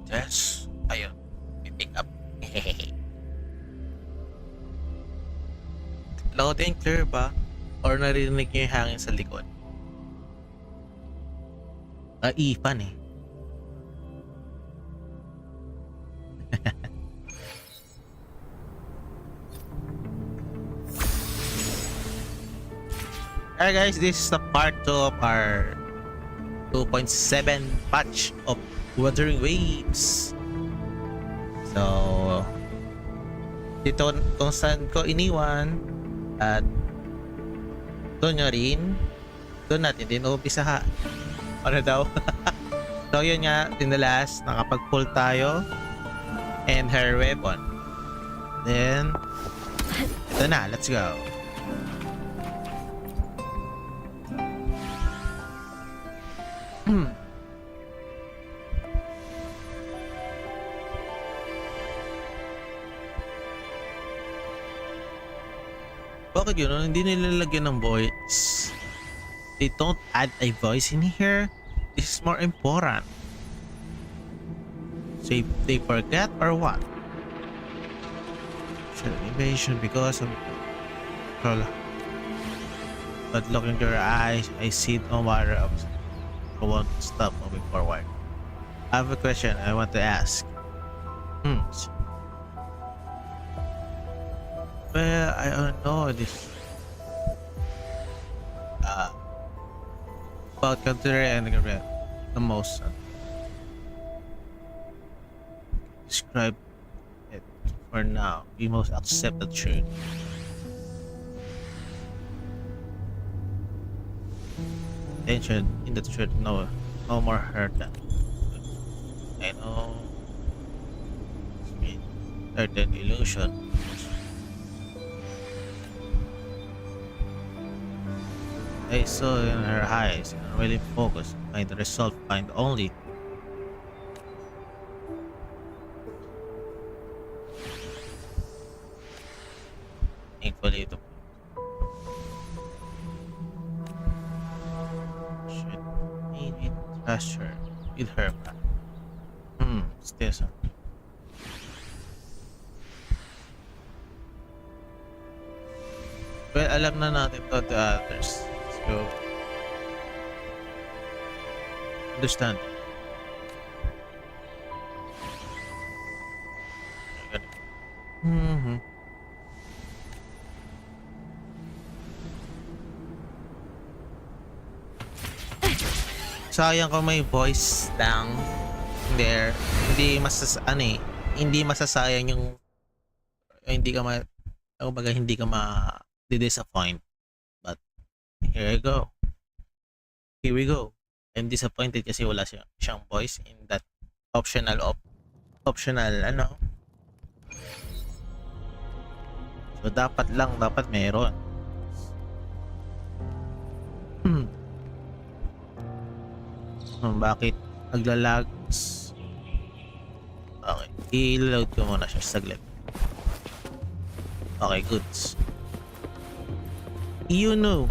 Yes. Ayun. May pick up. Loud and clear ba? Or narinig niyo yung hangin sa likod? Ipan eh. Alright guys, this is the part 2 of our 2.7 patch of Wuthering Waves. So, dito kung saan ko iniwan at doon nyo rin, doon natin din umpisahan. Ano daw? So yun nga, in the last, nakapag-pull tayo and her weapon. Then, ito na, let's go. Bakit yun? Hindi nilalagyan ng voice. They don't add a voice in here. This is more important. So if they forget or what? Invasion because of but look into your eyes, I see no matter of I won't stop moving forward. I have a question I want to ask. Well, I don't know this. About considering and the most. Describe it for now. We must accept the truth. Tension in the truth, no more hurt. I know. Certain illusion. I saw in her eyes and really focused. Find the result, find only. Thankfully, the should need it treasure with her back. Still so. Well, alam na natin to the others. So, understand. Sayang kung may voice lang there. Hindi masasayang yung hindi ka disappoint. But here we go. I'm disappointed kasi wala siyang voice in that optional ano. So dapat meron. Bakit naglalag? Okay, i-load ko muna siya saglit. Okay, goods. You know.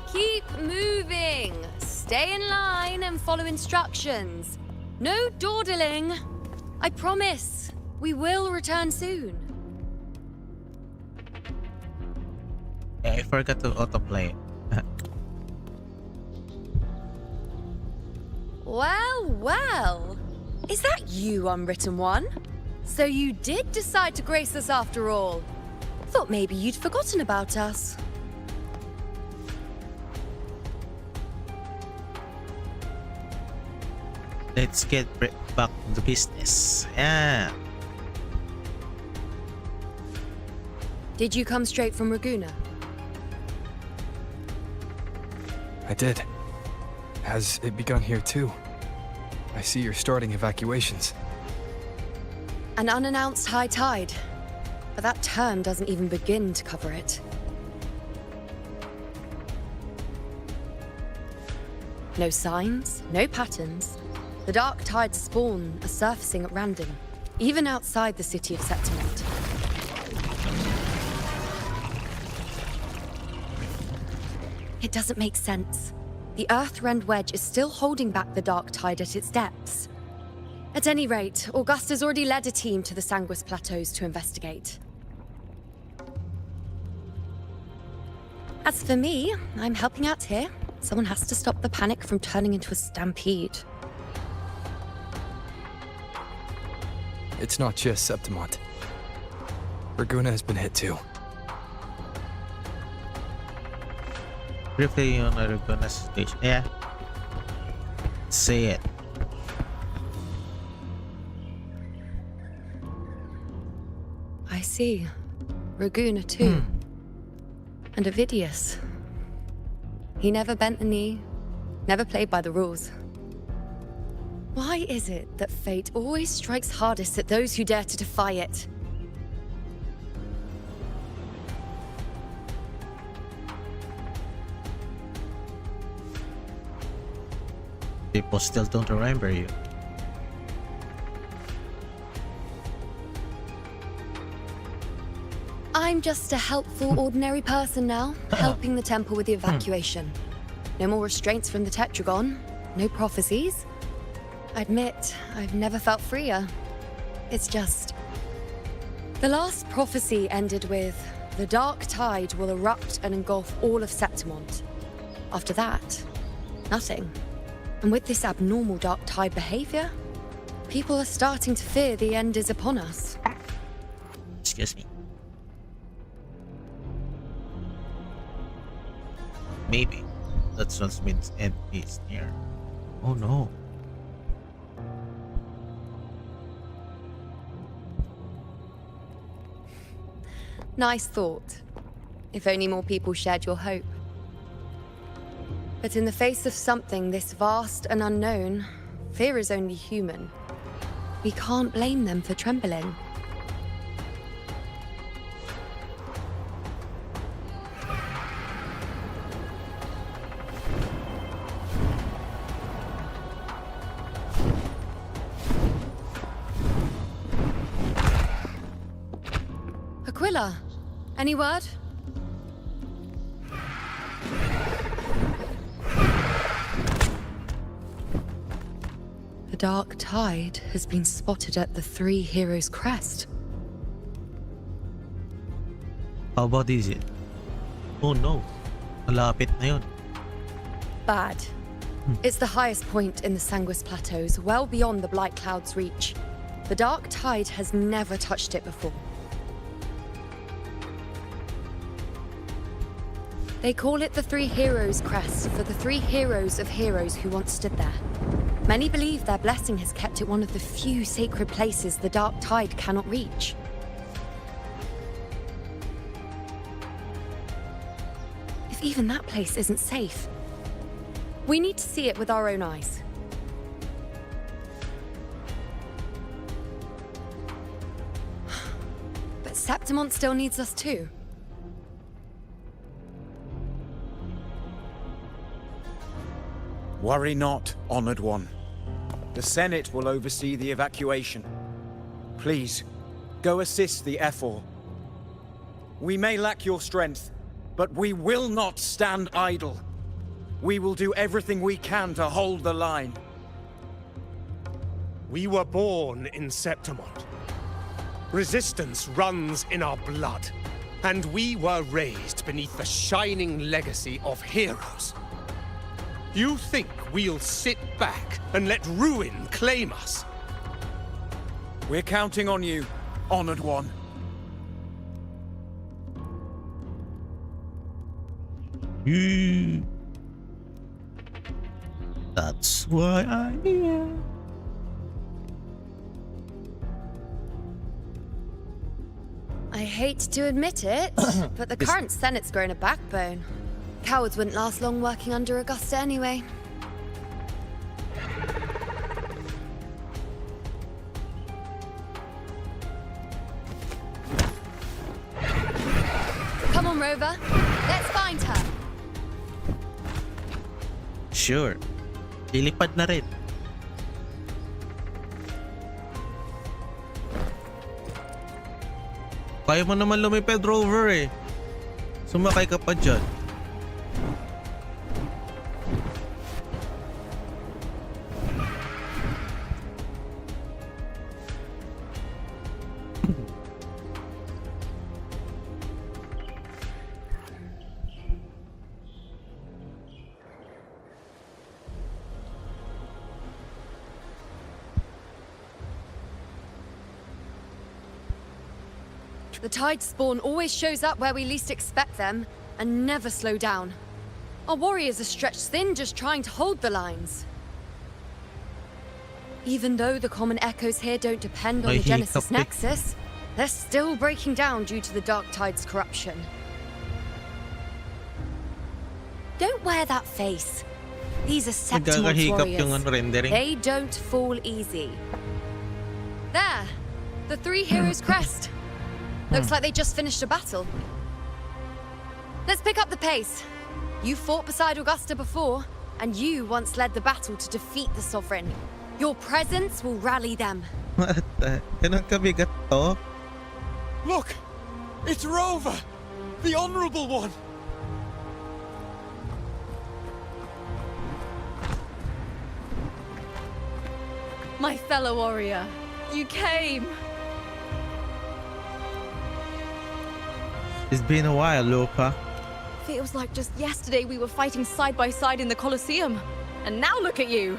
Keep moving. Stay in line and follow instructions. No dawdling. I promise. We will return soon. Yeah, I forgot to autoplay. Well. Is that you, Unwritten One? So you did decide to grace us after all. Thought maybe you'd forgotten about us. Let's get back to business. Yeah. Did you come straight from Raguna? I did. Has it begun here too? I see you're starting evacuations. An unannounced high tide. But that term doesn't even begin to cover it. No signs, no patterns. The dark tide's spawn are surfacing at random, even outside the city of Septimont. It doesn't make sense. The Earth-rend wedge is still holding back the dark tide at its depths. At any rate, Augusta's already led a team to the Sanguis Plateaus to investigate. As for me, I'm helping out here. Someone has to stop the panic from turning into a stampede. It's not just Septimont. Raguna has been hit too. Briefly on Laguna station. Yeah. Say it. I see. Raguna too. And Ovidius. He never bent the knee, never played by the rules. Why is it that fate always strikes hardest at those who dare to defy it? People still don't remember you. I'm just a helpful, ordinary person now, helping the temple with the evacuation. No more restraints from the Tetragon, no prophecies. I admit, I've never felt freer. It's just... The last prophecy ended with, the dark tide will erupt and engulf all of Septimont. After that, nothing. And with this abnormal dark tide behavior, people are starting to fear the end is upon us. Excuse me. Maybe that's what means end is near. Oh no. Nice thought. If only more people shared your hope. But in the face of something this vast and unknown, fear is only human. We can't blame them for trembling. Aquila, any word? The dark tide has been spotted at the Three Heroes' Crest. How about is it? Oh no. Malapit na yun. Bad. It's the highest point in the Sanguis Plateaus, well beyond the Blight Cloud's reach. The dark tide has never touched it before. They call it the Three Heroes' Crest for the three heroes of heroes who once stood there. Many believe their blessing has kept it one of the few sacred places the dark tide cannot reach. If even that place isn't safe, we need to see it with our own eyes. But Septimont still needs us too. Worry not, Honored One. The Senate will oversee the evacuation. Please, go assist the Ephor. We may lack your strength, but we will not stand idle. We will do everything we can to hold the line. We were born in Septimont. Resistance runs in our blood. And we were raised beneath the shining legacy of heroes. You think we'll sit back and let ruin claim us? We're counting on you, Honored One. That's why I'm here. I hate to admit it, but the current Senate's grown a backbone. Cowards wouldn't last long working under Augusta anyway. Come on, Rover. Let's find her. Sure. Lilipad na rin. Kaya mo naman lumipad, Rover eh. Sumakay ka pa dyan. The tide spawn always shows up where we least expect them, and never slow down. Our warriors are stretched thin just trying to hold the lines. Even though the common echoes here don't depend on May the Genesis hiccup eh. Nexus, they're still breaking down due to the Dark Tide's corruption. Don't wear that face. These are Septimod's Nagkakahiccup yung warriors. rendering. They don't fall easy. There! The three heroes' crest. Looks like they just finished a battle. Let's pick up the pace. You fought beside Augusta before, and you once led the battle to defeat the Sovereign. Your presence will rally them. What the? Ganun kabigat to? Look! It's Rover! The Honorable One! My fellow warrior, you came. It's been a while, Luca. Feels like just yesterday we were fighting side by side in the Colosseum. And now look at you.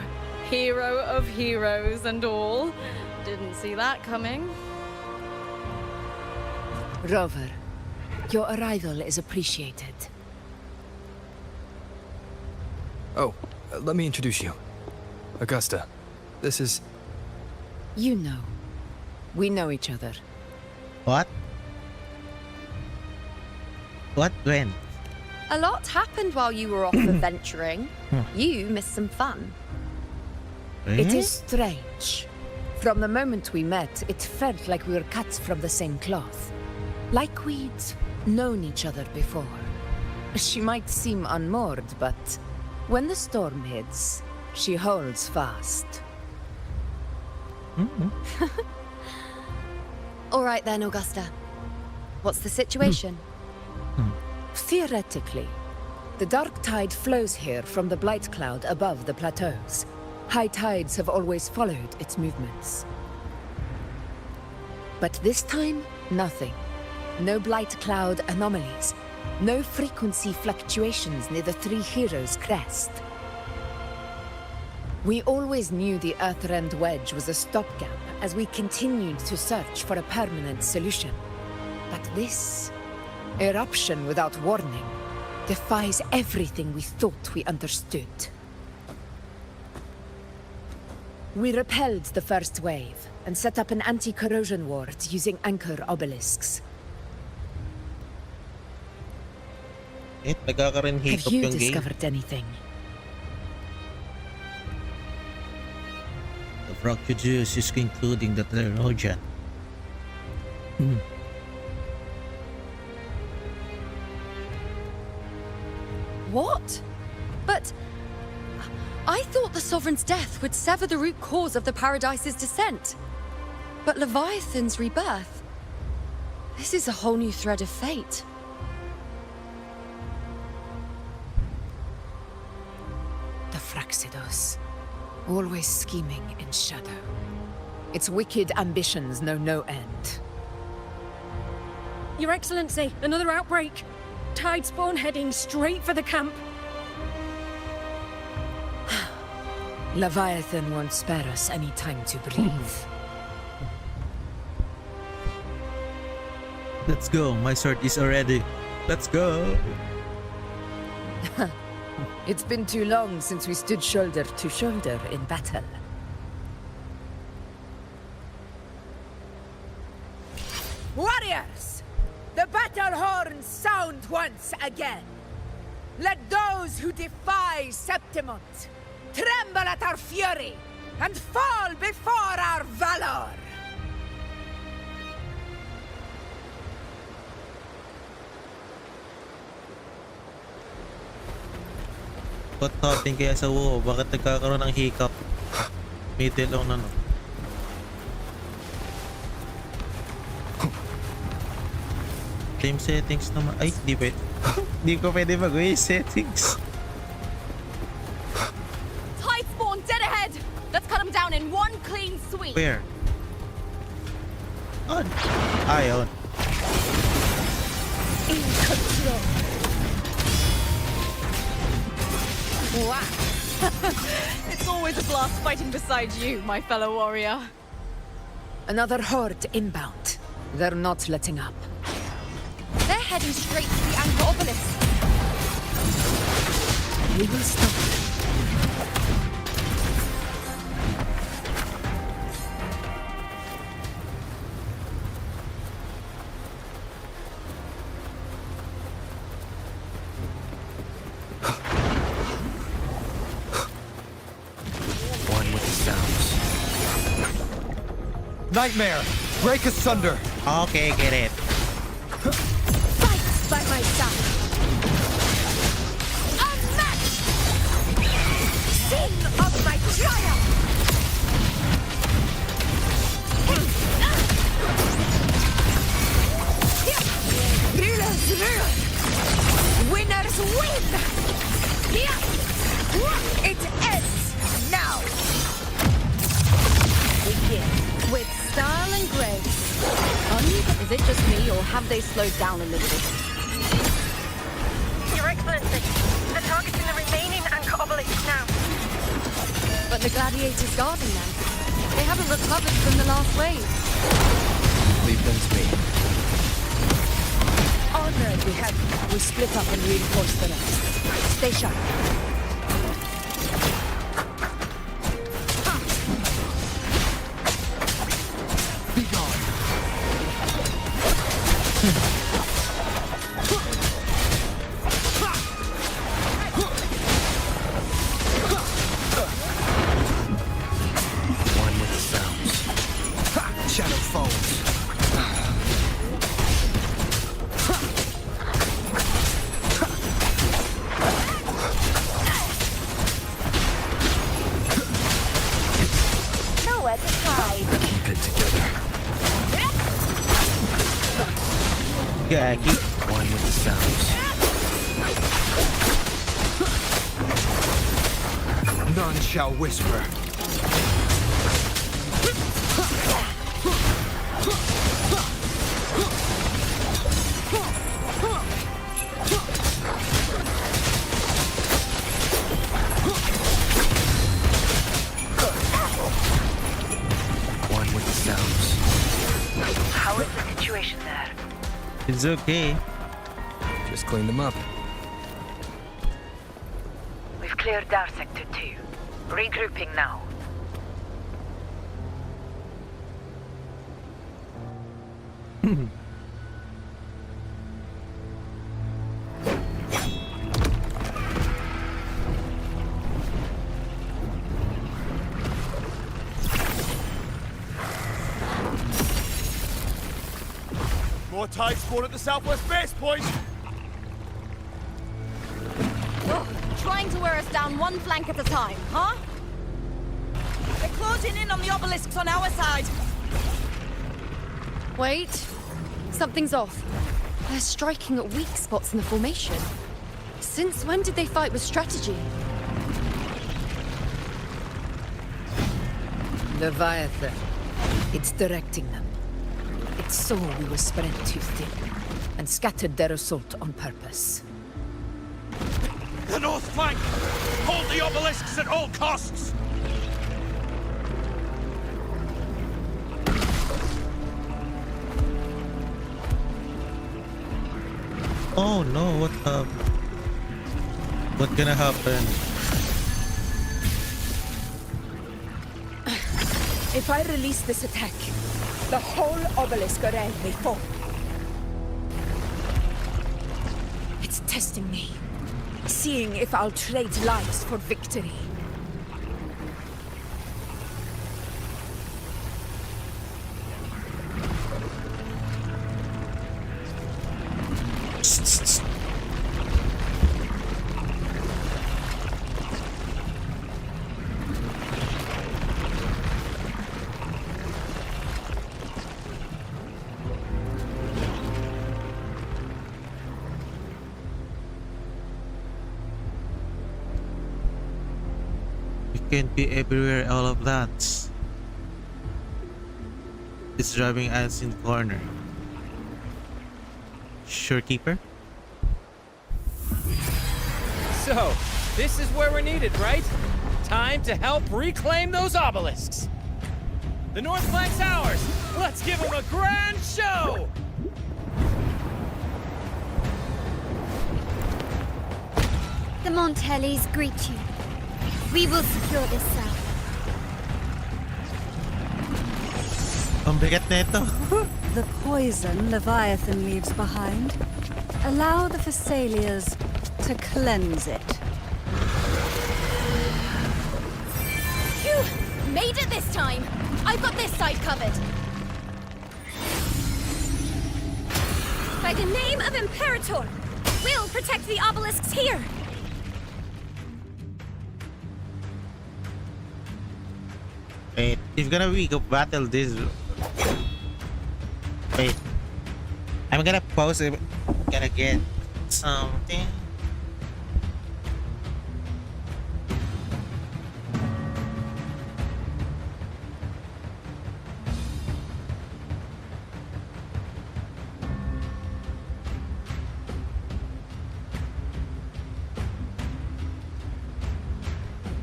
Hero of heroes and all. Didn't see that coming. Rover, your arrival is appreciated. Oh, let me introduce you. Augusta, this is... You know. We know each other. What? What when? A lot happened while you were off adventuring. You missed some fun. It Eh? is strange. From the moment we met, it felt like we were cut from the same cloth. Like we'd known each other before. She might seem unmoored, but when the storm hits, she holds fast. All right then, Augusta. What's the situation? Theoretically, the dark tide flows here from the blight cloud above the plateaus. High tides have always followed its movements. But this time, nothing. No blight cloud anomalies. No frequency fluctuations near the Three Heroes' crest. We always knew the Earthrend Wedge was a stopgap as we continued to search for a permanent solution. But this eruption without warning defies everything we thought we understood. We repelled the first wave and set up an anti-corrosion ward using anchor obelisks. Nagkakaroon Have hiccup you yung game. discovered anything? The Fractuous is concluding that the erosion. What? But I thought the Sovereign's death would sever the root cause of the Paradise's descent. But Leviathan's rebirth. This is a whole new thread of fate. The Fraxidos. Always scheming in shadow. Its wicked ambitions know no end. Your Excellency, another outbreak. Tide spawn heading straight for the camp. Leviathan won't spare us any time to breathe. Let's go. My sword is already. Let's go. It's been too long since we stood shoulder to shoulder in battle. Warriors! The battle horns sound once again. Let those who defy Septimont tremble at our fury and fall before our valor! Ba't natin kaya sa WoW? Bakit nagkakaroon ng hiccup? Middle on ano? Team settings naman. Ay, di pwede. Di ko pwede mag-way settings. Tide spawn dead ahead! Let's cut them down in one clean sweep. Where? On. Ayun. In control. Wow. It's always a blast fighting beside you, my fellow warrior. Another horde inbound. They're not letting up. They're heading straight to the Anchor Obelisk. We will stop. One with the sounds. Nightmare! Break asunder! Okay, get it. Fight by my side. Unmatched! Sin of my triumph! Rulers rule! Winners win! It ends now! Begin with style and grace. Is it just me, or have they slowed down a little bit? Your Excellency, the target's in the remaining Anchor Obelisk now. But the gladiators guarding them, they haven't recovered from the last wave. Leave them to me. Honored we have. We split up and reinforce the rest. Stay sharp. Be gone! One with the sounds. Shadow falls. Nowhere to hide. Keep it together. Gagi. One with the sounds. None shall whisper. One with the sounds. How is the situation there? It's okay. Just clean them up. We've cleared our Sector 2. Regrouping now. More tide spawn at the southwest base point! Oh, trying to wear us down one flank at a time, huh? They're closing in on the obelisks on our side. Wait, something's off. They're striking at weak spots in the formation. Since when did they fight with strategy? Leviathan. It's directing them. It saw we were spread too thin, and scattered their assault on purpose. The north flank! Hold the obelisks at all costs! Oh no, what's gonna happen? If I release this attack, the whole obelisk array may fall. It's testing me, seeing if I'll trade lives for victory. You can't be everywhere all of that. It's driving us in the corner. Sure, keeper? So, this is where we're needed, right? Time to help reclaim those obelisks. The North Flank's ours. Let's give them a grand show! The Montellis greet you. We will secure this south. Ang bigat na ito. The poison Leviathan leaves behind. Allow the Thessalias to cleanse it. Phew! Made it this time! I've got this side covered. By the name of Imperator, we'll protect the obelisks here. Wait, if gonna we go battle this. Wait, I'm gonna pause it. Gonna get something.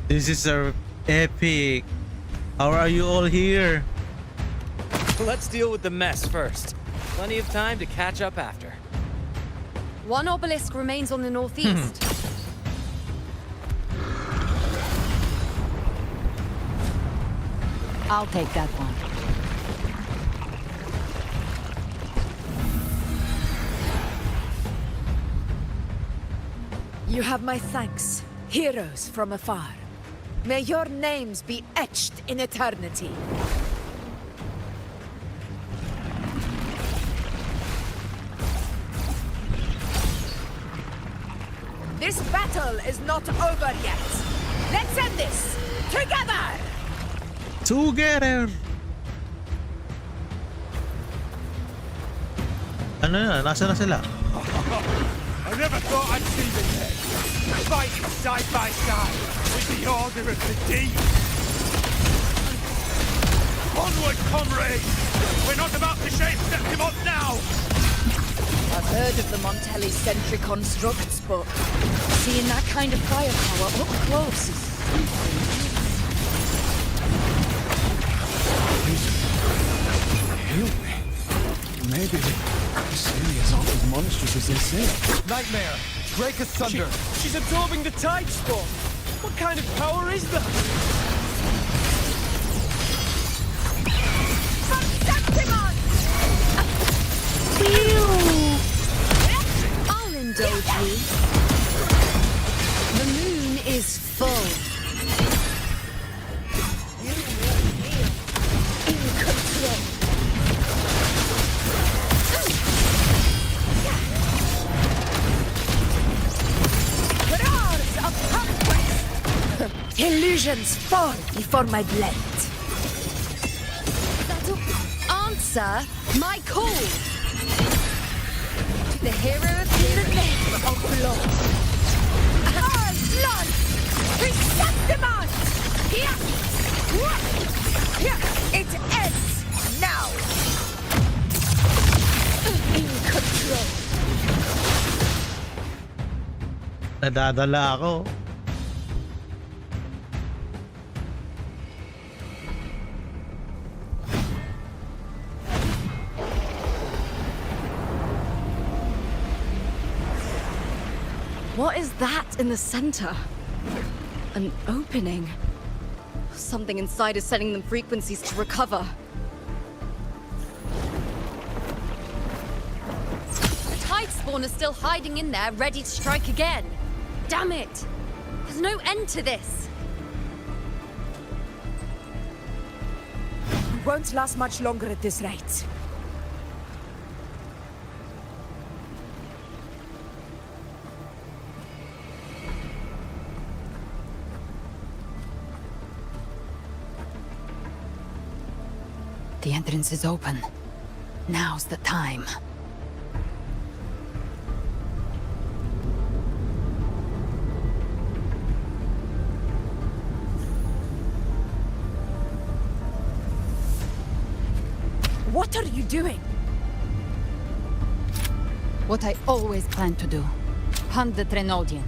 This is a epic. How are you all here? Let's deal with the mess first. Plenty of time to catch up after. One obelisk remains on the northeast. I'll take that one. You have my thanks, heroes from afar. May your names be etched in eternity. This battle is not over yet. Let's end this together! Together! Ano na? Nasa na sila? I never thought I'd see the day. Fighting side by side with the Order of the Deep. Onward, comrades! We're not about to shave Septimont now! I've heard of the Montelli sentry constructs, but seeing that kind of firepower up close is Maybe Thessalias aren't as monstrous as they say. Nightmare! Break asunder! She's absorbing the tide storm! What kind of power is that? from Septimont! I'll indulge you. The moon is full. You will feel in control. Roars of conquest! Illusions fall before my blade. That'll answer my call. To the hero of In the name of blood. Our blood! Reset them on! Here! Here! It ends now! In control. Nadadala ako. What is that in the center? An opening. Something inside is sending them frequencies to recover. The tide spawn is still hiding in there, ready to strike again. Damn it! There's no end to this. We won't last much longer at this rate. The entrance is open. Now's the time. What are you doing? What I always planned to do. Hunt the Trenodian.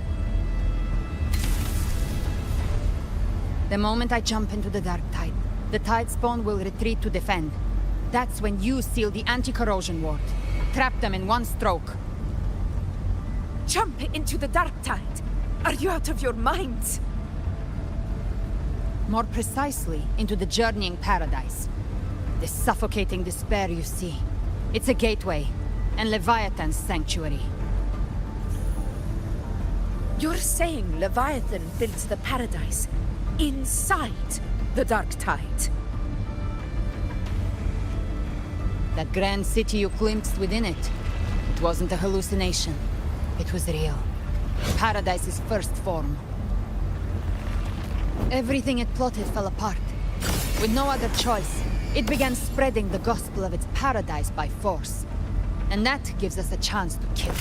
The moment I jump into the Dark Tide, the Tide Spawn will retreat to defend. That's when you seal the anti-corrosion ward. Trap them in one stroke. Jump into the Dark Tide? Are you out of your minds? More precisely, into the journeying paradise. The suffocating despair you see. It's a gateway, and Leviathan's sanctuary. You're saying Leviathan built the paradise inside the Dark Tide? That grand city you glimpsed within it, it wasn't a hallucination. It was real. Paradise's first form. Everything it plotted fell apart. With no other choice, it began spreading the gospel of its paradise by force. And that gives us a chance to kill it.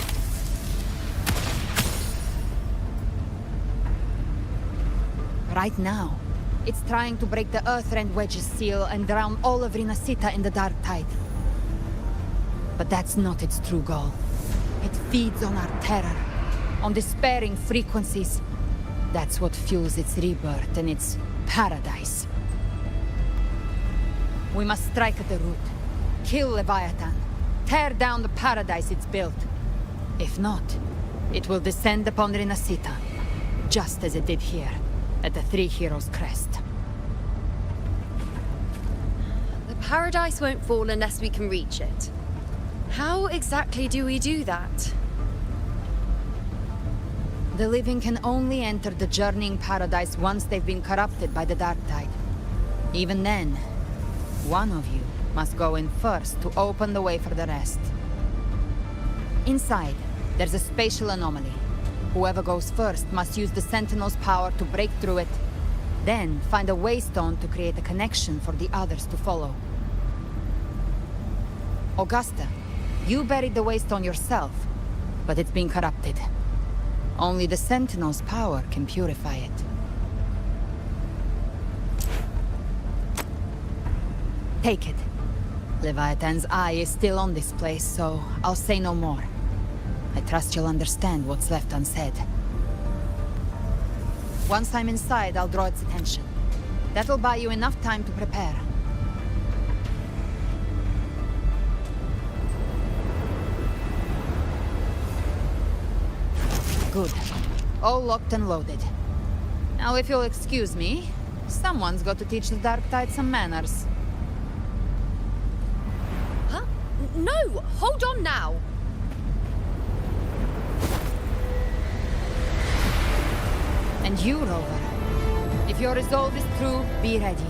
Right now, it's trying to break the Earthrend Wedge's seal and drown all of Rinasita in the Dark Tide. But that's not its true goal. It feeds on our terror, on despairing frequencies. That's what fuels its rebirth and its paradise. We must strike at the root, kill Leviathan, tear down the paradise it's built. If not, it will descend upon Rinasita, just as it did here, at the Three Heroes' Crest. The paradise won't fall unless we can reach it. How exactly do we do that? The living can only enter the journeying paradise once they've been corrupted by the Dark Tide. Even then, one of you must go in first to open the way for the rest. Inside, there's a spatial anomaly. Whoever goes first must use the Sentinel's power to break through it, then find a waystone to create a connection for the others to follow. Augusta, you buried the waystone yourself, but it's been corrupted. Only the Sentinel's power can purify it. Take it. Leviathan's eye is still on this place, so I'll say no more. I trust you'll understand what's left unsaid. Once I'm inside, I'll draw its attention. That'll buy you enough time to prepare. Good. All locked and loaded. Now, if you'll excuse me, someone's got to teach the Dark Tide some manners. Huh? No! Hold on now! And you, Rover. If your resolve is true, be ready.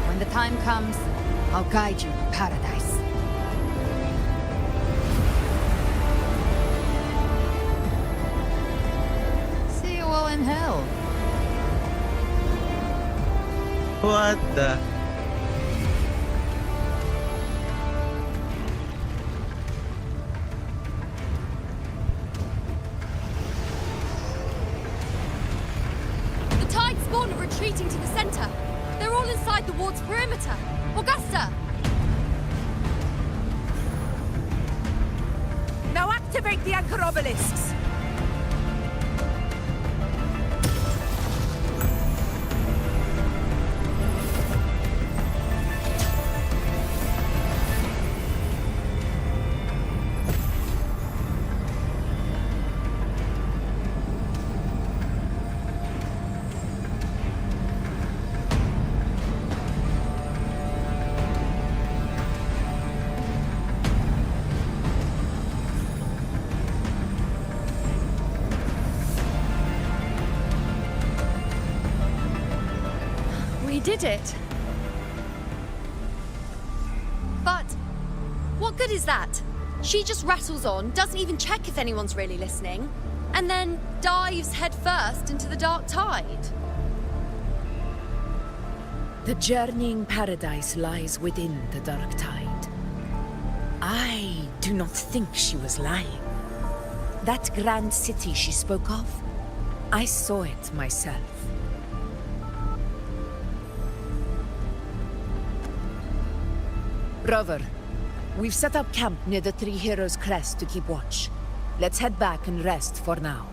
When the time comes, I'll guide you to paradise. See you all in hell. What the? The Tide Spawn are retreating to the center. They're all inside the ward's perimeter. Augusta! Now activate the anchor obelisks! We did it. But what good is that? She just rattles on, doesn't even check if anyone's really listening, and then dives headfirst into the Dark Tide. The journeying paradise lies within the Dark Tide. I do not think she was lying. That grand city she spoke of, I saw it myself. Rover, we've set up camp near the Three Heroes Crest to keep watch. Let's head back and rest for now.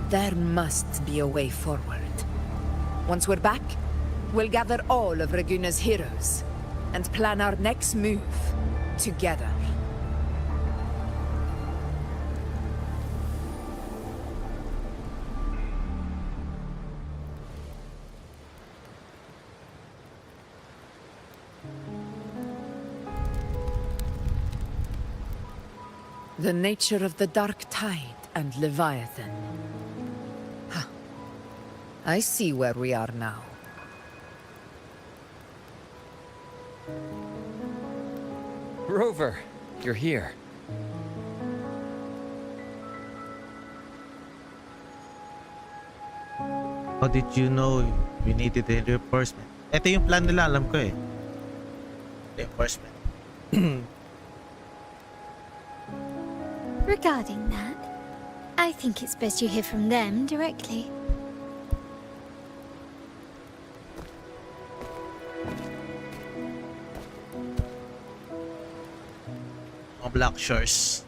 There must be a way forward. Once we're back, we'll gather all of Raguna's heroes and plan our next move together. The nature of the Dark Tide and Leviathan. Huh. I see where we are now. Rover, you're here. How did you know we needed a reinforcement? Ito yung plan nila, alam ko eh. Reinforcement. Regarding that, I think it's best you hear from them directly. Mga Black Shores.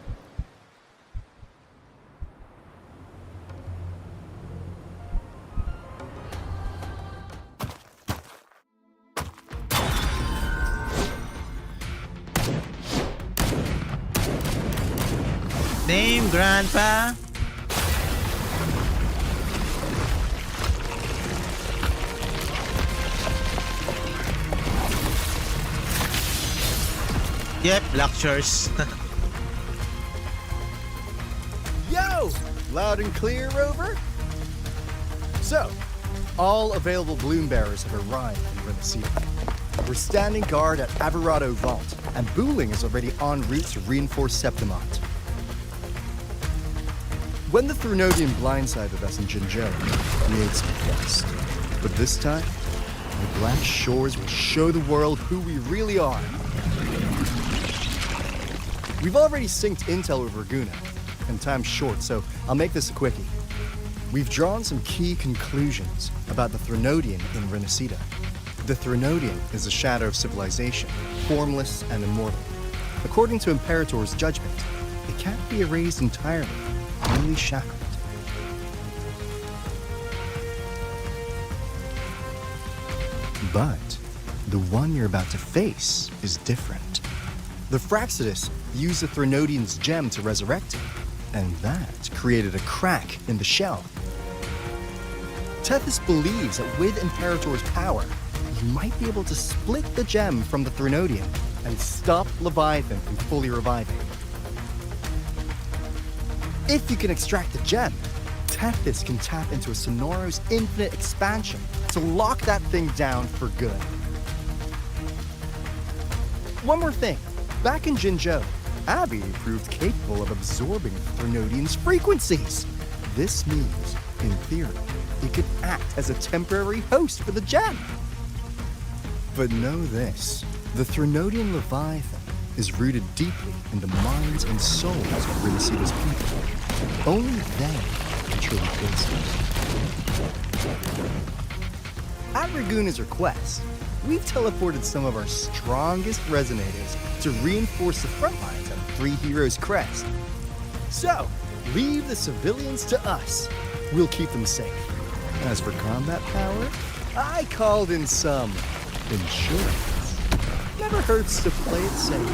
Name, Grandpa? Yep, Black Shores. Yo! Loud and clear, Rover? So, all available bloom bearers have arrived in Renacida. We're standing guard at Averado Vault, and Booling is already en route to reinforce Septimont. When the Threnodian blindsided us in Jinzhou, we made some quest. But this time, the Black Shores will show the world who we really are. We've already synced intel with Raguna, and time's short, so I'll make this a quickie. We've drawn some key conclusions about the Threnodian in Renacida. The Threnodian is a shadow of civilization, formless and immortal. According to Imperator's judgment, it can't be erased entirely, only shackled. But the one you're about to face is different. The Fraxidus used the Threnodian's gem to resurrect him, and that created a crack in the shell. Tethys believes that with Imperator's power, you might be able to split the gem from the Threnodian and stop Leviathan from fully reviving. If you can extract the gem, Tethys can tap into a Sonoro's infinite expansion to lock that thing down for good. One more thing. Back in Jinzhou, Abby proved capable of absorbing the Threnodian's frequencies. This means, in theory, it could act as a temporary host for the gem. But know this, the Threnodian Leviathan is rooted deeply in the minds and souls of Renacida's people. Only they can truly face it. At Raguna's request, we've teleported some of our strongest resonators to reinforce the front lines of Three Heroes Crest. So, leave the civilians to us. We'll keep them safe. As for combat power, I called in some insurance. Never hurts to play it safe.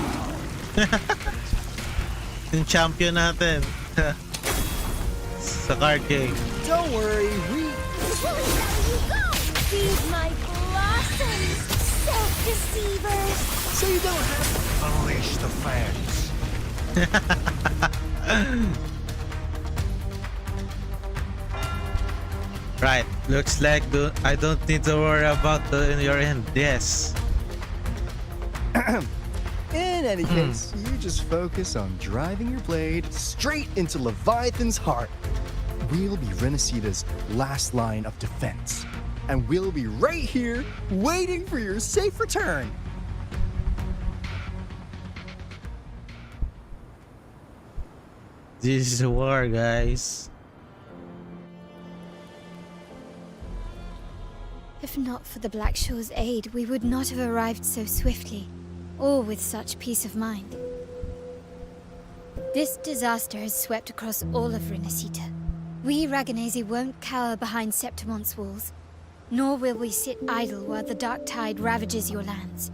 Yung champion natin. Sa card game. Don't worry, we... There you go! Feed my blossoms, self-deceivers! So you don't have to unleash the fans. Right, looks like I don't need to worry about in your end. Yes. In any case, you just focus on driving your blade straight into Leviathan's heart. We'll be Renacida's last line of defense. And we'll be right here waiting for your safe return. This is war, guys. If not for the Black Shore's aid, we would not have arrived so swiftly, or with such peace of mind. This disaster has swept across all of Renacita. We Raganese won't cower behind Septimon's walls, nor will we sit idle while the dark tide ravages your lands.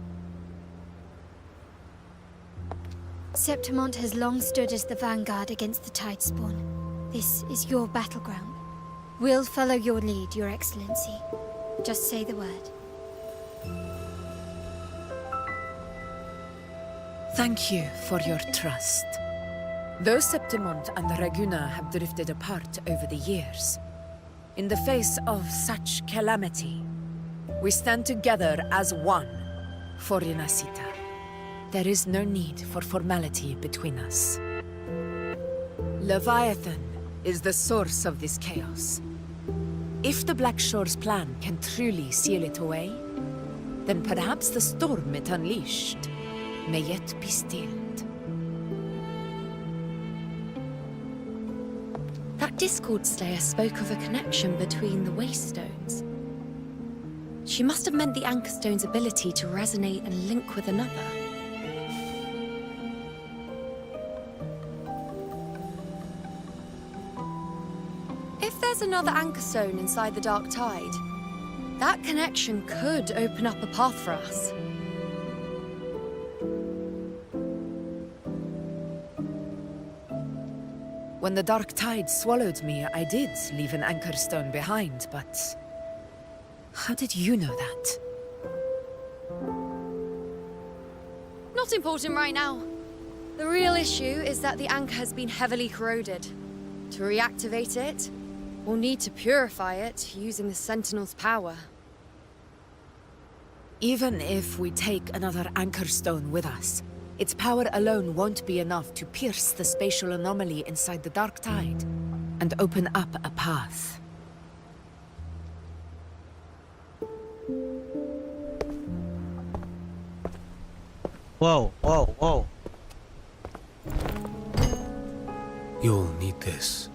Septimont has long stood as the vanguard against the Tidespawn. This is your battleground. We'll follow your lead, Your Excellency. Just say the word. Thank you for your trust. Though Septimont and Raguna have drifted apart over the years, in the face of such calamity, we stand together as one for Renacita. There is no need for formality between us. Leviathan is the source of this chaos. If the Black Shore's plan can truly seal it away, then perhaps the storm it unleashed may yet be stilled. That Discord Slayer spoke of a connection between the Wastestones. She must have meant the Anchor Stone's ability to resonate and link with another. If there's another Anchor Stone inside the Dark Tide, that connection could open up a path for us. When the dark tide swallowed me, I did leave an anchor stone behind, but... how did you know that? Not important right now. The real issue is that the anchor has been heavily corroded. To reactivate it, we'll need to purify it using the Sentinel's power. Even if we take another anchor stone with us, its power alone won't be enough to pierce the spatial anomaly inside the dark tide and open up a path. Whoa, whoa, whoa. You'll need this.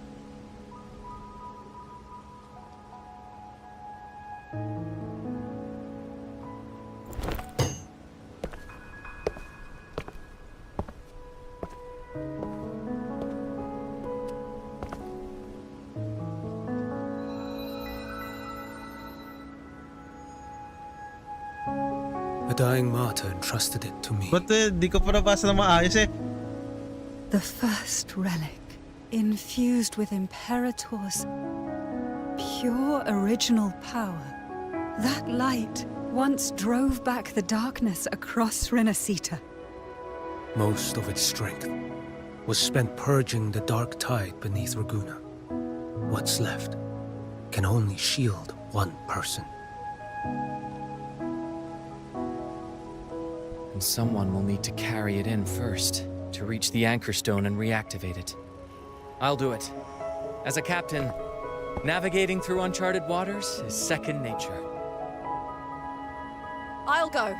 A dying martyr entrusted it to me. Ba't di ko pa nabasa na maayos eh? The first relic, infused with Imperator's pure original power. That light once drove back the darkness across Renacita. Most of its strength was spent purging the dark tide beneath Raguna. What's left can only shield one person. And someone will need to carry it in first, to reach the anchor stone and reactivate it. I'll do it. As a captain, navigating through uncharted waters is second nature. I'll go.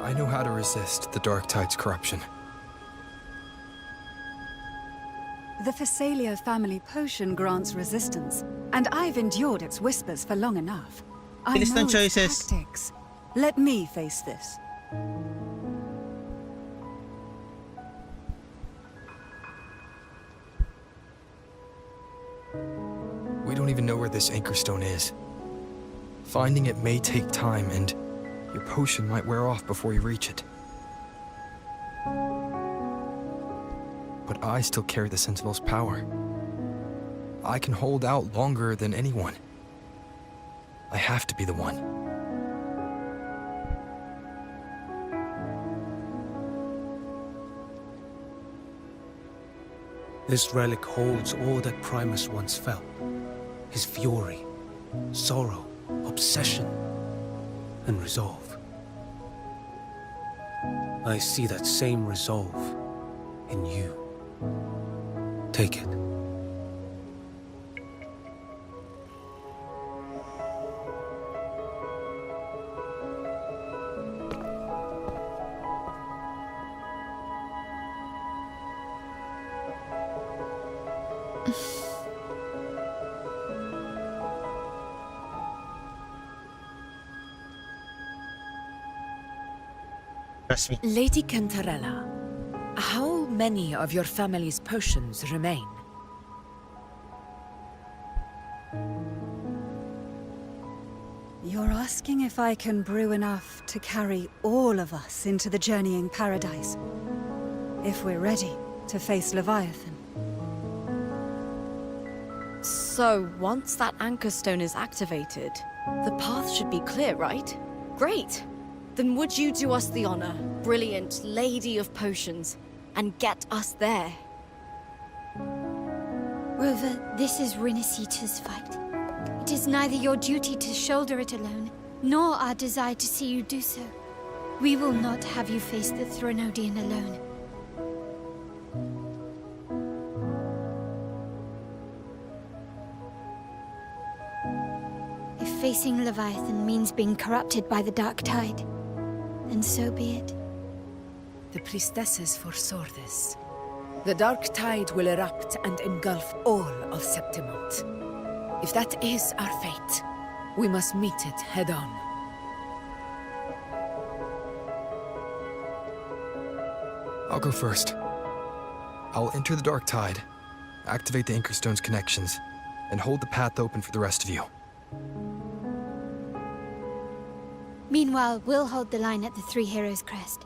I know how to resist the Dark Tide's corruption. The Phasalia family potion grants resistance, and I've endured its whispers for long enough. I Bilis ng know its choices. tactics. Let me face this. We don't even know where this anchor stone is. Finding it may take time, and your potion might wear off before you reach it. But I still carry the Sentinel's power. I can hold out longer than anyone. I have to be the one. This relic holds all that Primus once felt. His fury, sorrow, obsession, and resolve. I see that same resolve in you. Take it. Trust me. Lady Cantarella, how many of your family's potions remain? You're asking if I can brew enough to carry all of us into the journeying paradise. If we're ready to face Leviathan. So, once that anchor stone is activated, the path should be clear, right? Great! Then would you do us the honor, brilliant Lady of Potions, and get us there? Rover, this is Rinasita's fight. It is neither your duty to shoulder it alone, nor our desire to see you do so. We will not have you face the Threnodian alone. If facing Leviathan means being corrupted by the Dark Tide, then so be it. The priestesses foresaw this. The Dark Tide will erupt and engulf all of Septimont. If that is our fate, we must meet it head-on. I'll go first. I'll enter the Dark Tide, activate the Anchorstone's connections, and hold the path open for the rest of you. Meanwhile, we'll hold the line at the Three Heroes Crest.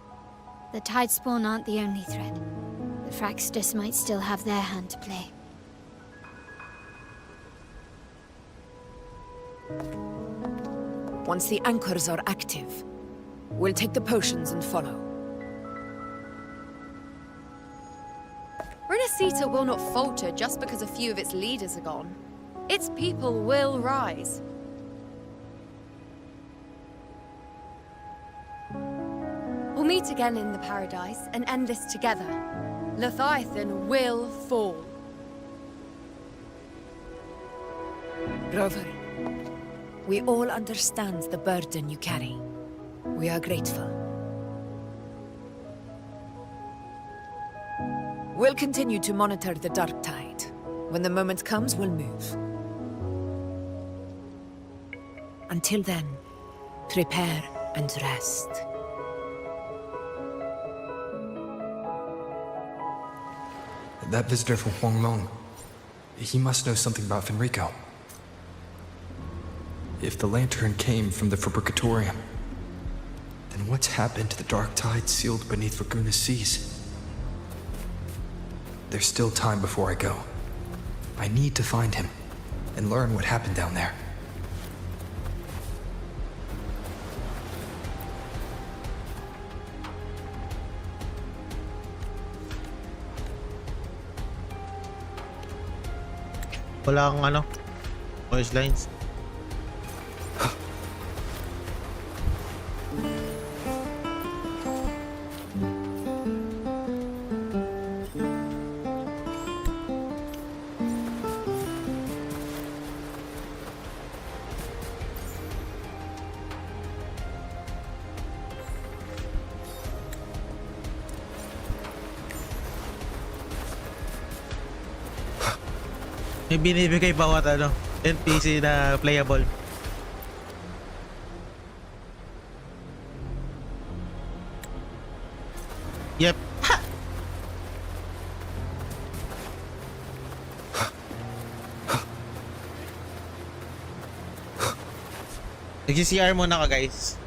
The Tidespawn aren't the only threat. The Fraxtus might still have their hand to play. Once the anchors are active, we'll take the potions and follow. Renacita will not falter just because a few of its leaders are gone. Its people will rise. We'll meet again in the paradise and end this together. Leviathan will fall. Rover, we all understand the burden you carry. We are grateful. We'll continue to monitor the Dark Tide. When the moment comes, we'll move. Until then, prepare and rest. That visitor from Huanglong, he must know something about Fenrico. If the lantern came from the Fabricatorium, then what's happened to the Dark Tide sealed beneath Raguna's seas? There's still time before I go. I need to find him and learn what happened down there. Wala kang ano, voice lines. May binibigay bawat ano, NPC na playable. Yep. Nag-CR muna ka, guys.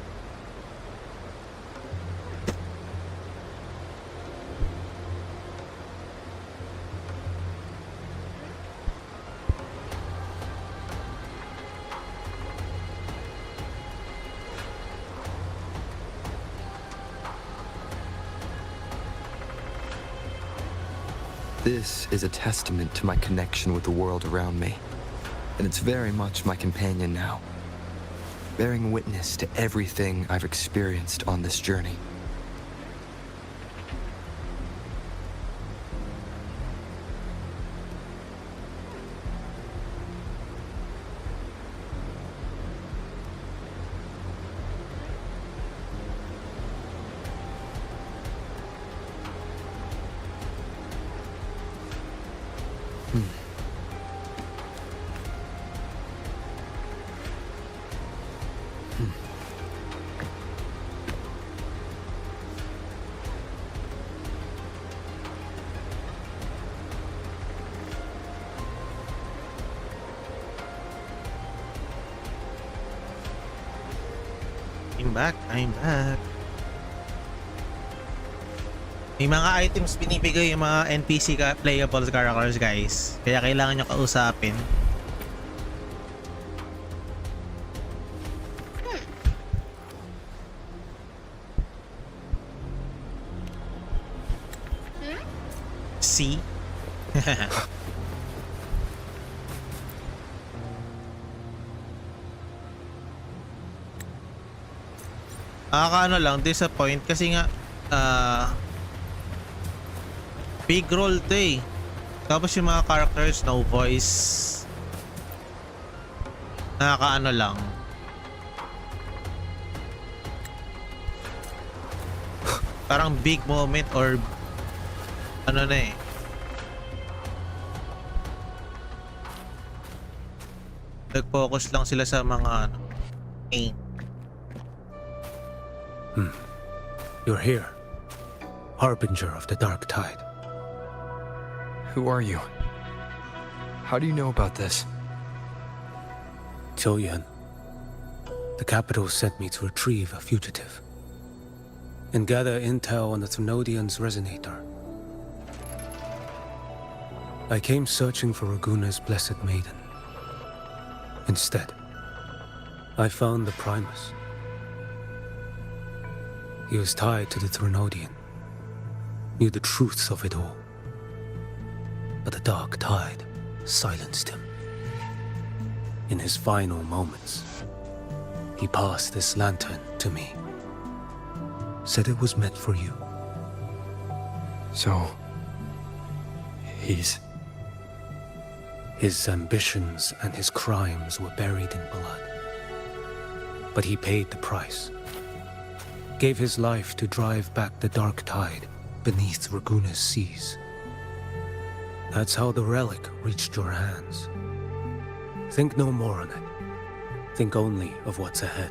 This is a testament to my connection with the world around me, and it's very much my companion now, bearing witness to everything I've experienced on this journey. I'm back. May mga items binibigay yung mga NPC playable characters, guys. Kaya kailangan nyo kausapin. See? Ano lang, disappoint kasi nga big role to eh. Tapos yung mga characters no voice. Nakakaano lang. Parang big moment or ano na eh. Nag-focus lang sila sa mga main. You're here, Harbinger of the Dark Tide. Who are you? How do you know about this? Choyan. The capital sent me to retrieve a fugitive and gather intel on the Thrunodian's resonator. I came searching for Raguna's blessed maiden. Instead, I found the Primus. He was tied to the Thrunodian, knew the truths of it all. But the Dark Tide silenced him. In his final moments, he passed this lantern to me. Said it was meant for you. So, he's... His ambitions and his crimes were buried in blood. But he paid the price. Gave his life to drive back the Dark Tide beneath Raguna's seas. That's how the relic reached your hands. Think no more on it. Think only of what's ahead.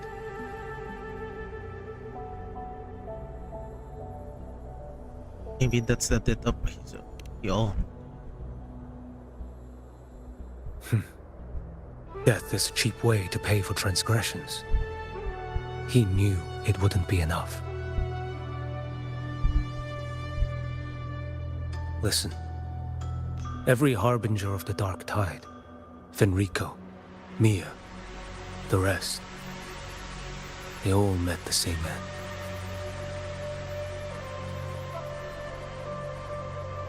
Maybe that's the death of his own. Death is a cheap way to pay for transgressions. He knew it wouldn't be enough. Listen. Every harbinger of the Dark Tide, Fenrico, Mia, the rest, they all met the same end.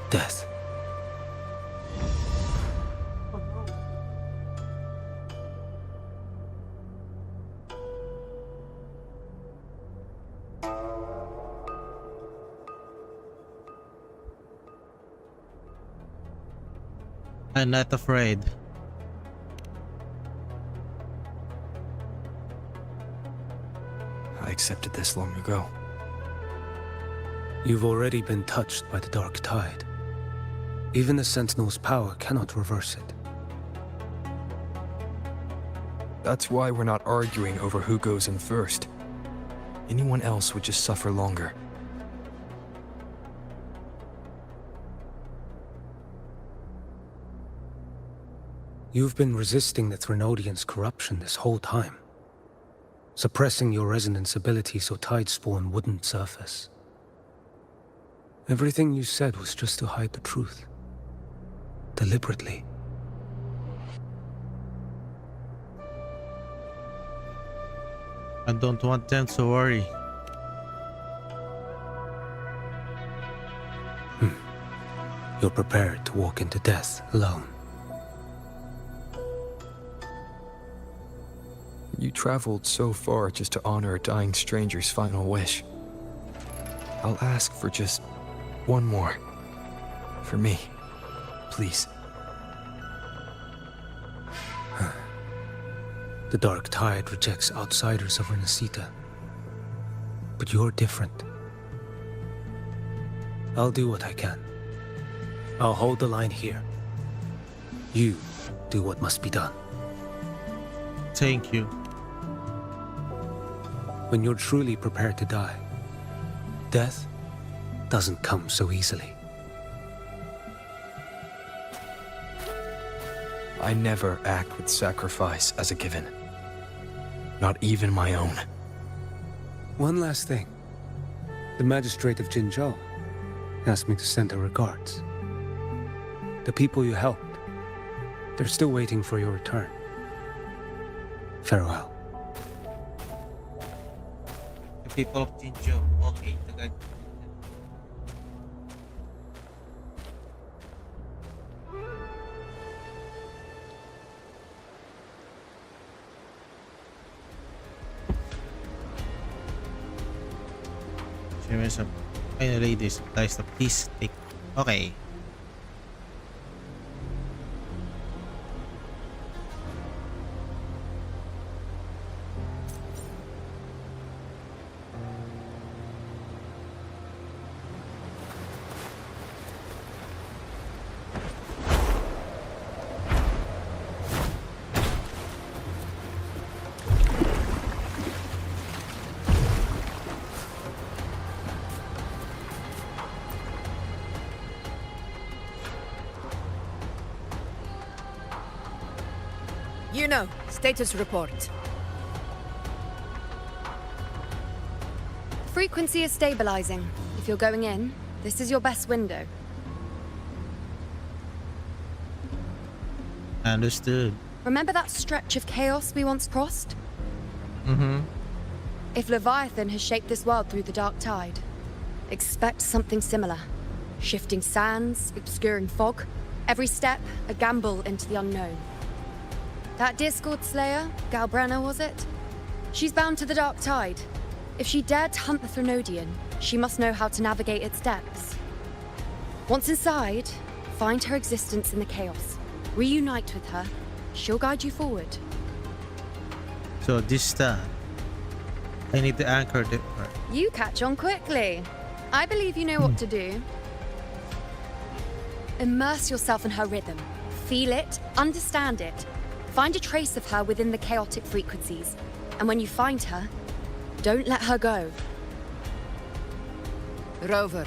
Death. I'm not afraid. I accepted this long ago. You've already been touched by the Dark Tide. Even the Sentinel's power cannot reverse it. That's why we're not arguing over who goes in first. Anyone else would just suffer longer. You've been resisting the Thrunodian's corruption this whole time. Suppressing your resonance ability so Tidespawn wouldn't surface. Everything you said was just to hide the truth. Deliberately. I don't want them to worry. You're prepared to walk into death alone. You traveled so far just to honor a dying stranger's final wish. I'll ask for just one more. For me. Please. The Dark Tide rejects outsiders of Renacita. But you're different. I'll do what I can. I'll hold the line here. You do what must be done. Thank you. When you're truly prepared to die, death doesn't come so easily. I never act with sacrifice as a given. Not even my own. One last thing. The magistrate of Jinzhou asked me to send her regards. The people you helped, they're still waiting for your return. Farewell. The people of Jinzhou. Okay, tagad. Finally, this applies to please take. Okay. You know, status report. Frequency is stabilizing. If you're going in, this is your best window. Understood. Remember that stretch of chaos we once crossed? Mm-hmm. If Leviathan has shaped this world through the dark tide, expect something similar. Shifting sands, obscuring fog, every step a gamble into the unknown. That Discord Slayer, Galbrenna was it? She's bound to the dark tide. If she dared to hunt the Threnodian, she must know how to navigate its depths. Once inside, find her existence in the chaos. Reunite with her. She'll guide you forward. So this time, I need to anchor the part. You catch on quickly. I believe you know what to do. Immerse yourself in her rhythm. Feel it, understand it. Find a trace of her within the chaotic frequencies. And when you find her, don't let her go. Rover,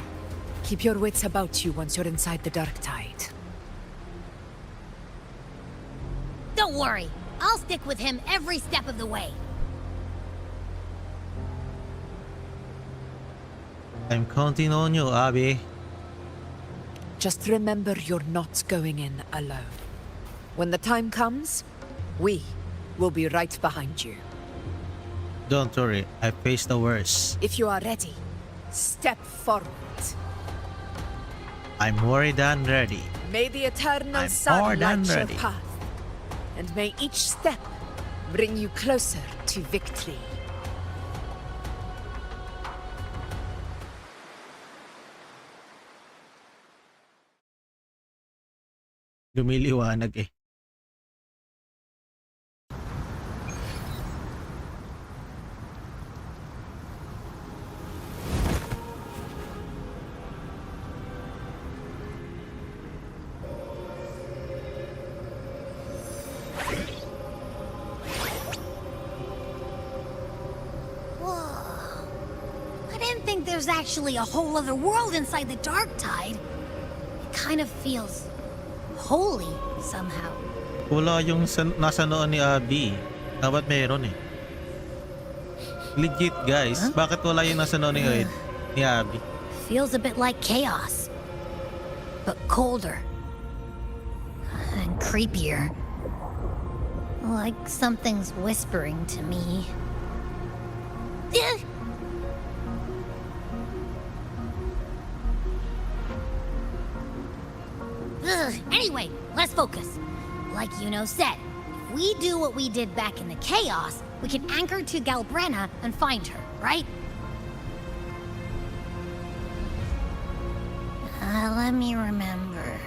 keep your wits about you once you're inside the dark tide. Don't worry. I'll stick with him every step of the way. I'm counting on you, Abby. Just remember you're not going in alone. When the time comes, we will be right behind you. Don't worry, I faced the worst. If you are ready, step forward. I'm more than ready. May the eternal I'm more sun than light your ready. path, and may each step bring you closer to victory. Lumiliwanag eh. There's actually a whole other world inside the dark tide. It kind of feels holy somehow. Wala yung nasa noon ni Abby. Dapat meron eh. Legit guys, bakit wala yung nasa noon ni Abby? Feels a bit like chaos, but colder and creepier. Like something's whispering to me. Anyway, let's focus. Like Yuno said, if we do what we did back in the chaos, we can anchor to Galbrenna and find her, right? Let me remember.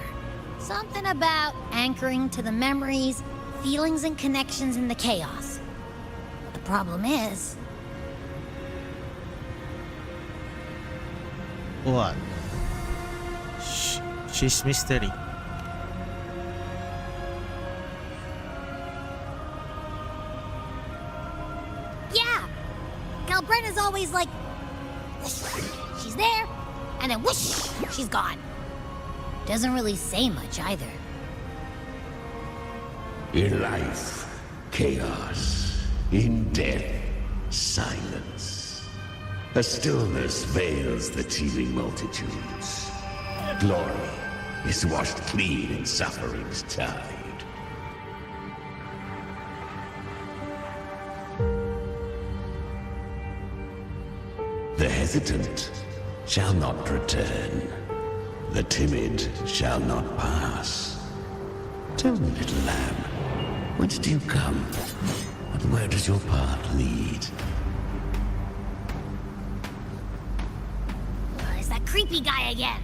Something about anchoring to the memories, feelings, and connections in the chaos. The problem is... What? She's mystery. Yeah! Galbrenna's always like... she's there, and then whoosh, she's gone. Doesn't really say much either. In life, chaos. In death, silence. A stillness veils the teeming multitudes. Glory is washed clean in suffering's tide. The hesitant shall not return. The timid shall not pass. Tell me, little lamb, whence do you come? And where does your path lead? It's that creepy guy again.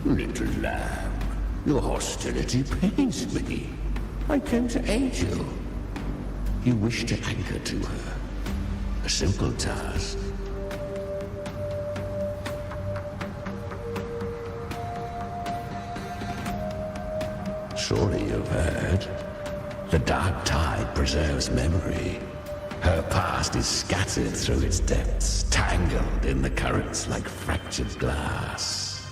Little lamb, your hostility pains me. I came to aid you. You wish to anchor to her. A simple task. Surely you've heard. The dark tide preserves memory. Her past is scattered through its depths, tangled in the currents like fractured glass.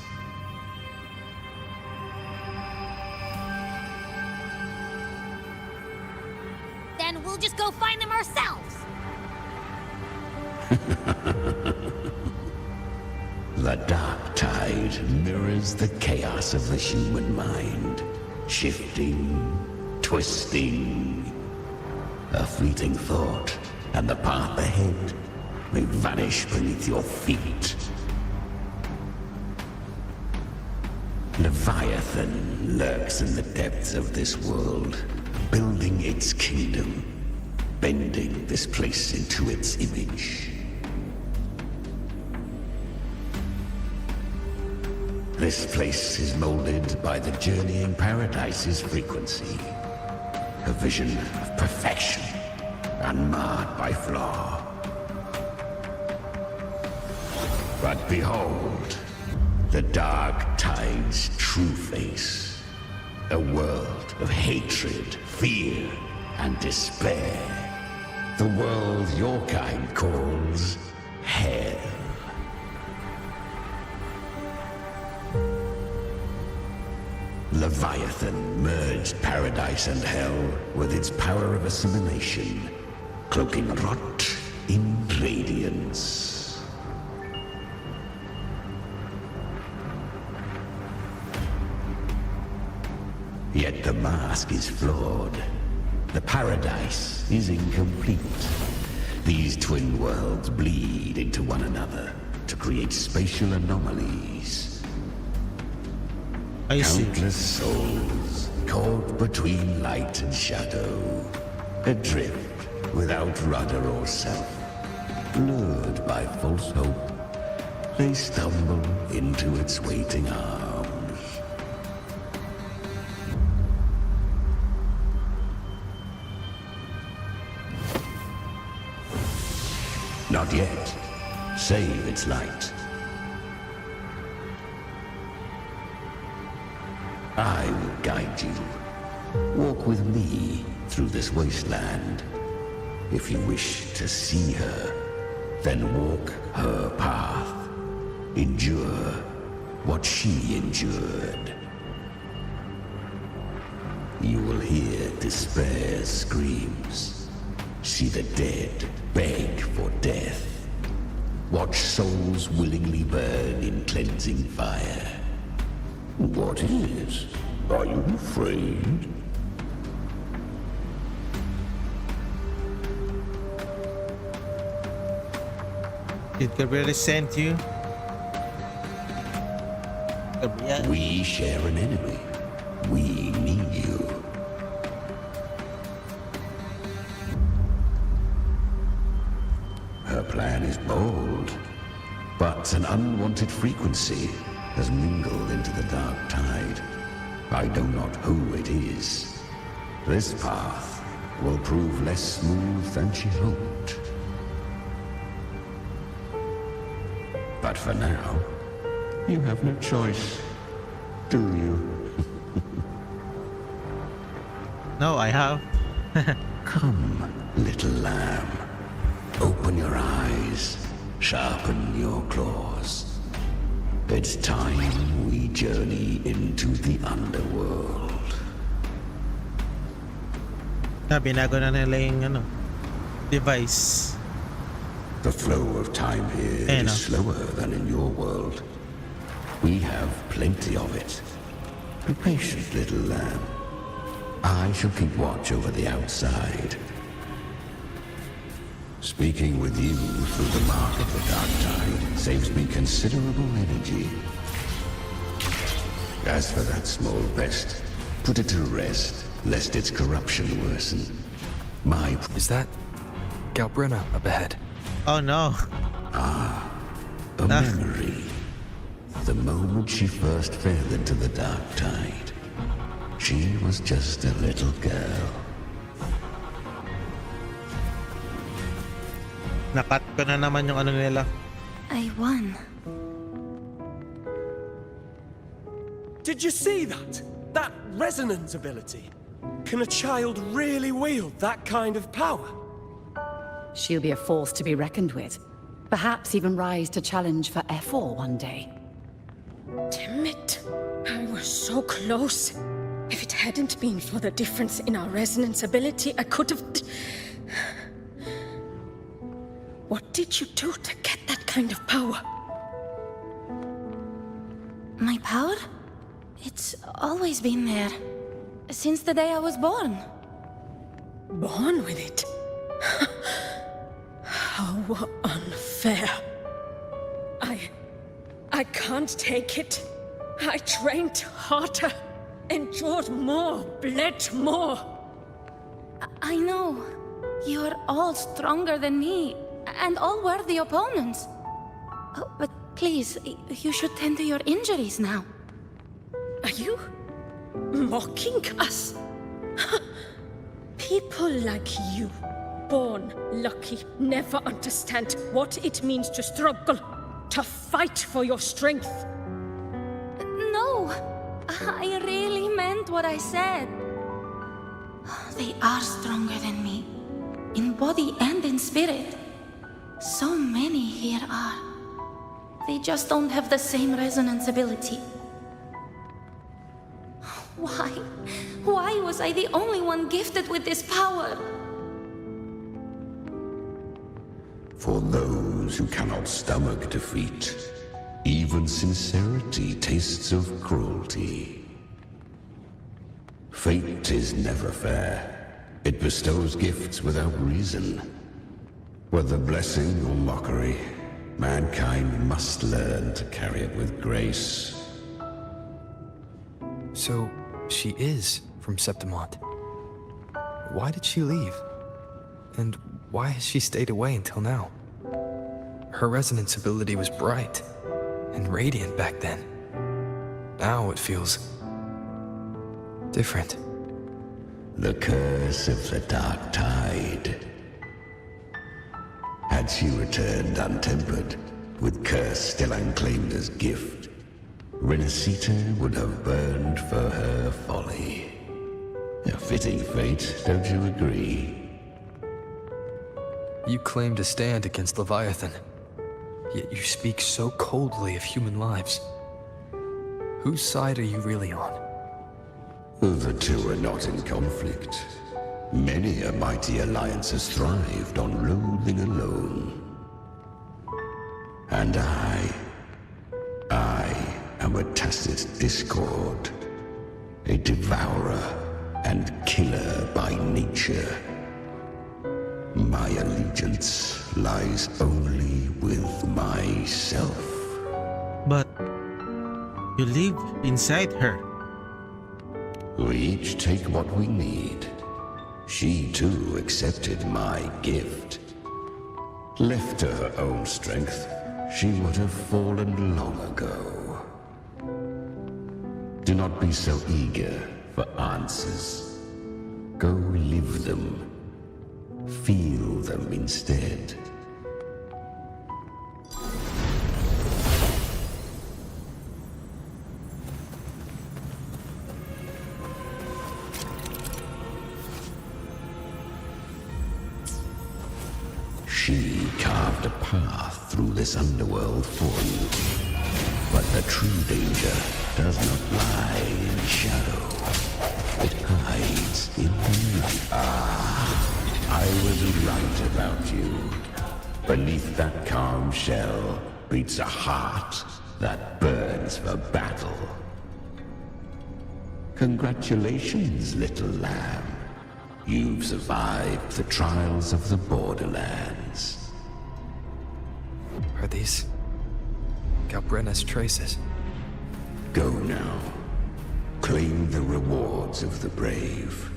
Then we'll just go find them ourselves. The dark tide mirrors the chaos of the human mind. Shifting, twisting. A fleeting thought, and the path ahead may vanish beneath your feet. Leviathan lurks in the depths of this world, building its kingdom, bending this place into its image. This place is molded by the journeying paradise's frequency. A vision of perfection, unmarred by flaw. But behold, the dark tide's true face. A world of hatred, fear, and despair. The world your kind calls hell. Leviathan merged paradise and hell with its power of assimilation, cloaking rot in radiance. Yet the mask is flawed. The paradise is incomplete. These twin worlds bleed into one another to create spatial anomalies. Countless souls caught between light and shadow, adrift without rudder or self, lured by false hope, they stumble into its waiting arms. Not yet, save its light. I will guide you. Walk with me through this wasteland. If you wish to see her, then walk her path. Endure what she endured. You will hear despair's screams. See the dead beg for death. Watch souls willingly burn in cleansing fire. What is? Are you afraid? Did Gabriel send you? Gabriel? We share an enemy. We need you. Her plan is bold, but an unwanted frequency has mingled into the dark tide. I know not who it is. This path will prove less smooth than she hoped. But for now, you have no choice, do you? No, I have. Come, little lamb. Open your eyes, sharpen your claws. It's time we journey into the underworld. Binago na nila yung device. The flow of time here is slower than in your world. We have plenty of it. Be patient, little lamb. I shall keep watch over the outside. Speaking with you through the mark of the dark tide saves me considerable energy. As for that small pest, put it to rest, lest its corruption worsen. Is that Galbrenna up ahead? Oh no. A memory. The moment she first fell into the dark tide, she was just a little girl. Nakat ko na naman yung ano nila. I won. Did you see that? That resonance ability? Can a child really wield that kind of power? She'll be a force to be reckoned with. Perhaps even rise to challenge for F4 one day. Damn it. I was so close. If it hadn't been for the difference in our resonance ability, I could have... What did you do to get that kind of power? My power? It's always been there. Since the day I was born. Born with it? How unfair. I can't take it. I trained harder, endured more, bled more. I know. You're all stronger than me, and all worthy opponents. Oh, but please, you should tend to your injuries now. Are you mocking us? People like you, born lucky, never understand what it means to struggle, to fight for your strength. No, I really meant what I said. They are stronger than me, in body and in spirit. So many here are. They just don't have the same resonance ability. Why? Why was I the only one gifted with this power? For those who cannot stomach defeat, even sincerity tastes of cruelty. Fate is never fair. It bestows gifts without reason. Whether blessing or mockery, mankind must learn to carry it with grace. So, she is from Septimont. Why did she leave? And why has she stayed away until now? Her resonance ability was bright and radiant back then. Now it feels different. The curse of the dark tide. Had she returned untempered, with curse still unclaimed as gift, Renacita would have burned for her folly. A fitting fate, don't you agree? You claim to stand against Leviathan, yet you speak so coldly of human lives. Whose side are you really on? The two are not in conflict. Many a mighty alliance has thrived on loathing alone. And I am a tacit discord, a devourer and killer by nature. My allegiance lies only with myself. But you live inside her. We each take what we need. She too accepted my gift. Left to her own strength, she would have fallen long ago. Do not be so eager for answers. Go live them. Feel them instead. She carved a path through this underworld for you. But the true danger does not lie in shadow. It hides in the light. I was right about you. Beneath that calm shell beats a heart that burns for battle. Congratulations, little lamb. You've survived the trials of the Borderlands. Are these Galbrenna's traces? Go now. Claim the rewards of the brave.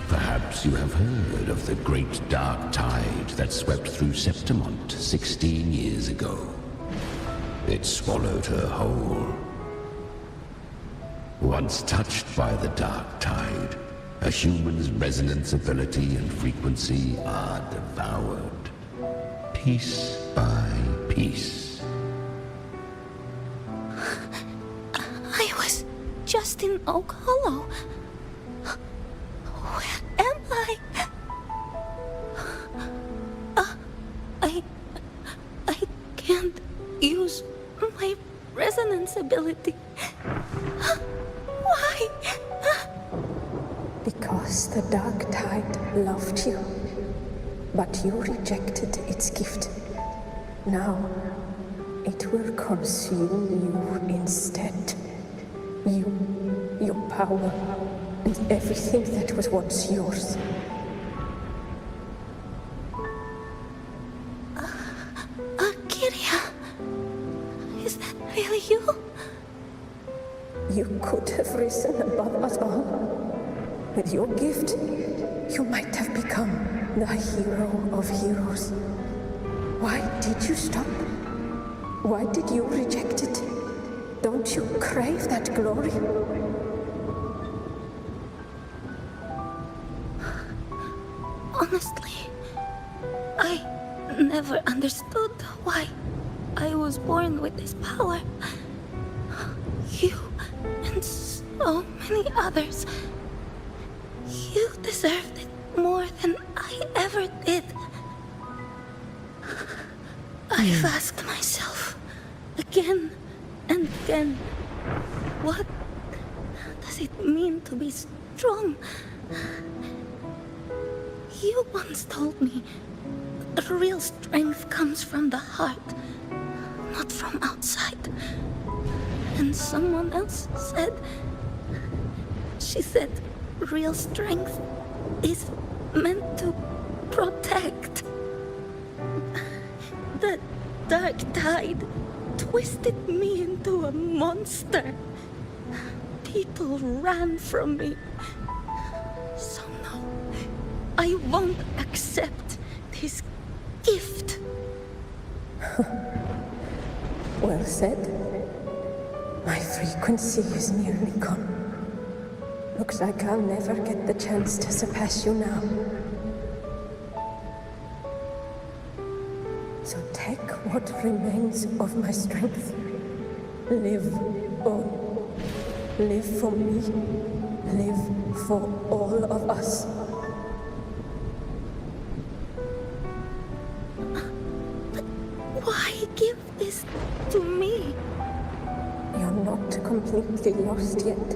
Perhaps you have heard of the great dark tide that swept through Septimont 16 years ago. It swallowed her whole. Once touched by the dark tide, a human's resonance ability and frequency are devoured, piece by piece. I was just in Oak Hollow. Where am I? I can't use my resonance ability. Why? Because the dark tide loved you, but you rejected its gift. Now, it will consume you instead. You, your power, and everything that was once yours. Kiria, is that really you? You could have risen above us all. With your gift, you might have become the hero of heroes. Why did you stop? Why did you reject it? Don't you crave that glory? Honestly, I never understood why I was born with this power. You and so many others. You deserved it more than I ever did. I've asked myself again and again, what does it mean to be strong? You once told me real strength comes from the heart, not from outside. And someone else said, she said, real strength is meant to protect. The dark tide twisted me into a monster. People ran from me. So no, I won't accept this gift. Well said. My frequency is nearly gone. Looks like I'll never get the chance to surpass you now. So take what remains of my strength. Live on. Live for me. Live for all of us. But why give this to me? You're not completely lost yet.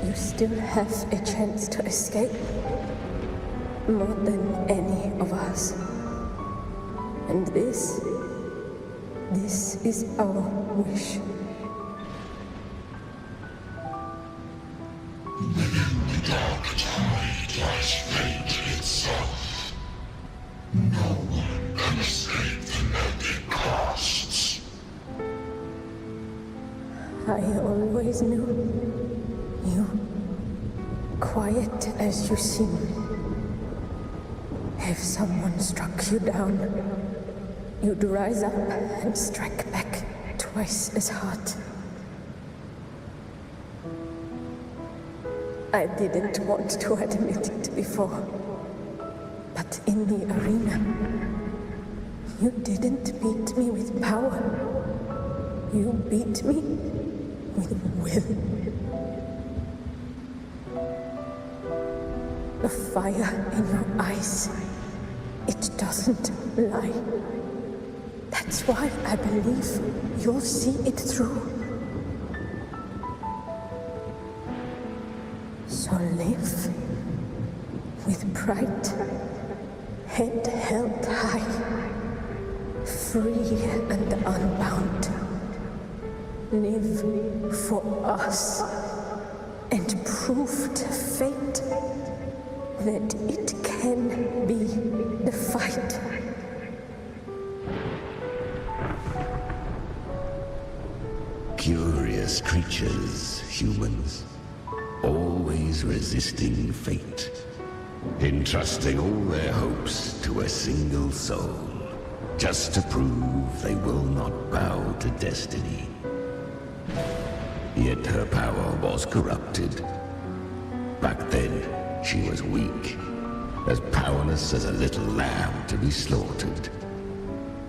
You still have a chance to escape. More than any of us. And this is our wish. Within the dark tide lies fate itself. No one can escape the net it casts. I always knew you, quiet as you seem. If someone struck you down, you'd rise up and strike back twice as hard. I didn't want to admit it before, but in the arena, you didn't beat me with power. You beat me with will. The fire in your eyes, it doesn't lie. That's why I believe you'll see it through. to live with pride, head held high, free and unbound. Live for us and prove to fate that it can be defied. Curious creatures, humans, always resisting fate, entrusting all their hopes to a single soul, just to prove they will not bow to destiny. Yet her power was corrupted. Back then, she was weak, as powerless as a little lamb to be slaughtered.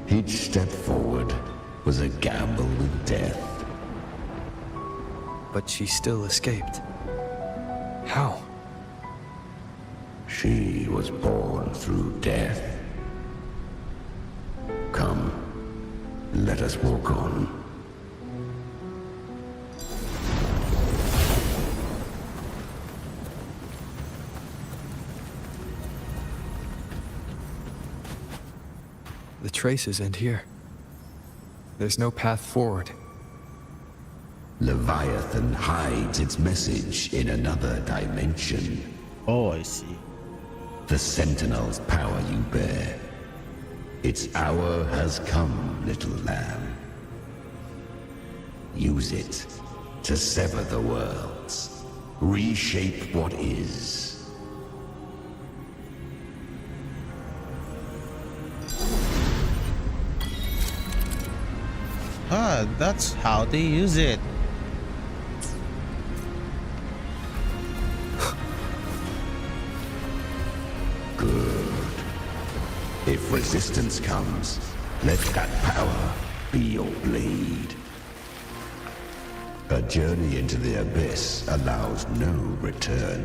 Each step forward was a gamble with death. But she still escaped. How? She was born through death. Come, let us walk on. The traces end here. There's no path forward. Leviathan hides its message in another dimension. Oh, I see. The Sentinel's power you bear. Its hour has come, little lamb. Use it to sever the worlds. Reshape what is. Ah, that's how they use it. Good. If resistance comes, let that power be your blade. A journey into the abyss allows no return.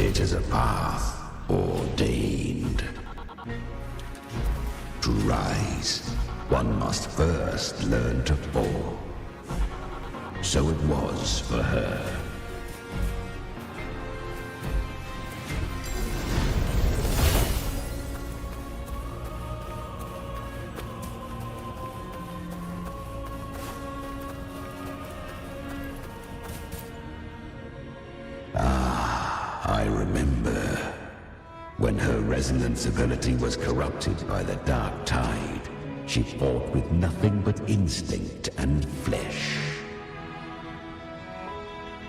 It is a path ordained. To rise, one must first learn to fall. So it was for her. I remember when her resonance ability was corrupted by the dark tide. She fought with nothing but instinct and flesh.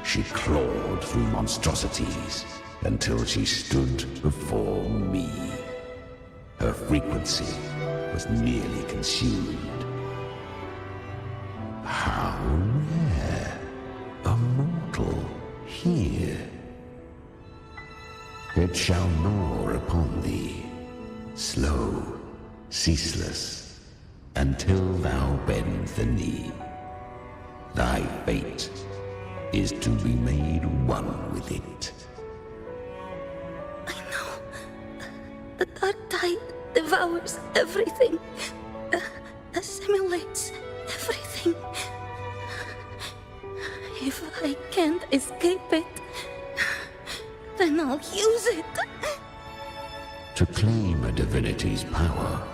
She clawed through monstrosities until she stood before me. Her frequency was nearly consumed. How rare a mortal here. It shall gnaw upon thee, slow, ceaseless, until thou bend the knee. Thy fate is to be made one with it. I know. The dark tide devours everything, assimilates everything. If I can't escape it, then I'll use it. To claim a divinity's power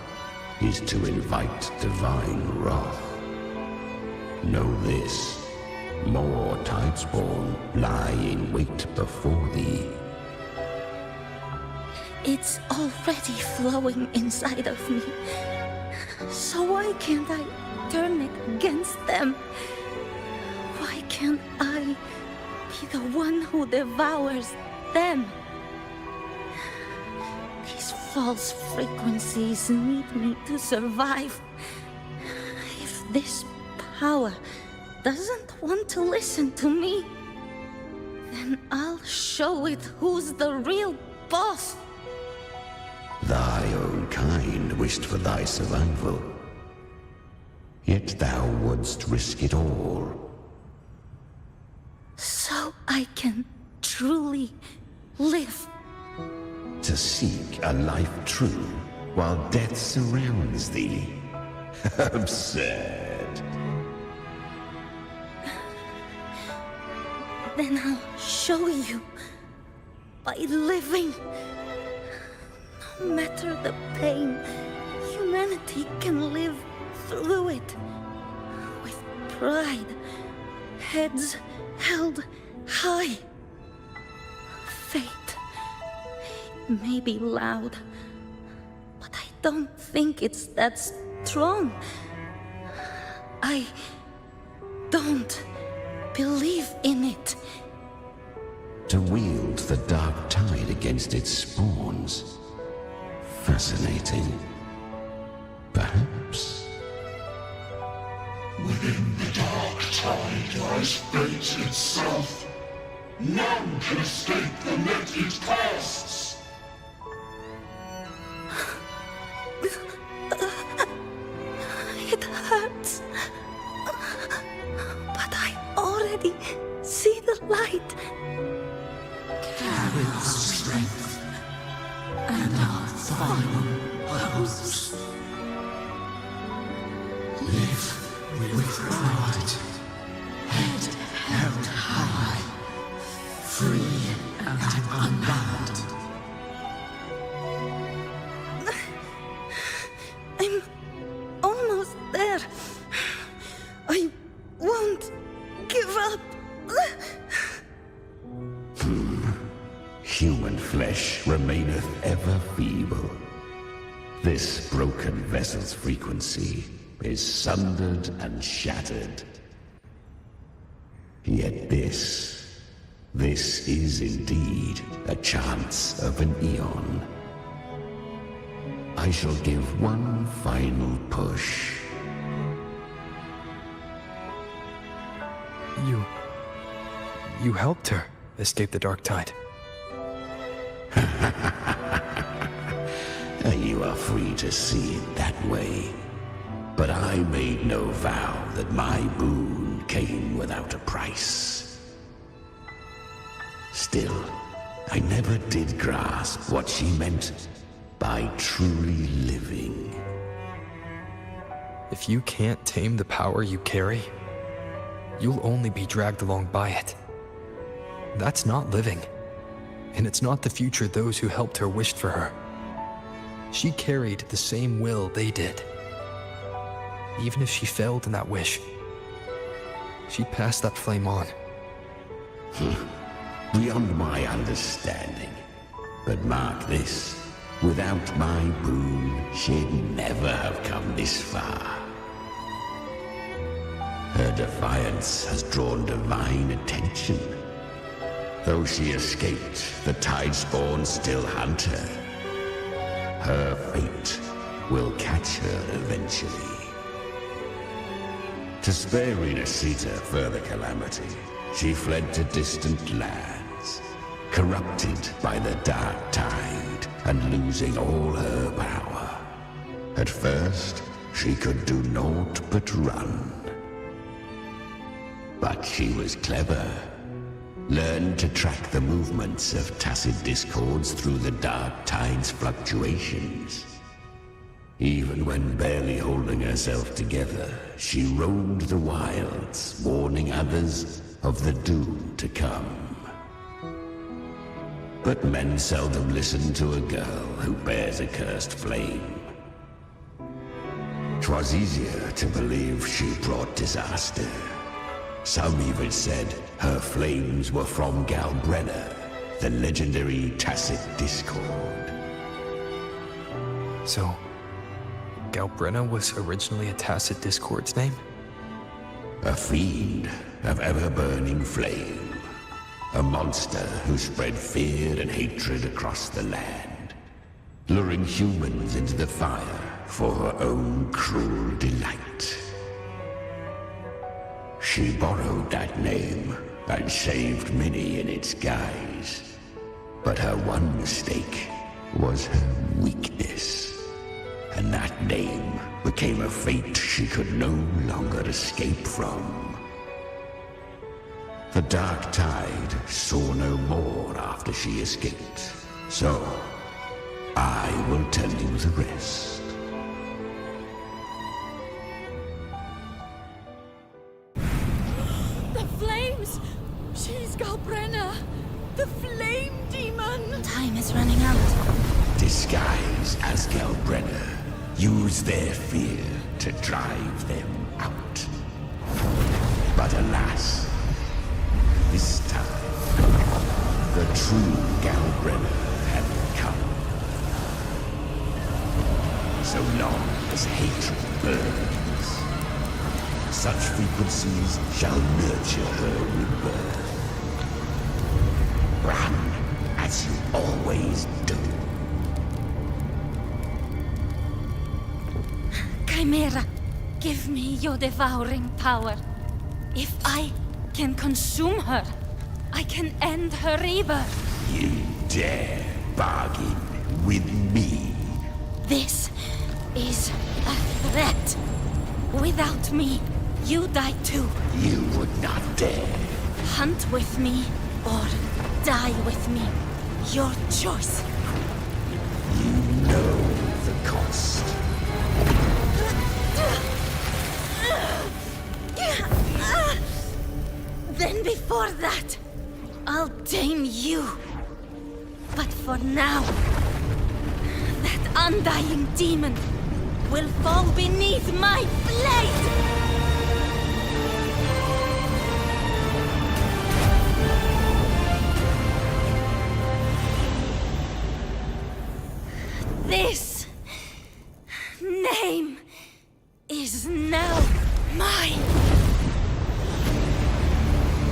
is to invite divine wrath. Know this, more tidespawn lie in wait before thee. It's already flowing inside of me. So why can't I turn it against them? Why can't I be the one who devours them? These false frequencies need me to survive. If this power doesn't want to listen to me, then I'll show it who's the real boss. Thy own kind wished for thy survival. Yet thou wouldst risk it all. So I can truly live. To seek a life true while death surrounds thee. Absurd. Then I'll show you. By living. No matter the pain, humanity can live through it. With pride. Heads held high. Fate. It may be loud, but I don't think it's that strong. I don't believe in it. To wield the dark tide against its spawns. Fascinating. Perhaps. Within the dark tide lies fate itself. None can escape the net it casts. It hurts. But I already see the light. Carry our strength and our final hopes. Live with pride, head held high, free and unbound. I'm almost there. I won't give up. Human flesh remaineth ever feeble. This broken vessel's frequency is sundered and shattered. Yet this is indeed a chance of an eon. I shall give one final push. You helped her escape the dark tide. You are free to see it that way. But I made no vow that my boon came without a price. Still, I never did grasp what she meant by truly living. If you can't tame the power you carry, you'll only be dragged along by it. That's not living. And it's not the future those who helped her wished for her. She carried the same will they did. Even if she failed in that wish, she passed that flame on. Beyond my understanding. But mark this, without my boon, she'd never have come this far. Her defiance has drawn divine attention. Though she escaped, the tide spawn still hunt her. Her fate will catch her eventually. To spare Renacita further calamity, she fled to distant lands, corrupted by the dark tide and losing all her power. At first, she could do naught but run. But she was clever. Learned to track the movements of tacit discords through the dark tide's fluctuations. Even when barely holding herself together, she roamed the wilds, warning others of the doom to come. But men seldom listen to a girl who bears a cursed flame. 'Twas easier to believe she brought disaster. Some even said her flames were from Galbrenna, the legendary tacit discord. So, Galbrenna was originally a tacit discord's name? A fiend of ever-burning flame. A monster who spread fear and hatred across the land, luring humans into the fire for her own cruel delight. She borrowed that name and saved many in its guise. But her one mistake was her weakness. And that name became a fate she could no longer escape from. The dark tide saw no more after she escaped. So, I will tell you the rest. The flames! She's gone! disguise as Galbrenna. Use their fear to drive them out. But alas, this time, the true Galbrenna had come. So long as hatred burns, such frequencies shall nurture her rebirth. Run as you always do. Chimera, give me your devouring power. If I can consume her, I can end her rebirth. You dare bargain with me? This is a threat. Without me, you die too. You would not dare. Hunt with me or die with me. Your choice. You know the cost. Then before that, I'll tame you. But for now, that undying demon will fall beneath my blade! This name is now mine.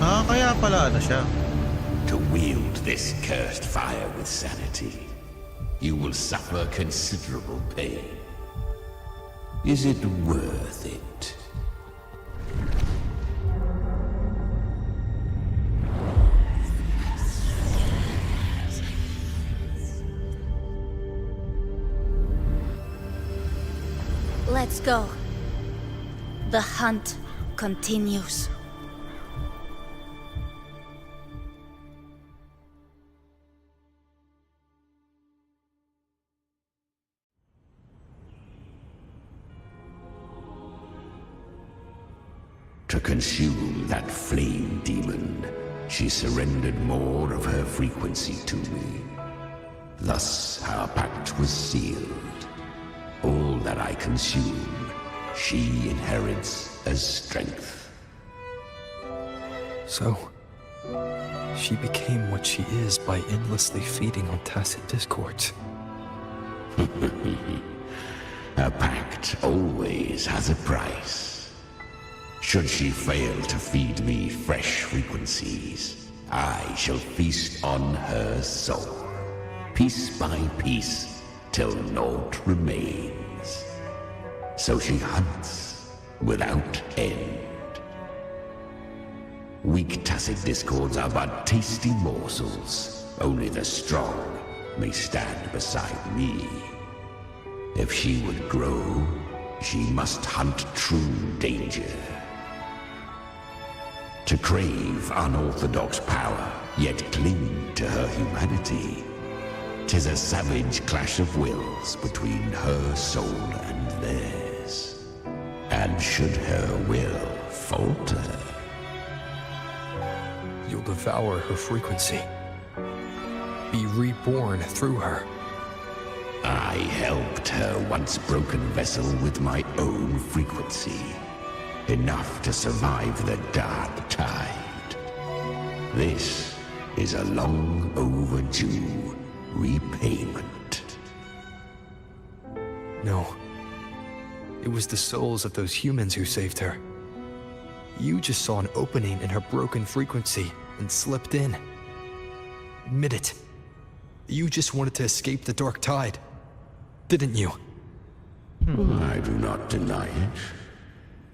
Ah, kaya pala ano siya. To wield this cursed fire with sanity, you will suffer considerable pain. Is it worth it? Let's go. The hunt continues. To consume that flame demon, she surrendered more of her frequency to me. Thus our pact was sealed. All that I consume, she inherits as strength. So, she became what she is by endlessly feeding on tacit discords. A pact always has a price. Should she fail to feed me fresh frequencies, I shall feast on her soul, piece by piece, till naught remains. So she hunts without end. Weak tacit discords are but tasty morsels. Only the strong may stand beside me. If she would grow, she must hunt true danger. To crave unorthodox power, yet cling to her humanity, 'tis a savage clash of wills between her soul and theirs. And should her will falter, You'll devour her frequency. Be reborn through her. I helped her once broken vessel with my own frequency. Enough to survive the dark tide. This is a long overdue repayment. No. It was the souls of those humans who saved her. You just saw an opening in her broken frequency and slipped in. Admit it. You just wanted to escape the dark tide, didn't you? I do not deny it.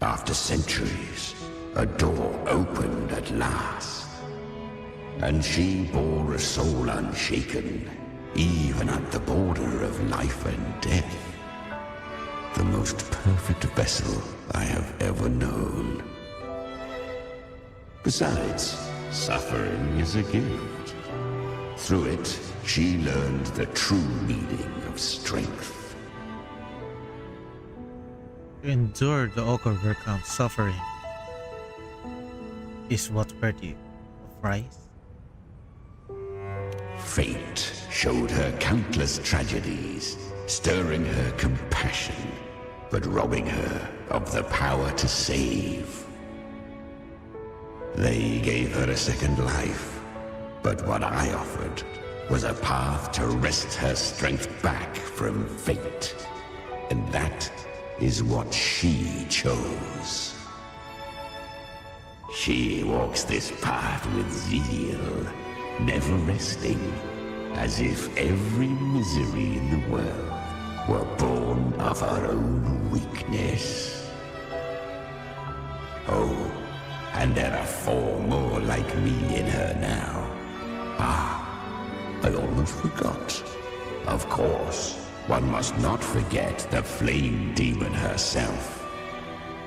After centuries, a door opened at last. And she bore a soul unshaken, even at the border of life and death. The most perfect vessel I have ever known. Besides, suffering is a gift. Through it, she learned the true meaning of strength. To endure the overcome suffering is what worthy of price. Fate showed her countless tragedies, stirring her compassion, but robbing her of the power to save. They gave her a second life, but what I offered was a path to wrest her strength back from fate. And that is what she chose. She walks this path with zeal, never resting, as if every misery in the world were born of her own weakness. Oh, and there are 4 more like me in her now. I almost forgot. Of course, one must not forget the flame demon herself,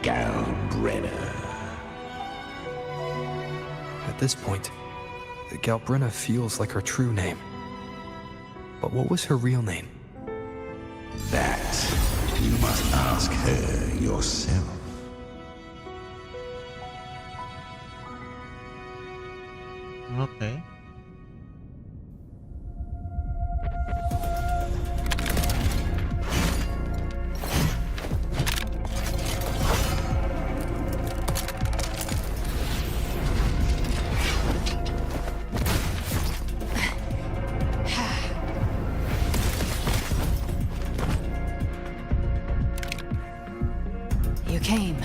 Galbrenna. At this point, Galbrenna feels like her true name. But what was her real name? That you must ask her yourself. Okay. You came.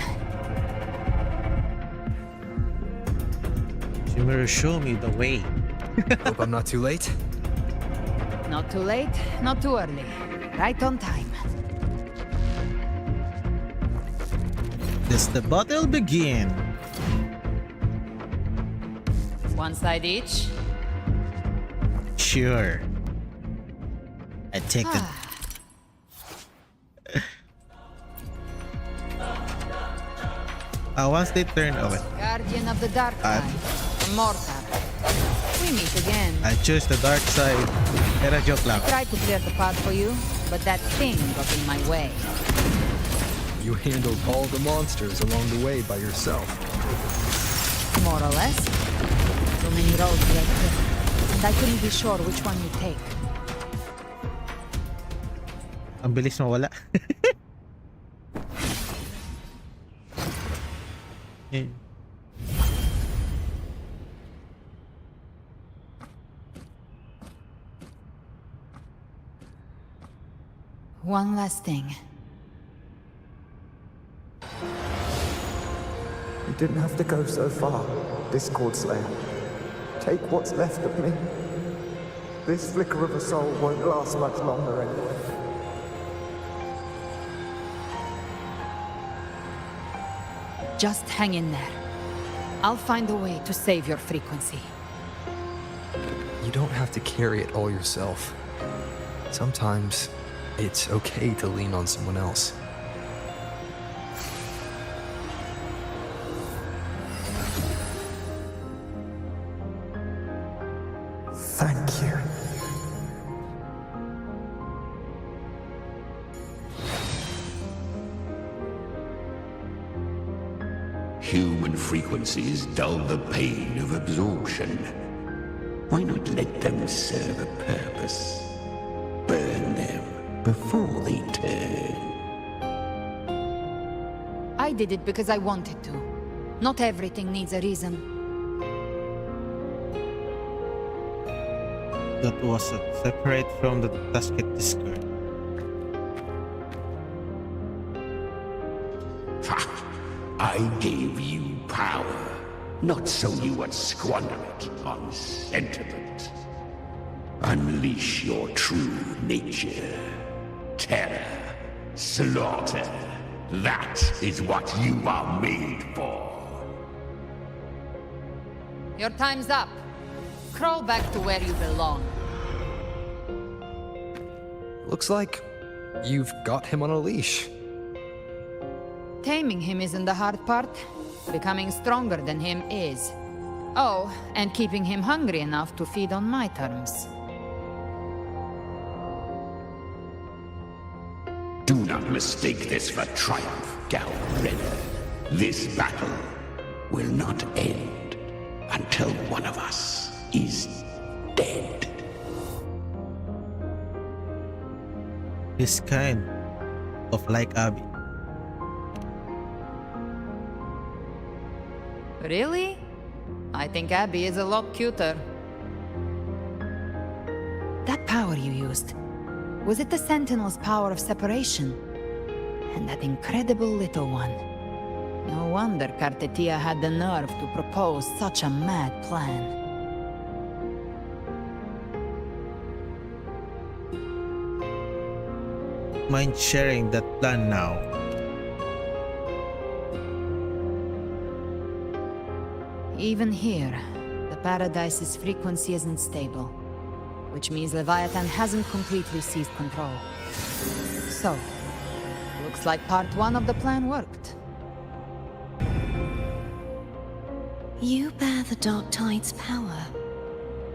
Shimura, show me the way. Hope I'm not too late. Not too late, not too early. Right on time. Does the battle begin? One side each. Sure. I take the... once they turn away, Guardian of the Dark Side. Immortal. We meet again. I choose the dark side. Era joke lang. Tried to clear the path for you, but that thing got in my way. You handled all the monsters along the way by yourself. More or less. So many roads led here, and I couldn't be sure which one you take. Ang bilis mawala. Eh. One last thing. You didn't have to go so far, Discord Slayer. Take what's left of me. This flicker of a soul won't last much longer anyway. Just hang in there. I'll find a way to save your frequency. You don't have to carry it all yourself. Sometimes it's okay to lean on someone else. Thank you. Human frequencies dull the pain of absorption. Why not let them serve a purpose? Burn them before they turn. I did it because I wanted to. Not everything needs a reason. That was separate from the Tusket Discord. I gave you power, not so you would squander it on sentiment. Unleash your true nature. Terror, slaughter. That is what you are made for. Your time's up. Crawl back to where you belong. Looks like you've got him on a leash. Taming him isn't the hard part. Becoming stronger than him is. Oh, and keeping him hungry enough to feed on my terms. Do not mistake this for triumph, Galbrenna. This battle will not end until one of us is dead. He's kind of like Abby. Really? I think Abby is a lot cuter. That power you used, was it the Sentinel's power of separation? And that incredible little one. No wonder Cartetia had the nerve to propose such a mad plan. Mind sharing that plan now? Even here, the Paradise's frequency isn't stable, which means Leviathan hasn't completely seized control. So, looks like part 1 of the plan worked. You bear the Dark Tide's power,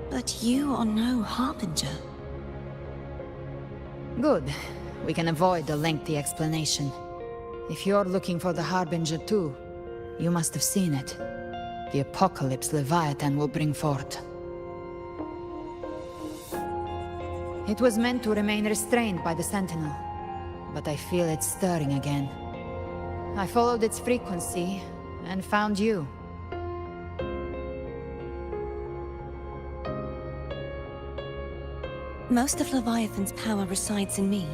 but you are no Harbinger. Good. We can avoid the lengthy explanation. If you're looking for the Harbinger too, you must have seen it. The apocalypse Leviathan will bring forth. It was meant to remain restrained by the Sentinel, but I feel it stirring again. I followed its frequency, and found you. Most of Leviathan's power resides in me,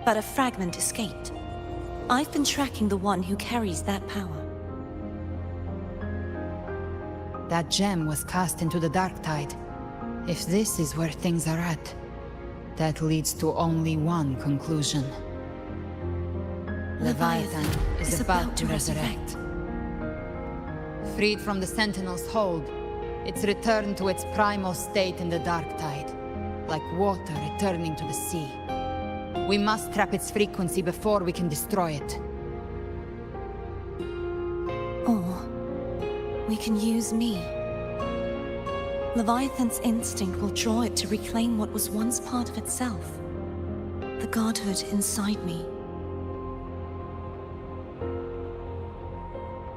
but a fragment escaped. I've been tracking the one who carries that power. That gem was cast into the Dark Tide. If this is where things are at, that leads to only one conclusion. Leviathan is about to resurrect. Freed from the Sentinel's hold, it's returned to its primal state in the Dark Tide, like water returning to the sea. We must trap its frequency before we can destroy it. Or we can use me. Leviathan's instinct will draw it to reclaim what was once part of itself. The godhood inside me.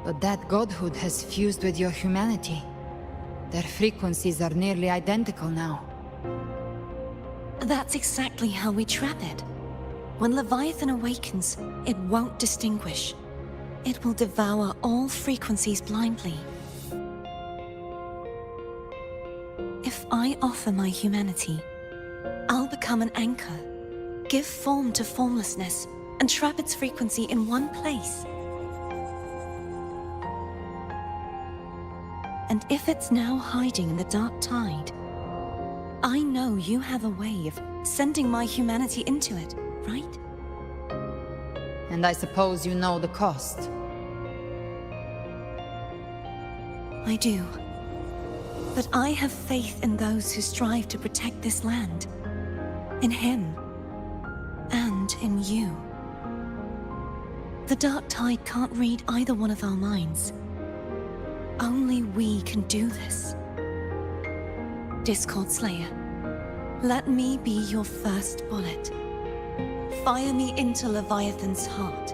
But that godhood has fused with your humanity. Their frequencies are nearly identical now. That's exactly how we trap it. When Leviathan awakens, it won't distinguish. It will devour all frequencies blindly. If I offer my humanity, I'll become an anchor, give form to formlessness, and trap its frequency in one place. And if it's now hiding in the Dark Tide, I know you have a way of sending my humanity into it, right? And I suppose you know the cost. I do. But I have faith in those who strive to protect this land. In him. And in you. The Dark Tide can't read either one of our minds. Only we can do this. Discord Slayer, let me be your first bullet. Fire me into Leviathan's heart.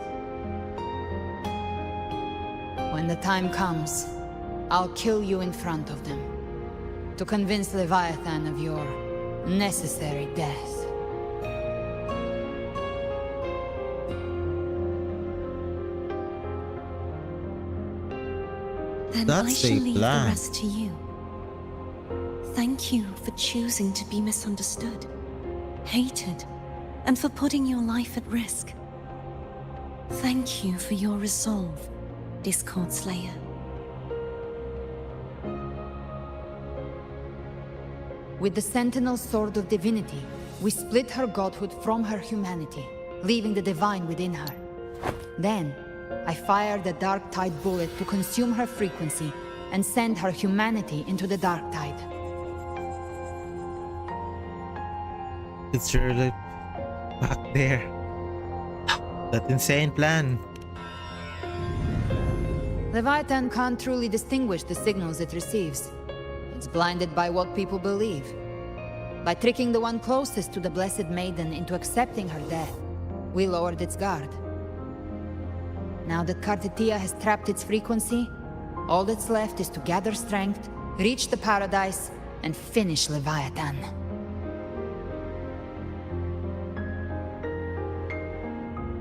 When the time comes, I'll kill you in front of them, to convince Leviathan of your necessary death. Then That's I shall a leave the plan. rest to you. Thank you for choosing to be misunderstood, hated, and for putting your life at risk. Thank you for your resolve, Discord Slayer. With the Sentinel's Sword of Divinity, we split her godhood from her humanity, leaving the divine within her. Then, I fired the Dark Tide bullet to consume her frequency and send her humanity into the Dark Tide. It's really back there. That insane plan. Leviathan can't truly distinguish the signals it receives. It's blinded by what people believe. By tricking the one closest to the Blessed Maiden into accepting her death, we lowered its guard. Now that Cartetia has trapped its frequency, all that's left is to gather strength, reach the Paradise, and finish Leviathan.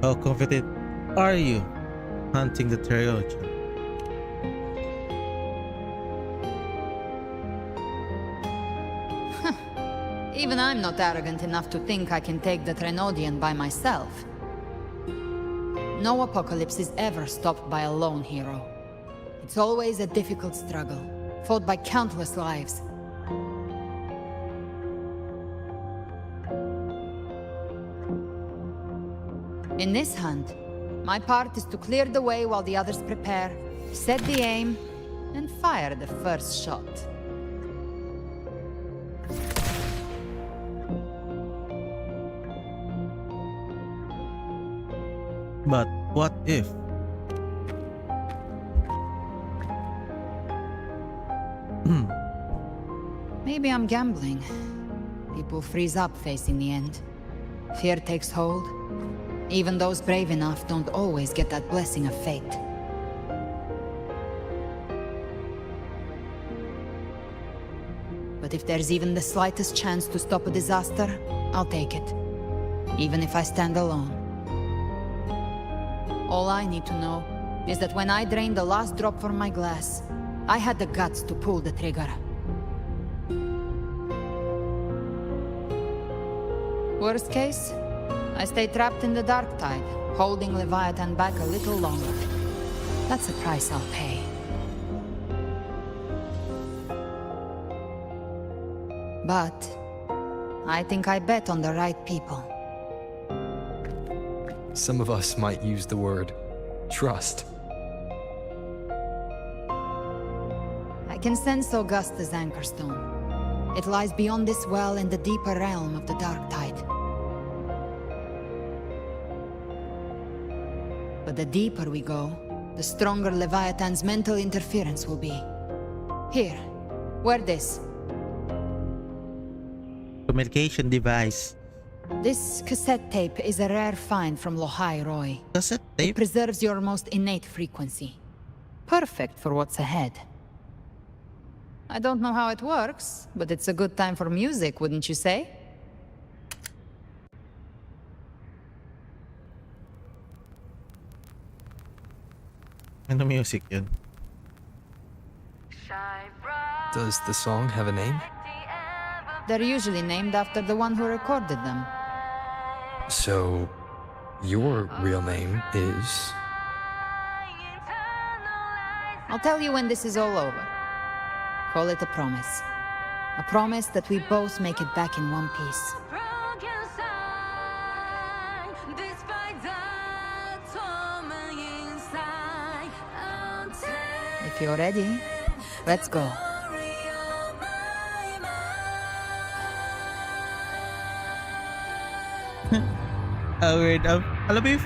How confident are you hunting the Trojan? Even I'm not arrogant enough to think I can take the Trenodian by myself. No apocalypse is ever stopped by a lone hero. It's always a difficult struggle, fought by countless lives. In this hunt, my part is to clear the way while the others prepare, set the aim, and fire the first shot. But what if? Maybe I'm gambling. People freeze up facing the end. Fear takes hold. Even those brave enough don't always get that blessing of fate. But if there's even the slightest chance to stop a disaster, I'll take it. Even if I stand alone. All I need to know is that when I drained the last drop from my glass, I had the guts to pull the trigger. Worst case, I stay trapped in the dark tide, holding Leviathan back a little longer. That's a price I'll pay. But I think I bet on the right people. Some of us might use the word trust. I can sense Augusta's Anchorstone. It lies beyond this well in the deeper realm of the dark tide. But the deeper we go, the stronger Leviathan's mental interference will be. Here, wear this. Communication device. This cassette tape is a rare find from Lohai Roy. Cassette tape? It preserves your most innate frequency. Perfect for what's ahead. I don't know how it works, but it's a good time for music, wouldn't you say? Ano music yun? Does the song have a name? They're usually named after the one who recorded them. So, your real name is... I'll tell you when this is all over. Call it a promise. A promise that we both make it back in one piece. If you're ready, let's go. Weird. Alam mo,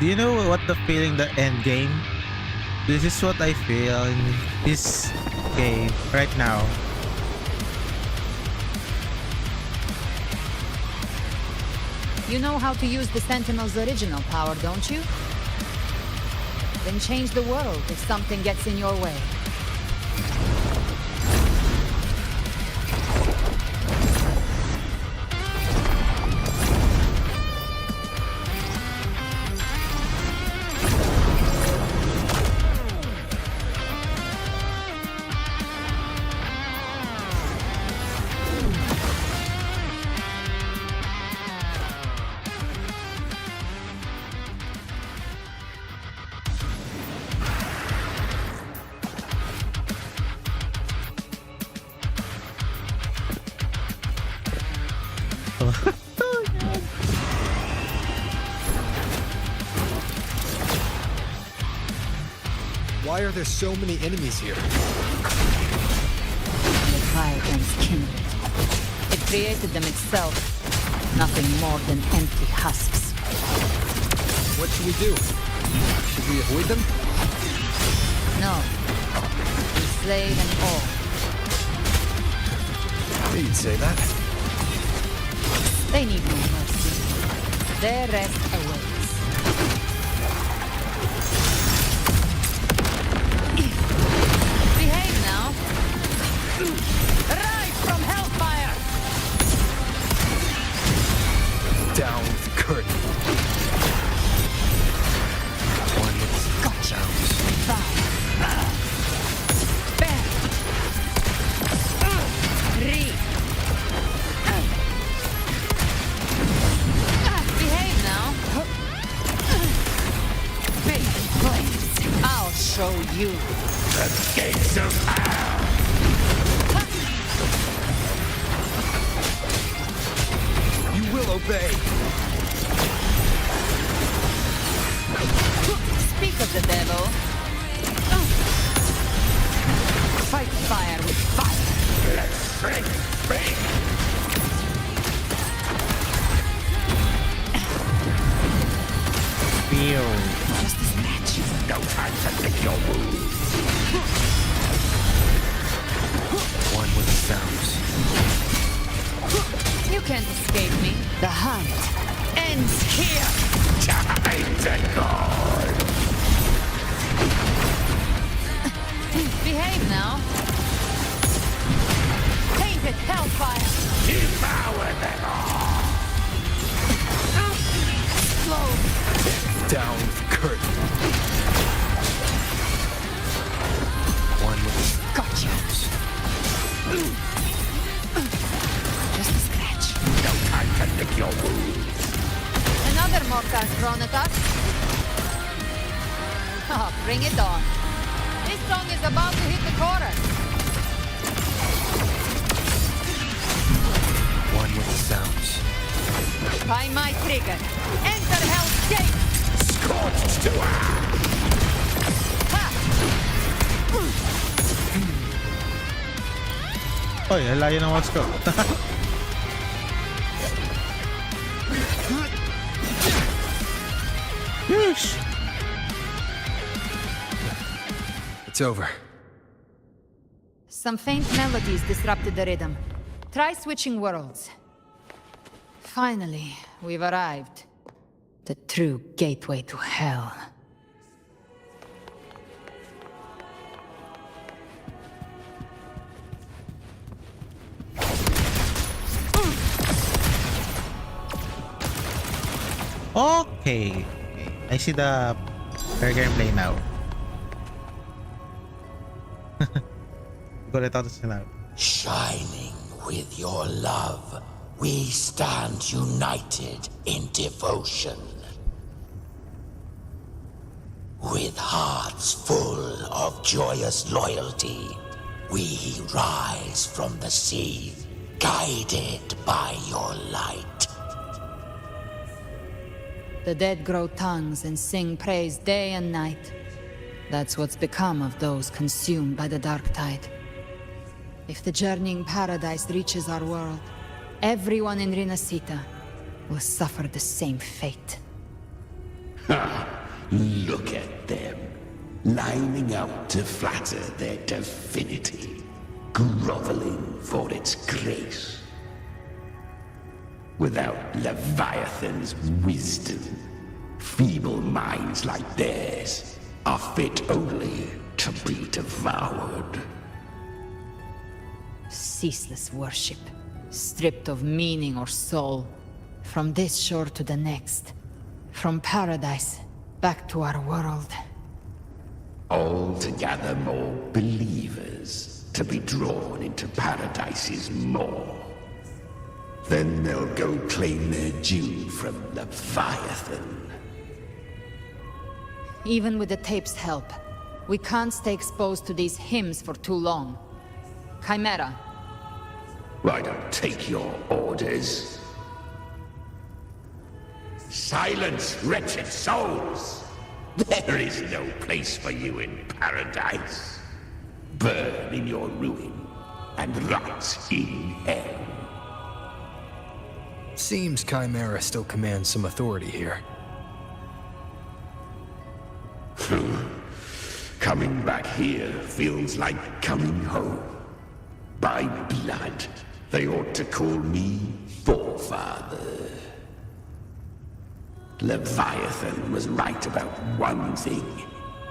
do you know what the feeling the end game? This is what I feel in this game right now. You know how to use the Sentinel's original power, don't you? Then change the world if something gets in your way. Why are there so many enemies here? Leviathan's kindred. It created them itself. Nothing more than empty husks. What should we do? Should we avoid them? No. We slay them all. You'd say that. They need no mercy. Their rest awaits. Behave now. Rise from hellfire! Down with the curtain. you. The gates of hell! You will obey. Speak of the devil. Fight fire with fire. Let's break free! Feel. Just a scratch. No time to lick your wounds. One with the sounds. You can't escape me. The hunt ends here. Time to go. Behave now. Tainted hellfire. Devour them all. Slow. Down with curtain. One with the Gotcha. Just a scratch. No time to lick your wounds. Another mortar thrown at us. Oh, bring it on. This song is about to hit the chorus. one with the sounds. By my trigger. Enter Hell's Gate! Scorched to Oy, ang layo ng watch ko. Yeesh. It's over. Some faint melodies disrupted the rhythm. Try switching worlds. Finally, we've arrived. The true gateway to hell. Okay. I see the fair gameplay now. Got it out of now. Shining with your love, we stand united in devotion. With hearts full of joyous loyalty, we rise from the sea, guided by your light. The dead grow tongues and sing praise day and night. That's what's become of those consumed by the dark tide. If the journeying paradise reaches our world, everyone in Rinasita will suffer the same fate. Ha! Look at them, lining up to flatter their divinity, groveling for its grace. Without Leviathan's wisdom, feeble minds like theirs are fit only to be devoured. Ceaseless worship, stripped of meaning or soul. From this shore to the next. From paradise back to our world. All to gather more believers to be drawn into Paradise's maw. Then they'll go claim their due from Leviathan. Even with the tape's help, we can't stay exposed to these hymns for too long. Chimera. I don't take your orders. Silence, wretched souls! There is no place for you in paradise. Burn in your ruin and rot in hell. Seems Chimera still commands some authority here. Coming back here feels like coming home. By blood, they ought to call me Forefather. Leviathan was right about one thing.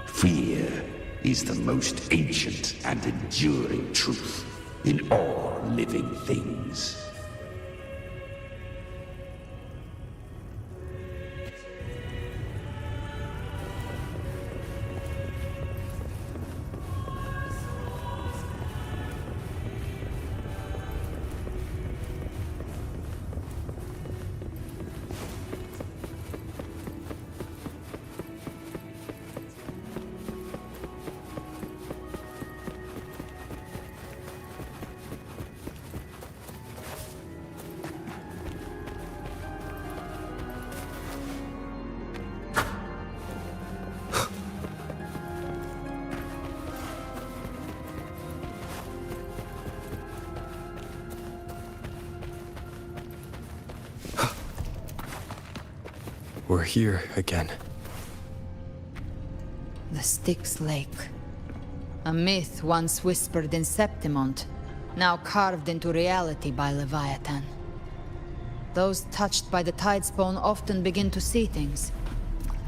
Fear is the most ancient and enduring truth in all living things. We're here again. The Styx Lake. A myth once whispered in Septimont, now carved into reality by Leviathan. Those touched by the Tidespawn often begin to see things.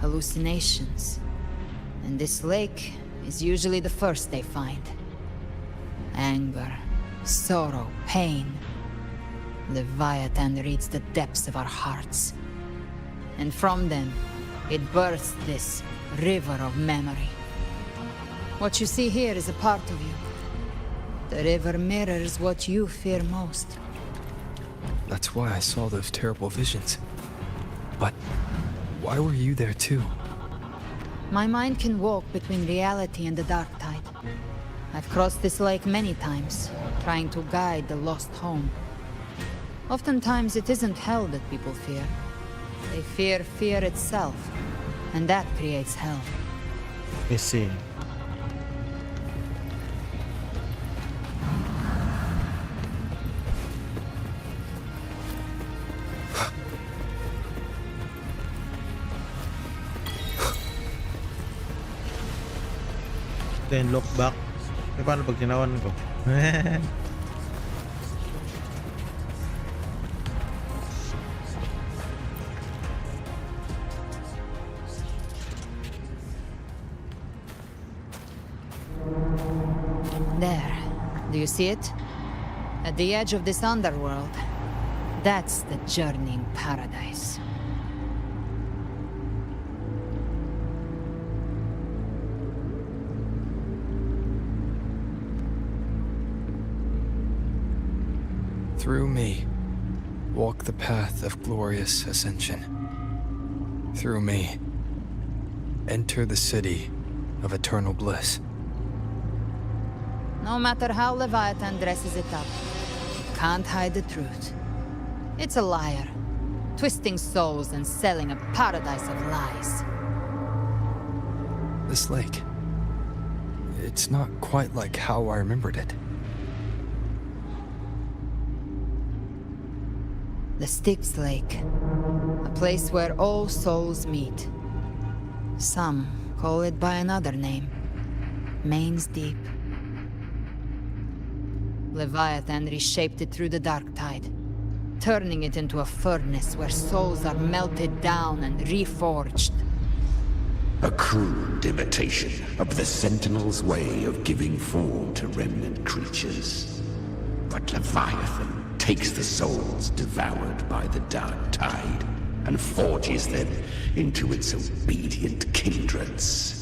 Hallucinations. And this lake is usually the first they find. Anger, sorrow, pain. Leviathan reads the depths of our hearts. And from them, it births this river of memory. What you see here is a part of you. The river mirrors what you fear most. That's why I saw those terrible visions. But why were you there too? My mind can walk between reality and the dark tide. I've crossed this lake many times, trying to guide the lost home. Oftentimes it isn't hell that people fear. They fear fear itself, and that creates hell. I see. Then look back. Eh, paano pag ginawan ko? There. Do you see it? At the edge of this underworld. That's the journeying paradise. Through me, walk the path of glorious ascension. Through me, enter the city of eternal bliss. No matter how Leviathan dresses it up, it can't hide the truth. It's a liar, twisting souls and selling a paradise of lies. This lake, it's not quite like how I remembered it. The Styx Lake. A place where all souls meet. Some call it by another name. Main's Deep. Leviathan reshaped it through the dark tide, turning it into a furnace where souls are melted down and reforged. A crude imitation of the Sentinel's way of giving form to remnant creatures. But Leviathan takes the souls devoured by the dark tide and forges them into its obedient kindreds.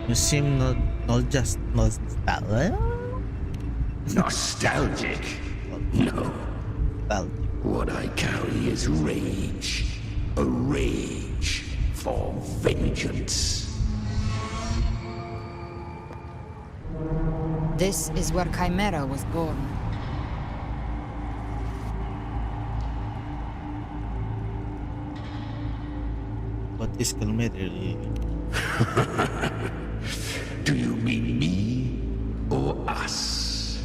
You seem not just nostalgic. Nostalgic? No. What I carry is rage. A rage for vengeance. This is where Chimera was born. What is Chimera really? Do you mean me or us?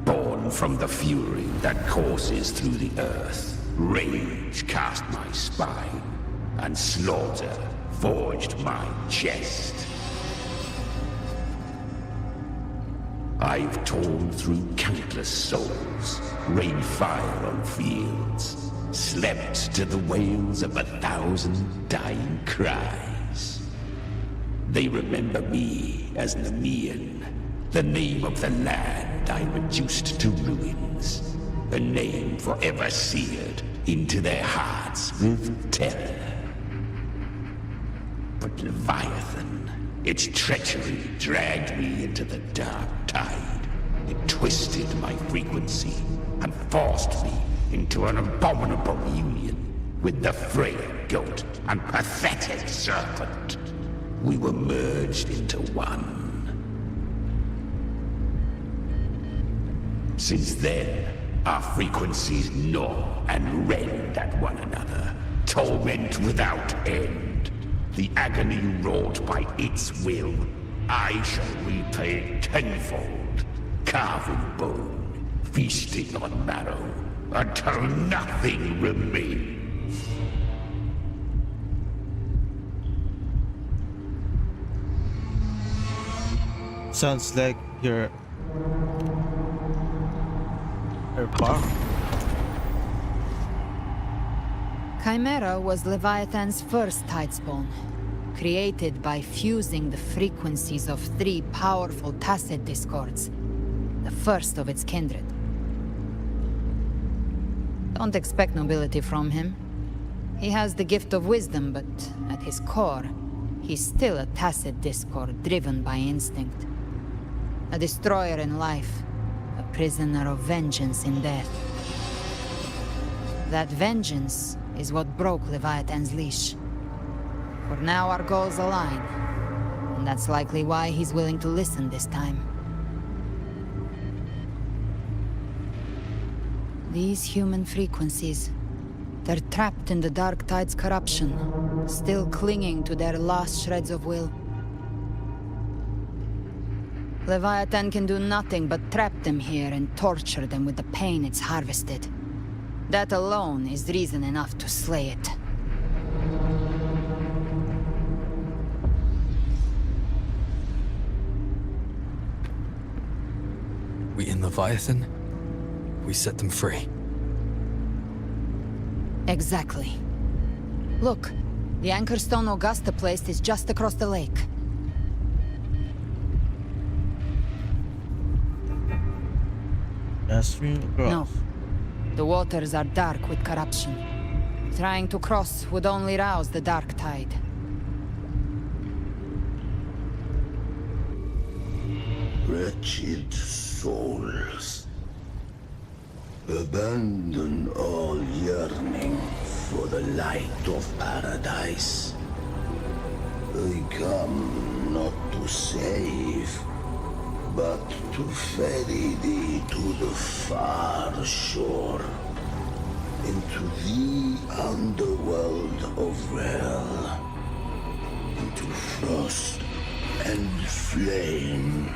Born from the fury that courses through the earth, rage cast my spine, and slaughter forged my chest. I've torn through countless souls, rained fire on fields, slept to the wails of 1,000 dying cries. They remember me as Nemean, the name of the land I reduced to ruins, a name forever seared into their hearts with terror. But Leviathan, its treachery dragged me into the dark tide. It twisted my frequency and forced me into an abominable union with the frail goat and pathetic serpent. We were merged into one. Since then, our frequencies gnaw and rend at one another, torment without end. The agony wrought by its will, I shall repay tenfold, carving bone, feasting on marrow, until nothing remains. Sounds like you're bar. Chimera was Leviathan's first tidespawn, created by fusing the frequencies of 3 powerful tacit discords, the first of its kindred. Don't expect nobility from him. He has the gift of wisdom, but at his core, he's still a tacit discord driven by instinct. A destroyer in life, a prisoner of vengeance in death. That vengeance is what broke Leviathan's leash. For now our goals align, and that's likely why he's willing to listen this time. These human frequencies, they're trapped in the Dark Tide's corruption, still clinging to their last shreds of will. Leviathan can do nothing but trap them here and torture them with the pain it's harvested. That alone is reason enough to slay it. We in Leviathan? We set them free. Exactly. Look, the Anchorstone Augusta place is just across the lake. No. The waters are dark with corruption. Trying to cross would only rouse the Dark Tide. Wretched souls, abandon all yearning for the light of paradise. I come not to save, but to ferry thee to the far shore, into the underworld of Hell, into frost and flame.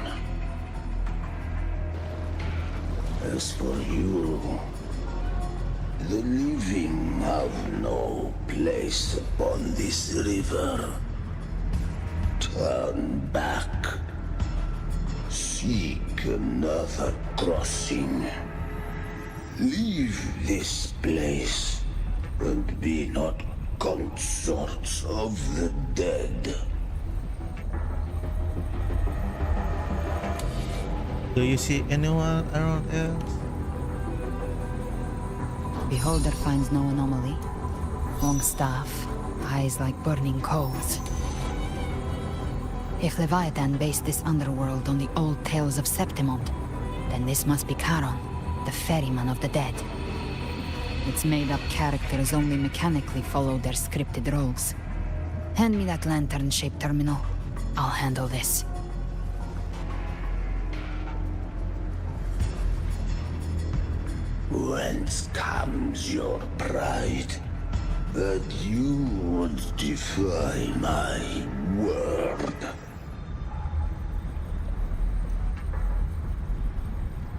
As for you, the living have no place upon this river. Turn back. Seek another crossing. Leave this place, and be not consorts of the dead. Do you see anyone around else? Beholder finds no anomaly. Long staff, eyes like burning coals. If Leviathan based this underworld on the old tales of Septimond, then this must be Charon, the ferryman of the dead. Its made-up characters only mechanically follow their scripted roles. Hand me that lantern-shaped terminal. I'll handle this. Whence comes your pride that you would defy my word?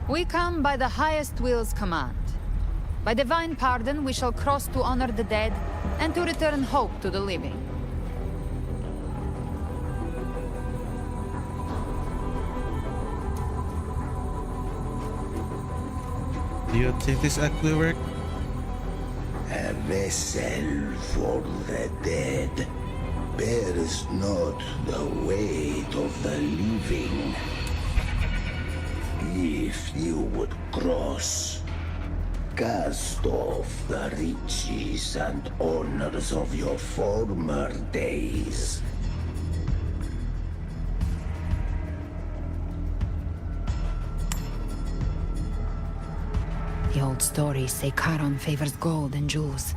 We come by the highest will's command. By divine pardon, we shall cross to honor the dead and to return hope to the living. Do you think this actually work? A vessel for the dead bears not the weight of the living. If you would cross, cast off the riches and honors of your former days. The old stories say Charon favors gold and jewels.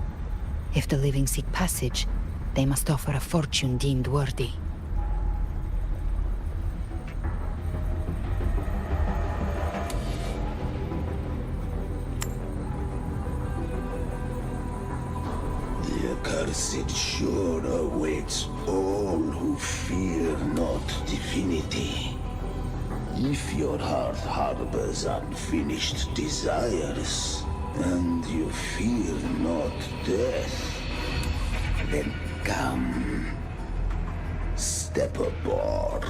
If the living seek passage, they must offer a fortune deemed worthy. The accursed shore awaits all who fear not divinity. If your heart harbors unfinished desires, and you fear not death, then come, step aboard.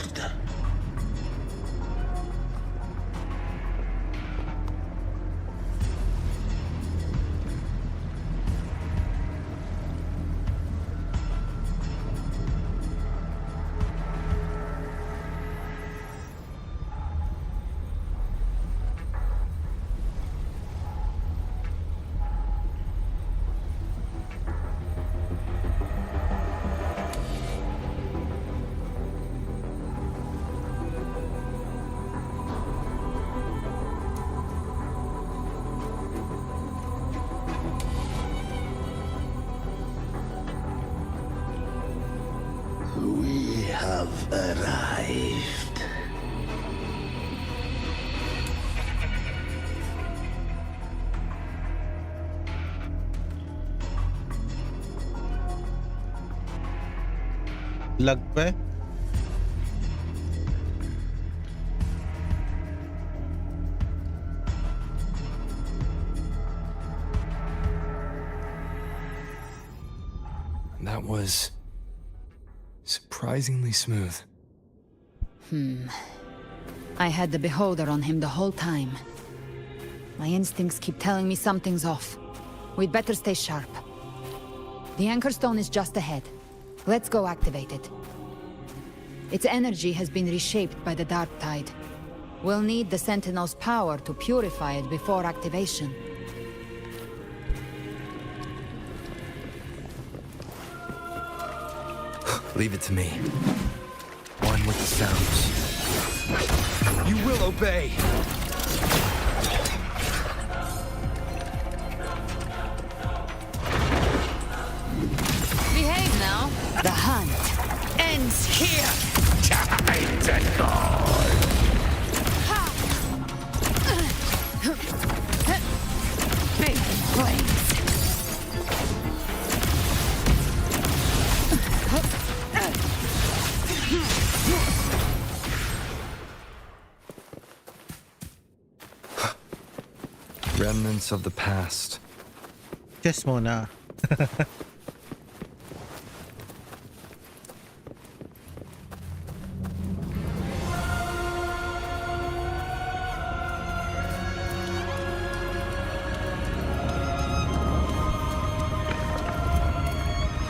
We have arrived. Lag pa eh. That was surprisingly smooth. I had the beholder on him the whole time. My instincts keep telling me something's off. We'd better stay sharp. The Anchor Stone is just ahead. Let's go activate it. Its energy has been reshaped by the Dark Tide. We'll need the Sentinel's power to purify it before activation. Leave it to me. One with the sounds. You will obey! Behave now. The hunt ends here. Time to go! Big flames. Remnants of the past. Just muna.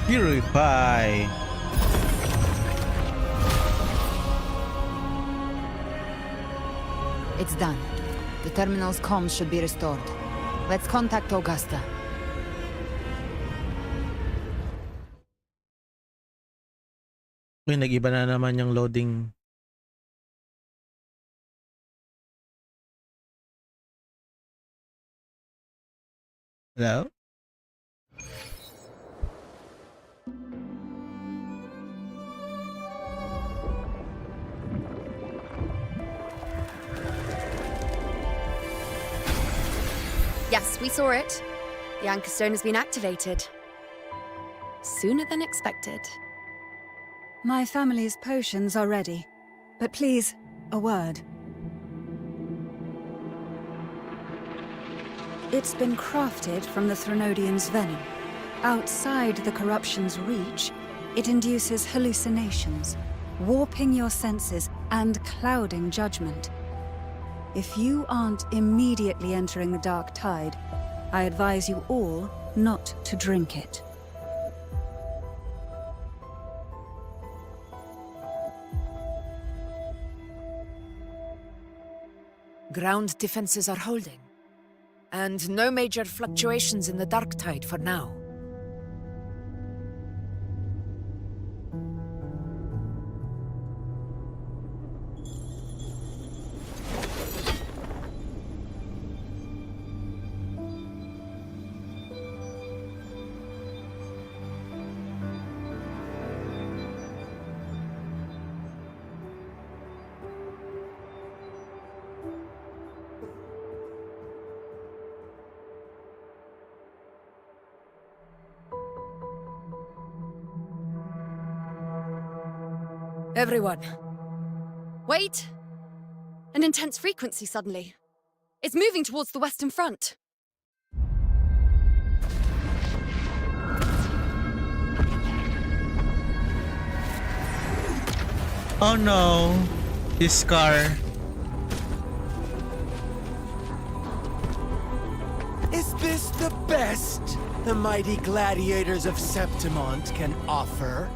Purify. It's done. The terminal's comms should be restored. Let's contact Augusta. Uy, nag-iba na naman yung loading. Hello? Yes, we saw it. The Anchor Stone has been activated. Sooner than expected. My family's potions are ready. But please, a word. It's been crafted from the Threnodian's venom. Outside the corruption's reach, it induces hallucinations, warping your senses and clouding judgment. If you aren't immediately entering the Dark Tide, I advise you all not to drink it. Ground defenses are holding. And no major fluctuations in the Dark Tide for now. Everyone. Wait! An intense frequency suddenly. It's moving towards the Western Front. Oh no. This car. Is this the best the mighty gladiators of Septimont can offer?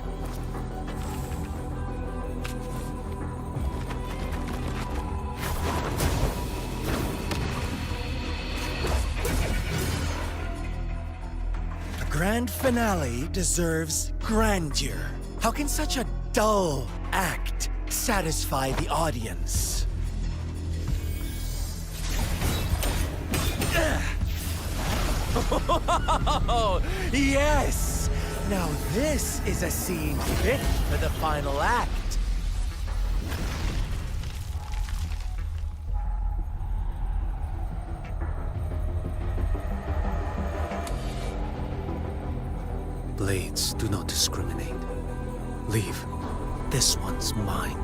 A grand finale deserves grandeur. How can such a dull act satisfy the audience? Oh, yes! Now this is a scene fit for the final act. Blades do not discriminate. Leave. This one's mine.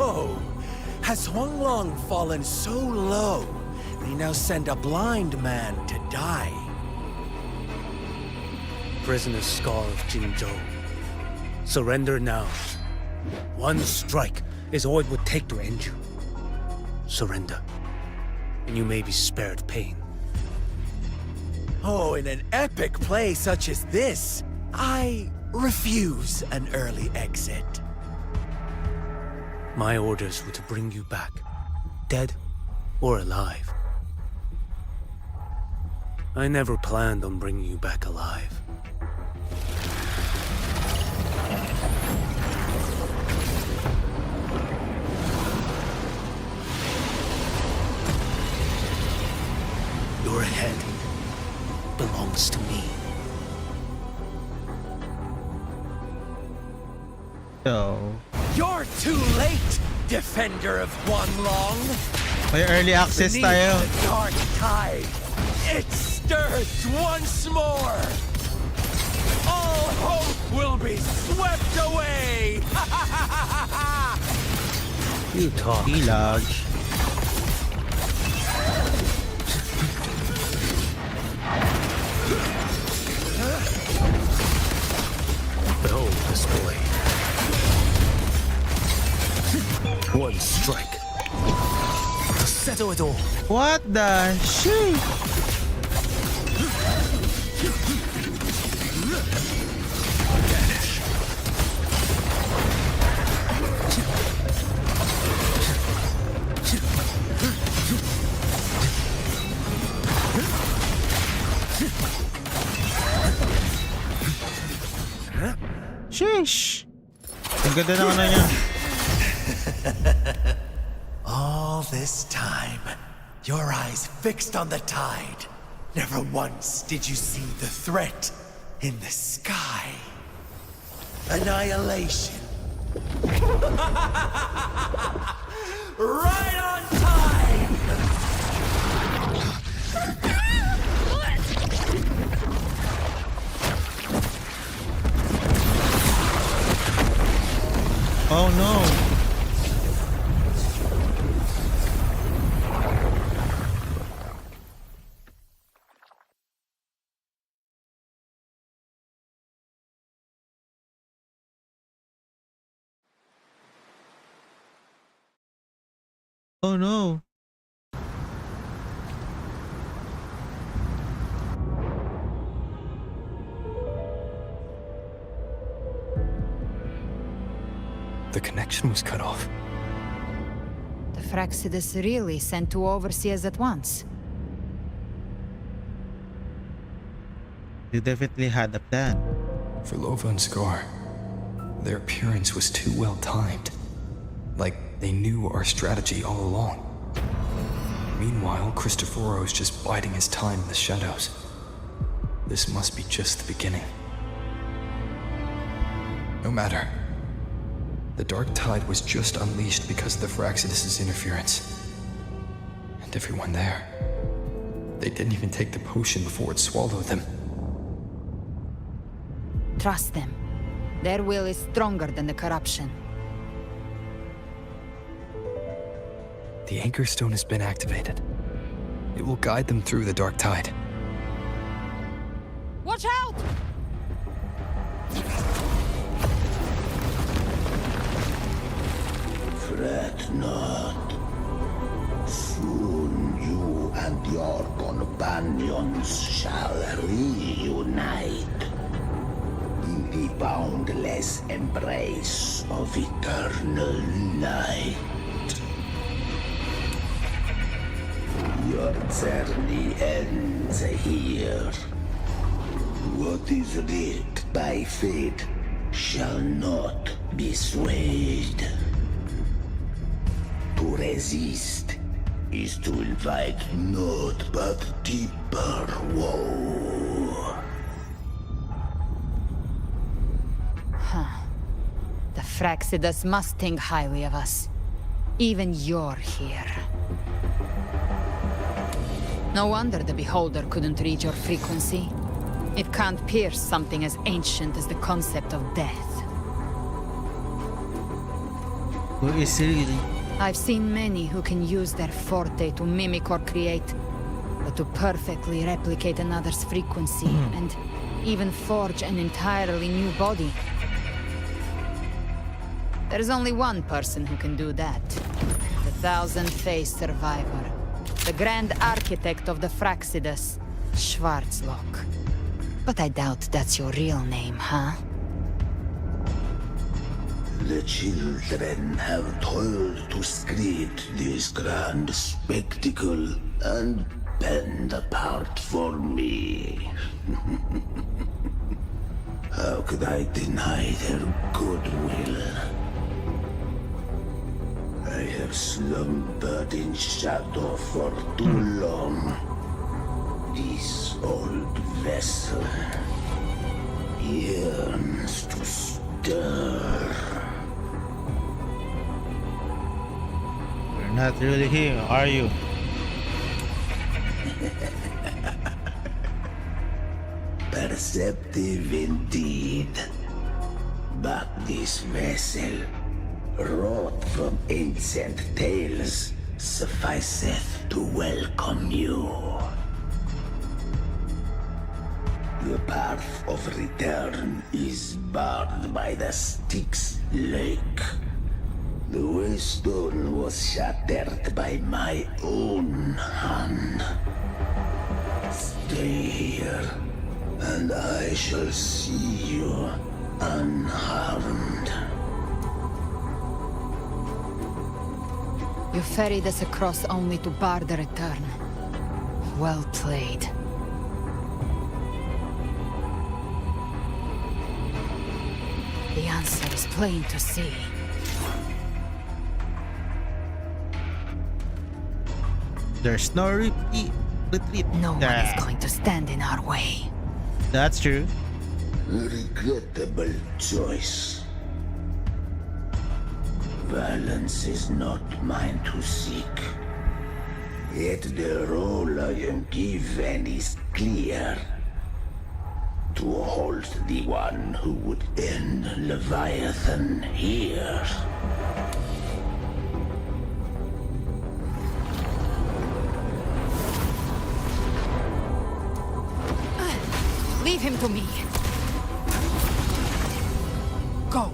Oh, has Huanglong fallen so low, they now send a blind man to die? Prisoner Scar of Jinzhou. Surrender now. One strike is all it would take to end you. Surrender, and you may be spared pain. Oh, in an epic play such as this, I refuse an early exit. My orders were to bring you back, dead or alive. I never planned on bringing you back alive. Your head belongs to me. So, You're too late, defender of Huanglong. may early access Beneath tayo. the dark tide, it stirs once more. All hope will be swept away. You talk. Ilag. Behold this blade. One strike to settle it all. What the shit? Sheesh. Ang ganda ng ano niya. All this time, your eyes fixed on the tide. Never once did you see the threat in the sky. Annihilation. Right on time! Oh no. Oh no. The connection was cut off. The Fraxidus really sent two overseers at once. They definitely had a plan. For Lova and Scar, their appearance was too well timed. Like they knew our strategy all along. Meanwhile, Christophero's just biding his time in the shadows. This must be just the beginning. No matter. The dark tide was just unleashed because of the Fraxidus' interference. And everyone there, they didn't even take the potion before it swallowed them. trust them. Their will is stronger than the corruption. The Anchor Stone has been activated. It will guide them through the dark tide. Watch out! Fret not. Soon you and your companions shall reunite in the boundless embrace of eternal night. Your journey ends here. What is writ by fate shall not be swayed. To resist is to invite naught but deeper woe. Huh. The Fraxidus must think highly of us. Even you're here. No wonder the Beholder couldn't read your frequency. It can't pierce something as ancient as the concept of death. Who is really? I've seen many who can use their forte to mimic or create, but to perfectly replicate another's frequency and even forge an entirely new body. There's only one person who can do that. The thousand-faced survivor. The Grand Architect of the Fraxidus, Schwarzlock. But I doubt that's your real name, huh? The children have toiled to create this grand spectacle and bend apart for me. How could I deny their goodwill? I have slumbered in shadow for too long. This old vessel yearns to stir. You're not really here, are you? Perceptive indeed. But this vessel, wrought from ancient tales, sufficeth to welcome you. The path of return is barred by the Styx Lake. The waystone was shattered by my own hand. Stay here, and I shall see you unharmed. You ferried us across only to bar the return. Well played. The answer is plain to see. There's no retreat. No one is going to stand in our way. That's true. Regrettable choice. Violence is not mine to seek. Yet the role I am given is clear. To hold the one who would end Leviathan here. Leave him to me. Go.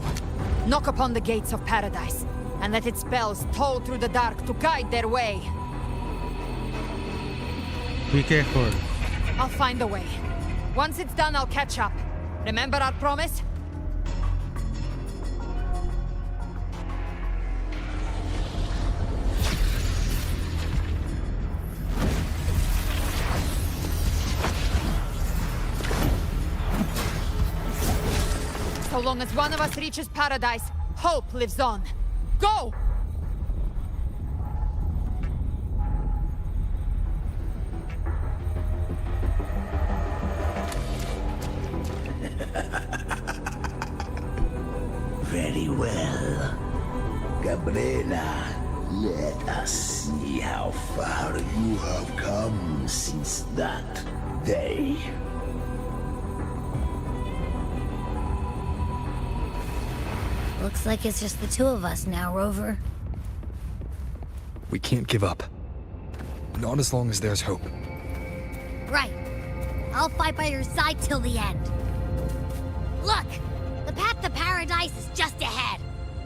Knock upon the gates of paradise, and let its bells toll through the dark to guide their way. Be careful. I'll find a way. Once it's done, I'll catch up. Remember our promise? So long as one of us reaches paradise, hope lives on. Go! Very well. Cabrera, let us see how far you have come since that day. Looks like it's just the two of us now, Rover. We can't give up. Not as long as there's hope. Right. I'll fight by your side till the end. Look! The path to paradise is just ahead.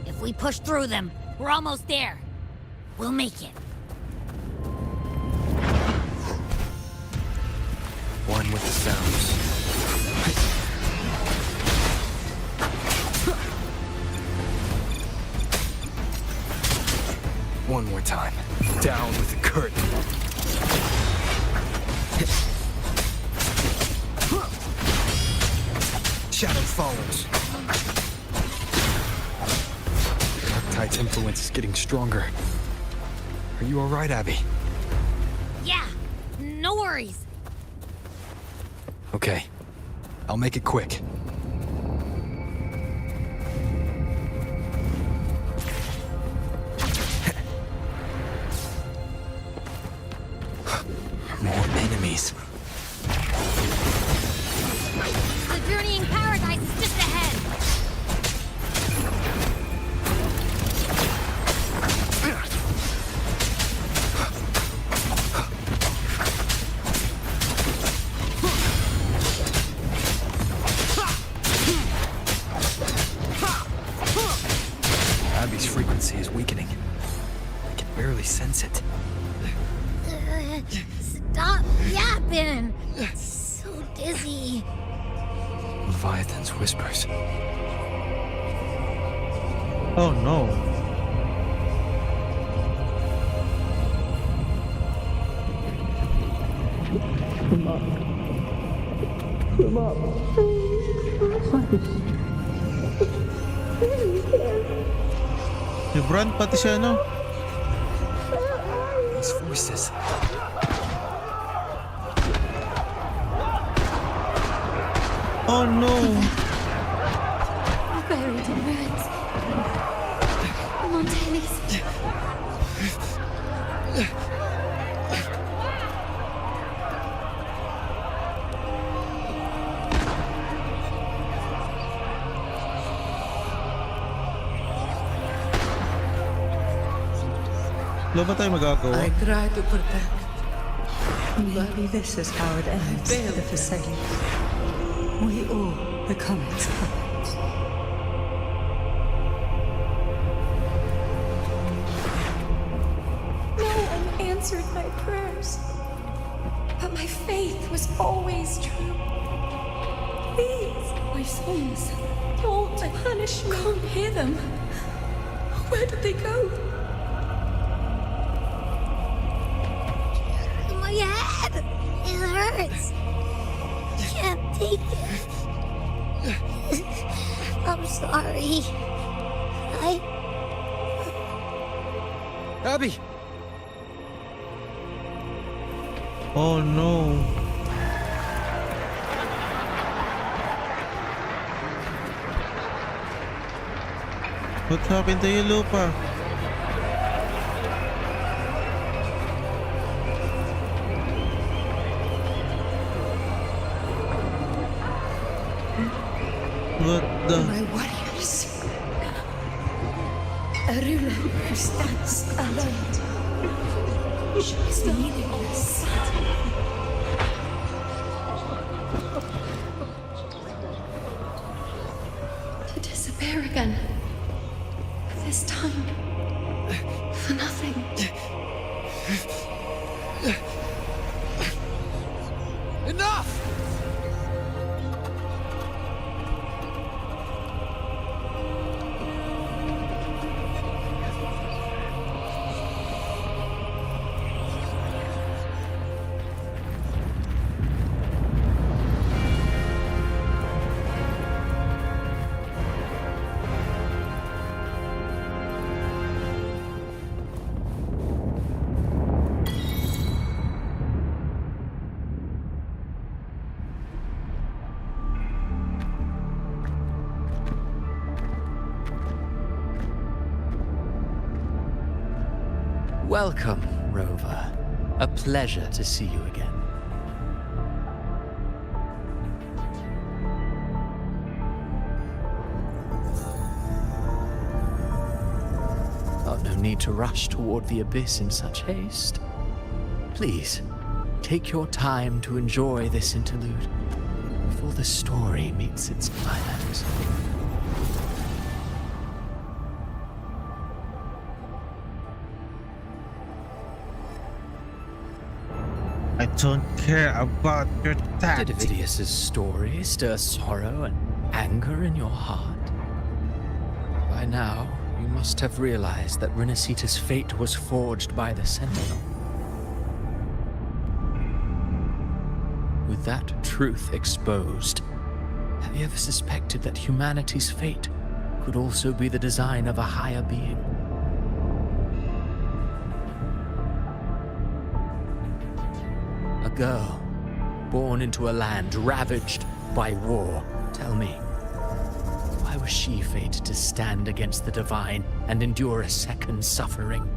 If we push through them, we're almost there. We'll make it. One with the sounds. One more time. Down with the curtain. Shadow follows. Darktide's influence is getting stronger. Are you alright, Abby? Yeah, no worries. Okay. I'll make it quick. More enemies. The journeying paradise is just ahead. Abby's frequency is weakening. I can barely sense it. Stop yapping. It's so dizzy. Leviathan's whispers. Oh no. Come up. Come up. Vibrant pati siya, no? These voices. Oh no. Buried in ruins. Montanis. Wala ba tayo magagawa? I try to protect. Maybe this is how it ends. The facade. We all become its puppets. No one answered my prayers. But my faith was always true. Please, my sons, don't punish me. Can't hear them. Where did they go? My head! It hurts! Can't take it. I'm sorry. Abby! Oh no. What happened to you, Lupa? What the? My warriors. A ruler who stands alone. She is meaningless. To disappear again. This time. For nothing. Enough! Welcome, Rover. A pleasure to see you again. need to rush toward the abyss in such haste. Please, take your time to enjoy this interlude before the story meets its climax. I don't care about your Did tactics. Avidius's story stir sorrow and anger in your heart? By now, you must have realized that Renacita's fate was forged by the Sentinel. With that truth exposed, have you ever suspected that humanity's fate could also be the design of a higher being? A girl, born into a land ravaged by war. Tell me, why was she fated to stand against the divine and endure a second suffering?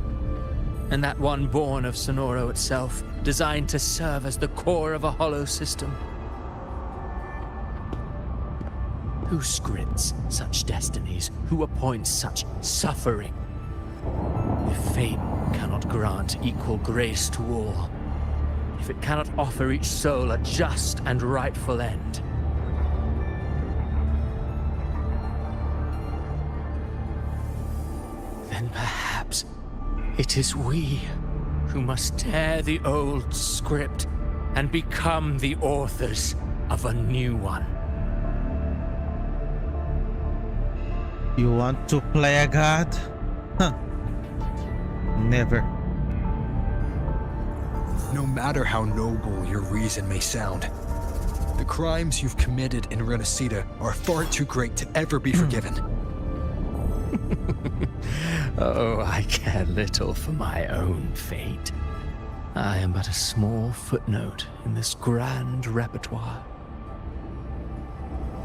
And that one born of Sonoro itself, designed to serve as the core of a hollow system? Who scripts such destinies? Who appoints such suffering? If fate cannot grant equal grace to all, if it cannot offer each soul a just and rightful end, then perhaps it is we who must tear the old script and become the authors of a new one. You want to play a god? Huh. Never. No matter how noble your reason may sound, the crimes you've committed in Renacita are far too great to ever be forgiven. Oh, I care little for my own fate. I am but a small footnote in this grand repertoire.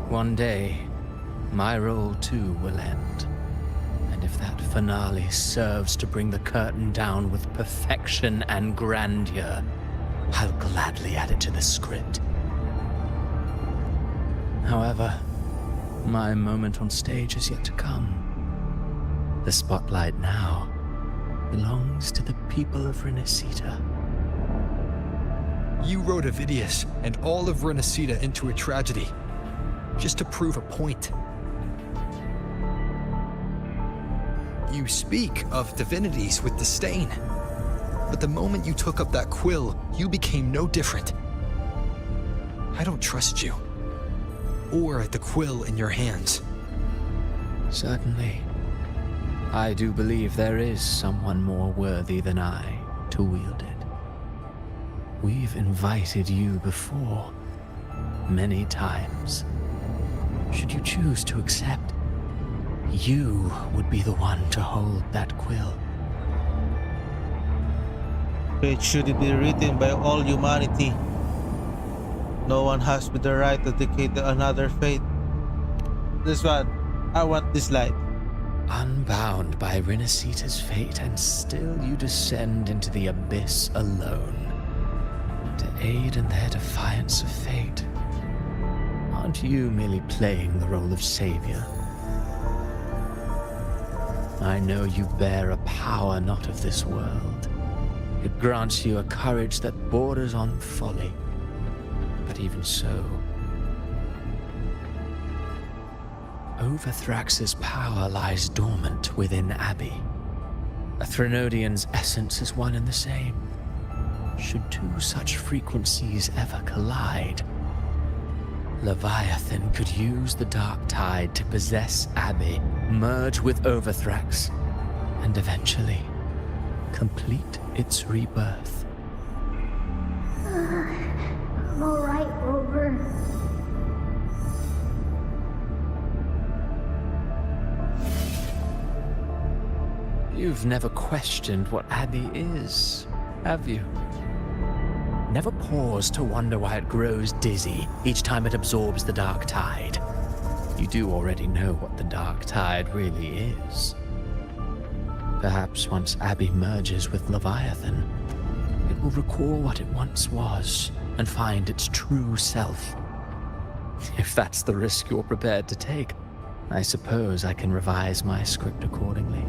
One day, my role too will end. And if that finale serves to bring the curtain down with perfection and grandeur, I'll gladly add it to the script. However, my moment on stage is yet to come. The spotlight now belongs to the people of Renacita. You wrote Avidius and all of Renacita into a tragedy, just to prove a point. You speak of divinities with disdain, but the moment you took up that quill, you became no different. I don't trust you, or the quill in your hands. Certainly. I do believe there is someone more worthy than I to wield it. We've invited you before, many times. Should you choose to accept, you would be the one to hold that quill. Fate should be written by all humanity. No one has the right to dictate another fate. This one, I want this light. Unbound by Renacita's fate, and still you descend into the abyss alone, to aid in their defiance of fate. Aren't you merely playing the role of savior? I know you bear a power not of this world. It grants you a courage that borders on folly. But even so, Overthrax's power lies dormant within Abbey. A Threnodian's essence is one and the same. Should two such frequencies ever collide, Leviathan could use the dark tide to possess Abbey, merge with Overthrax, and eventually complete its rebirth. I'm alright, Rover. You've never questioned what Abbey is, have you? Never paused to wonder why it grows dizzy each time it absorbs the dark tide. You do already know what the dark tide really is. Perhaps once Abbey merges with Leviathan, it will recall what it once was and find its true self. If that's the risk you're prepared to take, I suppose I can revise my script accordingly.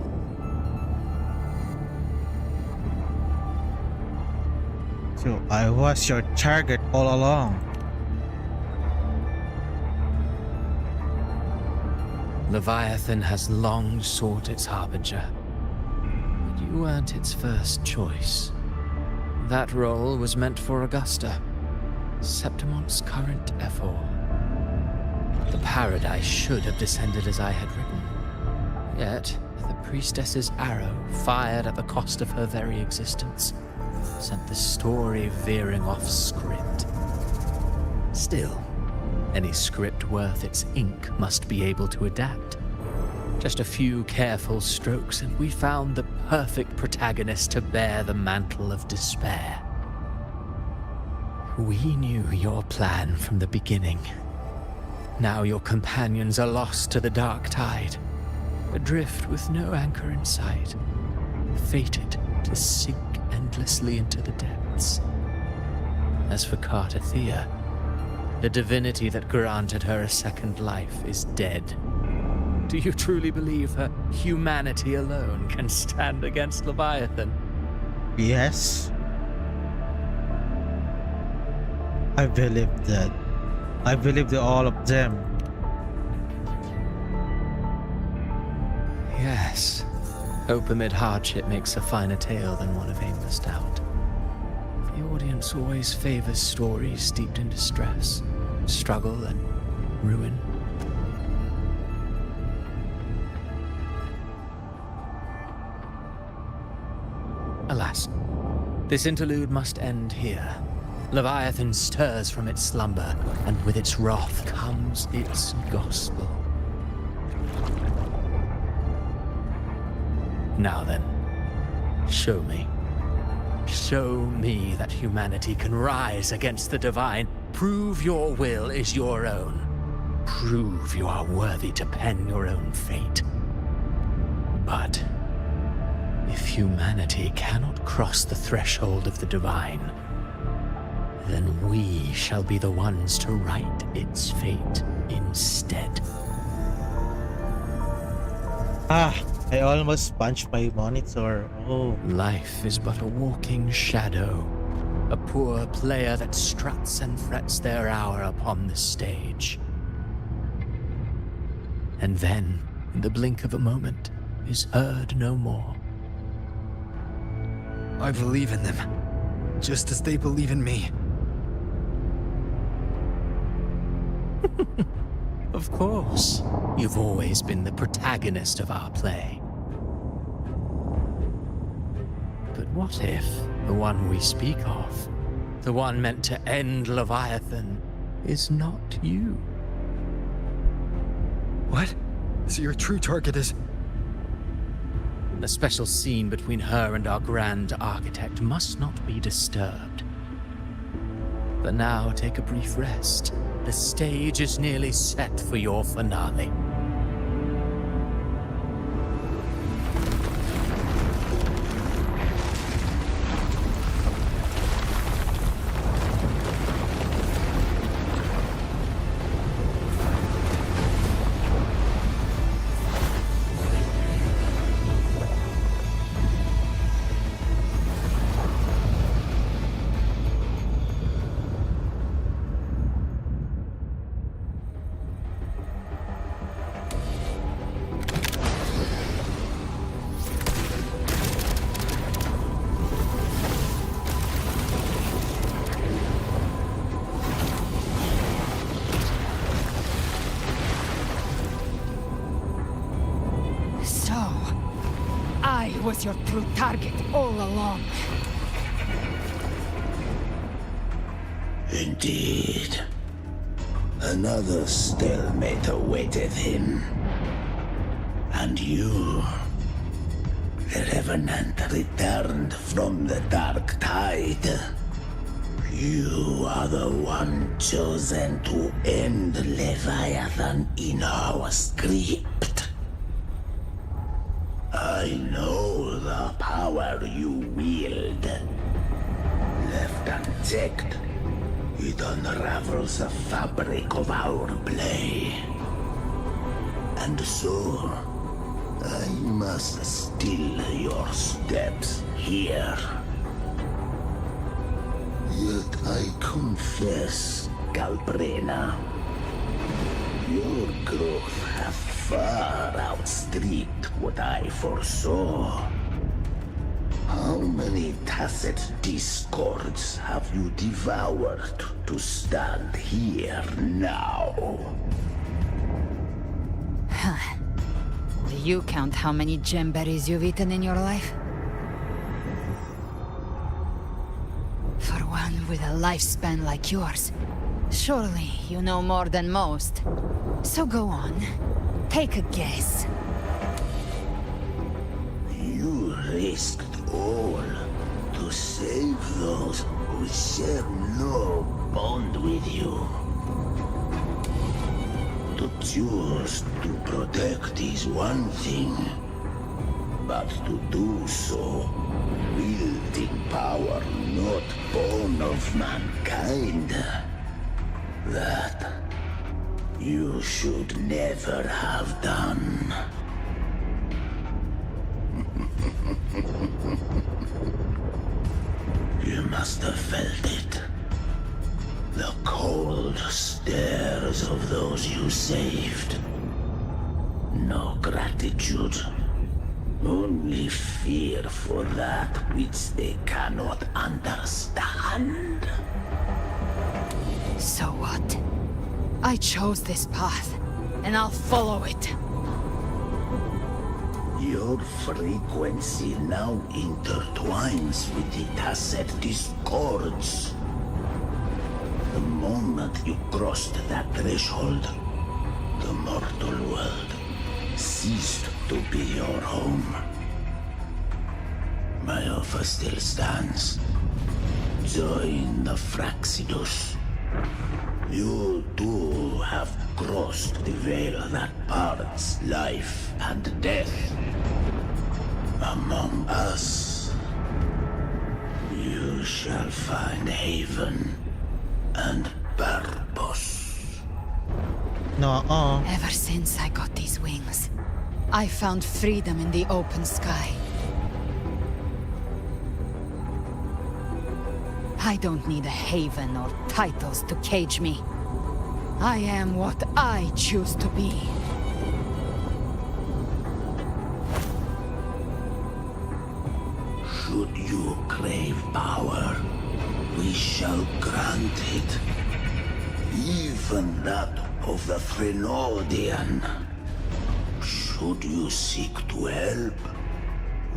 So I was your target all along. Leviathan has long sought its harbinger, but you weren't its first choice. That role was meant for Augusta, Septimon's current ephor. The paradise should have descended as I had written. Yet, the priestess's arrow, fired at the cost of her very existence, sent the story veering off script. Still, any script worth its ink must be able to adapt. Just a few careful strokes, and we found the perfect protagonist to bear the mantle of despair. We knew your plan from the beginning. Now your companions are lost to the dark tide, adrift with no anchor in sight, fated to sink endlessly into the depths. As for Cartathea, the divinity that granted her a second life is dead. Do you truly believe her humanity alone can stand against Leviathan? Yes. I believe that. I believe that all of them. Yes. Hope amid hardship makes a finer tale than one of aimless doubt. The audience always favors stories steeped in distress, struggle, and ruin. Alas, this interlude must end here. Leviathan stirs from its slumber, and with its wrath comes its gospel. Now then, show me. Show me that humanity can rise against the divine. Prove your will is your own. Prove you are worthy to pen your own fate. But if humanity cannot cross the threshold of the divine, then we shall be the ones to write its fate instead. I almost punched my monitor. Oh. Life is but a walking shadow, a poor player that struts and frets their hour upon the stage. And then, in the blink of a moment, is heard no more. I believe in them, just as they believe in me. Of course. You've always been the protagonist of our play. But what if the one we speak of, the one meant to end Leviathan, is not you? What? So your true target is... The special scene between her and our grand architect must not be disturbed. But now take a brief rest. The stage is nearly set for your finale. Was your true target all along. Indeed. Another stalemate awaited him. And you, the Revenant, returned from the dark tide. You are the one chosen to end Leviathan in our script. I know the power you wield. Left unchecked, it unravels the fabric of our play. And so, I must still your steps here. Yet I confess, Galbrena, your growth hath far outstripped what I foresaw. How many tacit discords have you devoured to stand here now? Do you count how many gemberries you've eaten in your life? For one with a lifespan like yours, surely you know more than most. So go on, take a guess. You risked all to save those who share no bond with you. To choose to protect is one thing, but to do so, wielding power not born of mankind, that you should never have done. You must have felt it. The cold stares of those you saved. No gratitude. Only fear for that which they cannot understand. So what? I chose this path, and I'll follow it. Your frequency now intertwines with the tacit discords. The moment you crossed that threshold, the mortal world ceased to be your home. My offer still stands. Join the Fraxidus. You too have crossed the veil that parts life and death. Among us, you shall find haven and purpose. No. Ever since I got these wings, I found freedom in the open sky. I don't need a haven or titles to cage me. I am what I choose to be. Should you crave power, we shall grant it. Even that of the Threnodian. Should you seek to help,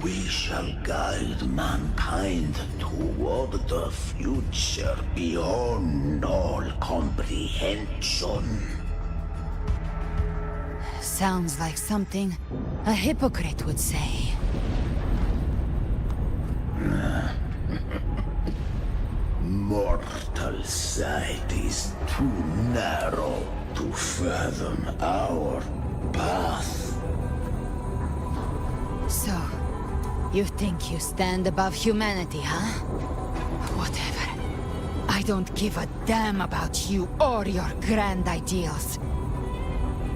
we shall guide mankind toward the future beyond all comprehension. Sounds like something a hypocrite would say. Mortal sight is too narrow to fathom our path. So, you think you stand above humanity, huh? Whatever. I don't give a damn about you or your grand ideals.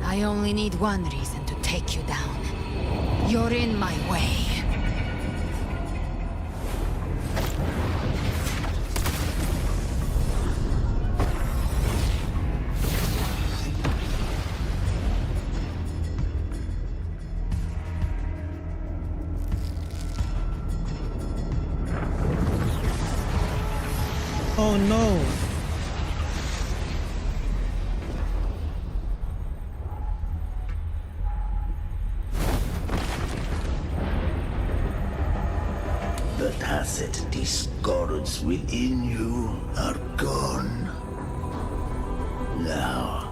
I only need one reason to take you down. You're in my way. Oh no! The tacit discords within you are gone. Now,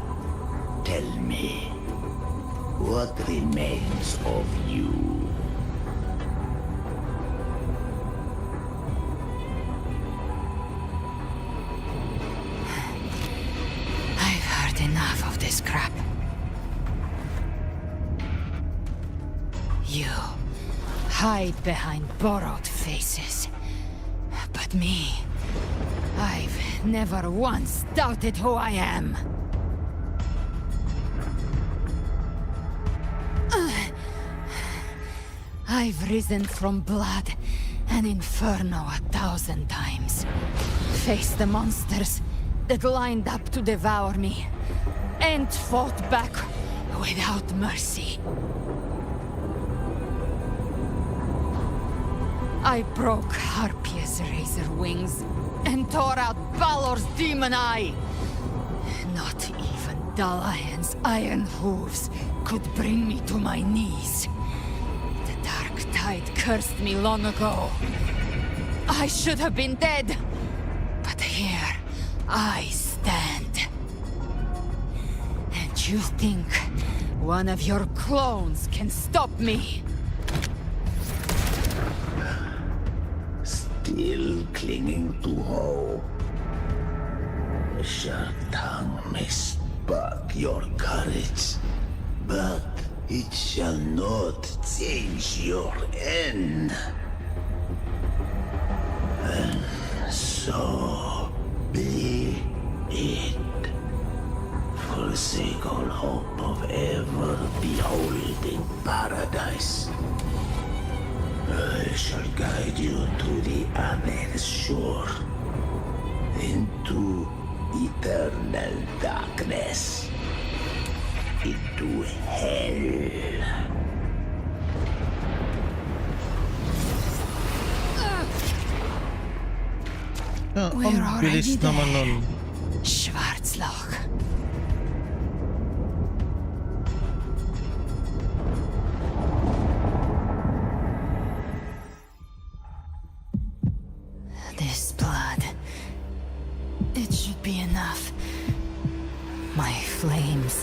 tell me, what remains of you? Enough of this crap. You hide behind borrowed faces. But me, I've never once doubted who I am. I've risen from blood and inferno 1,000 times. faced the monsters that lined up to devour me, and fought back without mercy. I broke Harpia's razor wings and tore out Balor's demon eye. Not even Dalahan's iron hooves could bring me to my knees. The dark tide cursed me long ago. I should have been dead, but here I stand. And you think one of your clones can stop me? Still clinging to hope. A sharp tongue may spark your courage, but it shall not change your end. And so be it. Forsake all hope of ever beholding paradise. I shall guide you to the other shore, into eternal darkness, into hell. We're Ang bilis already naman nun. there. Schwarzloch. This blood. It should be enough. My flames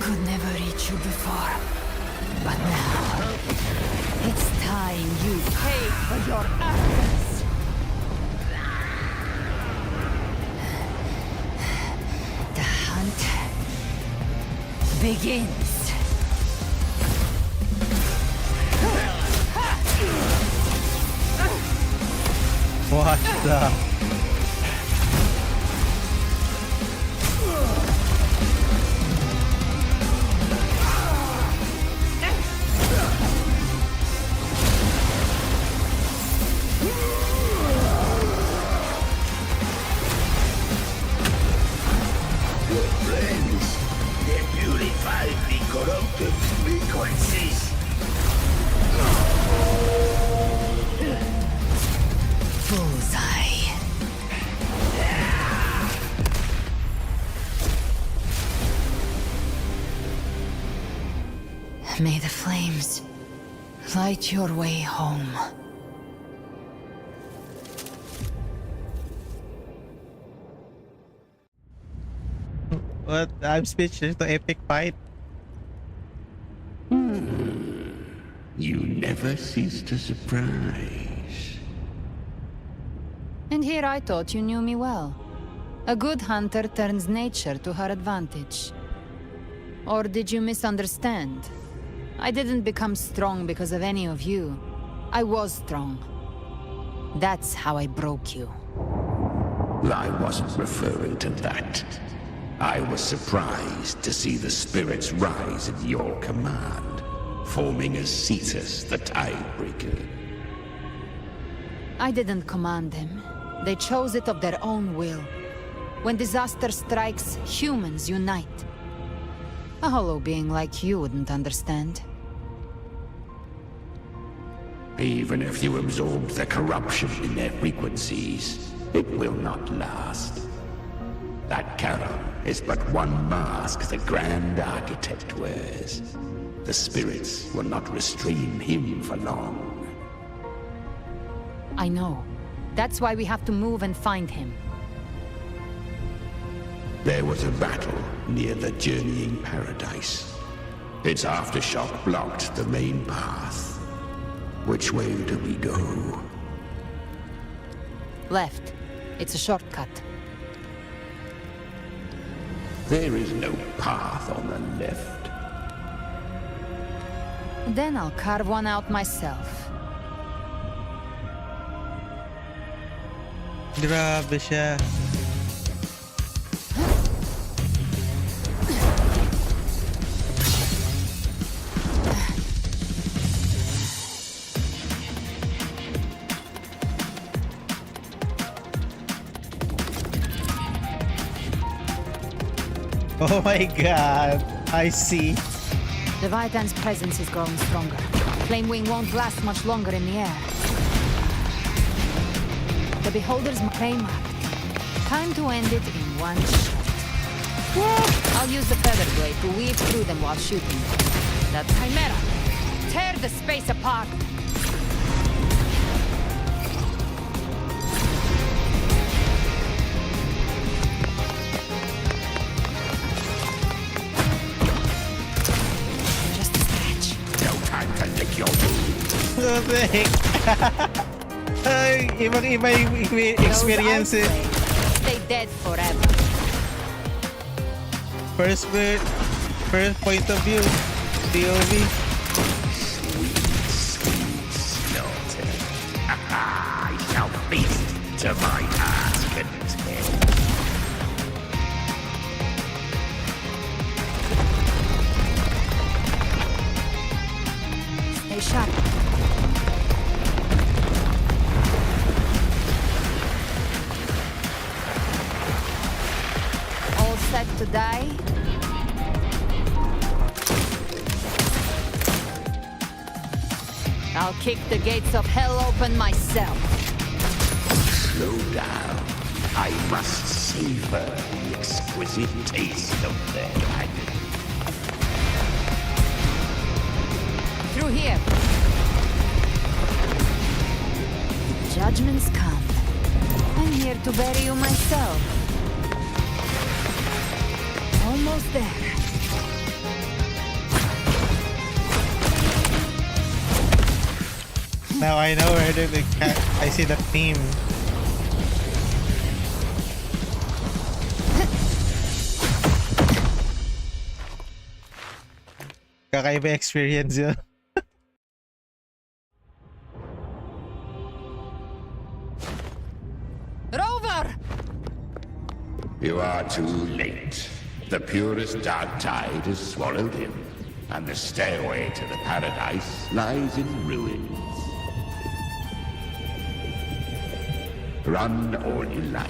could never reach you before. But now, it's time you pay for your actions. The hunt begins. What the? Your friends, they purify the corrupted frequencies. Bullseye. May the flames light your way home. What? I'm speechless to epic fight. You never cease to surprise. And here I thought you knew me well. A good hunter turns nature to her advantage. Or did you misunderstand? I didn't become strong because of any of you. I was strong. That's how I broke you. I wasn't referring to that. I was surprised to see the spirits rise at your command, forming as Cetus the Tidebreaker. I didn't command them. They chose it of their own will. When disaster strikes, humans unite. A hollow being like you wouldn't understand. Even if you absorb the corruption in their frequencies, it will not last. That Charon is but one mask the Grand Architect wears. The spirits will not restrain him for long. I know. That's why we have to move and find him. There was a battle near the Journeying Paradise. Its aftershock blocked the main path. Which way do we go? Left. It's a shortcut. There is no path on the left. Then I'll carve one out myself. Grabe siya. Oh my god. I see. Leviathan's presence is growing stronger. Flame Wing won't last much longer in the air. The Beholder's prey marked. Time to end it in one shot. I'll use the feather blade to weave through them while shooting. The Chimera! Tear the space apart! Just a scratch. No time to lick your wounds. What the heck? Ay, ibang-iba yung experience eh. Stay dead forever. First point of view. POV. Slaughter. I shall feast to my heart's content. Stay sharp. All set to die? I'll kick the gates of hell open myself. Slow down. I must savor the exquisite taste of their agony. Through here. Judgments come. I'm here to bury you myself. Almost there. Now I know where the cat. I see the theme. Kakaiba experience yun. Rover! You are too late. The purest dark tide has swallowed him, and the stairway to the paradise lies in ruins. Run all you like.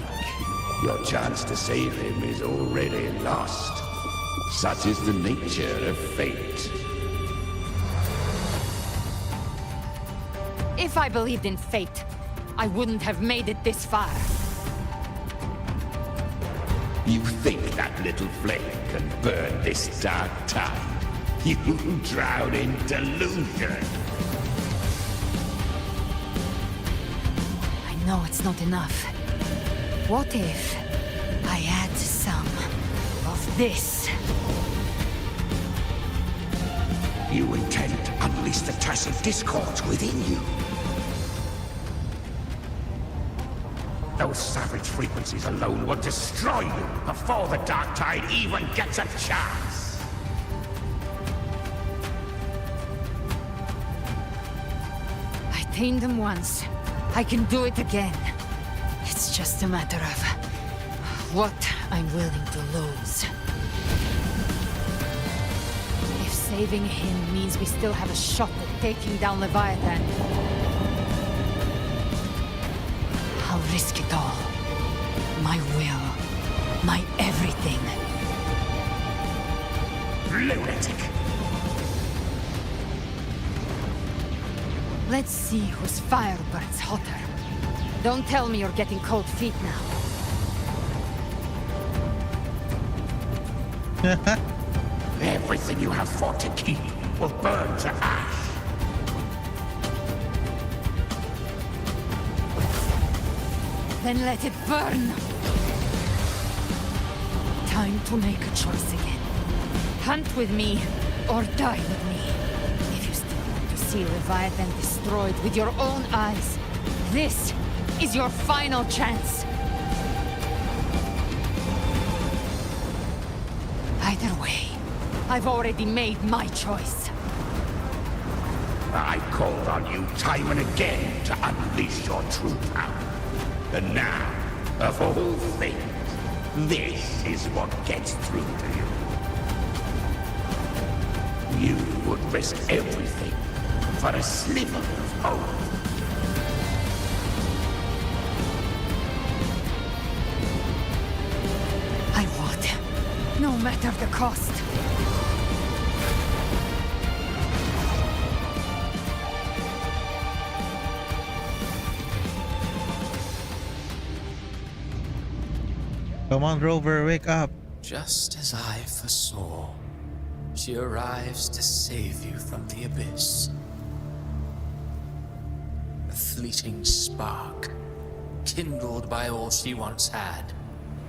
Your chance to save him is already lost. Such is the nature of fate. If I believed in fate, I wouldn't have made it this far. You think that little flame can burn this dark tide? You drown in delusion. I know it's not enough. What if I add some of this? You intend to unleash the tacit discord within you. Those savage frequencies alone will destroy you before the dark tide even gets a chance. I tamed them once. I can do it again. It's just a matter of what I'm willing to lose. If saving him means we still have a shot at taking down Leviathan, I'll risk it all. My will. My everything. Lunatic! Let's see whose fire burns hotter. Don't tell me you're getting cold feet now. Everything you have fought to keep will burn to ash. Then let it burn! Time to make a choice again. Hunt with me, or die with me. If you still want to see Leviathan destroyed with your own eyes, this is your final chance. Either way, I've already made my choice. I called on you time and again to unleash your true power. And now, of all things, this is what gets through to you. You would risk everything for a sliver of hope. I would. No matter the cost. Come on, Rover, wake up. Just as I foresaw, she arrives to save you from the abyss. A fleeting spark, kindled by all she once had,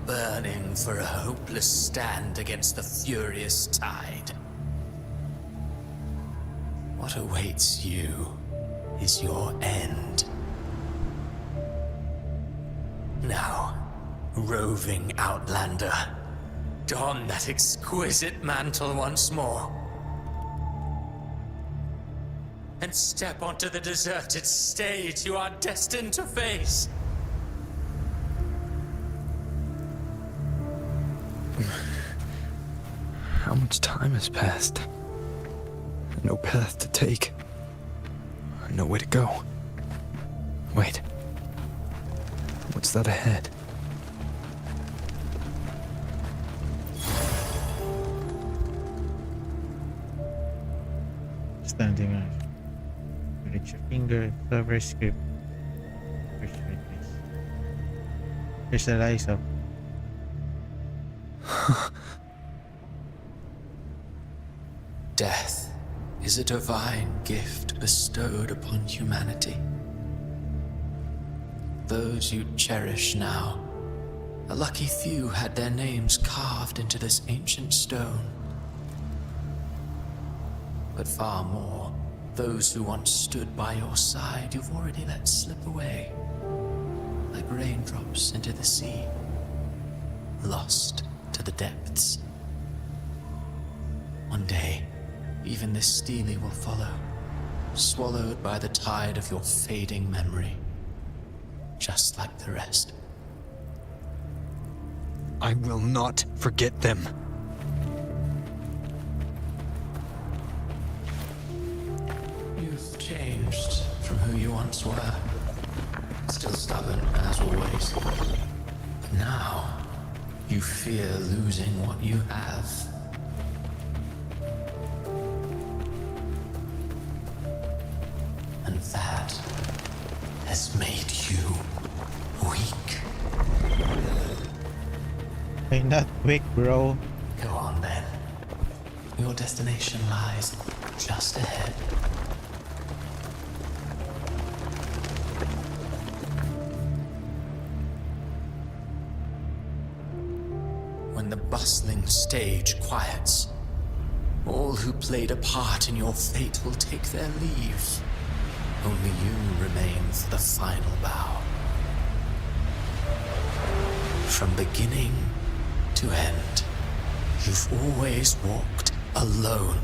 burning for a hopeless stand against the furious tide. What awaits you is your end. Now, roving outlander, don that exquisite mantle once more, and step onto the deserted stage you are destined to face. How much time has passed? No path to take. Nowhere to go. Wait. What's that ahead? Standing on. Reach your finger, cover script. Here's the rise of. Death is a divine gift bestowed upon humanity. Those you cherish now, a lucky few had their names carved into this ancient stone. But far more, those who once stood by your side you've already let slip away, like raindrops into the sea, lost to the depths. One day, even this stele will follow, swallowed by the tide of your fading memory, just like the rest. I will not forget them. You've changed from who you once were. Still stubborn, as always. But now, you fear losing what you have. And that has made you weak. I'm not weak, bro. Go on then. Your destination lies just ahead. When the bustling stage quiets, all who played a part in your fate will take their leave. Only you remain for the final bow. From beginning to end, you've always walked alone.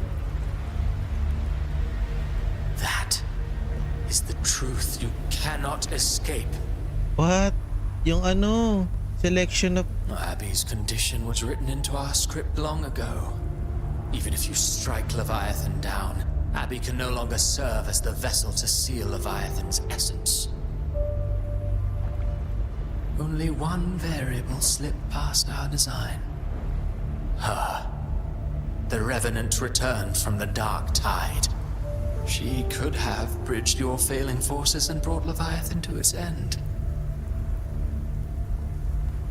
That is the truth you cannot escape. What? Yung ano? Selection of... Abby's condition was written into our script long ago. Even if you strike Leviathan down, Abby can no longer serve as the vessel to seal Leviathan's essence. Only one variable slipped past our design. Her. The Revenant returned from the dark tide. She could have bridged your failing forces and brought Leviathan to its end.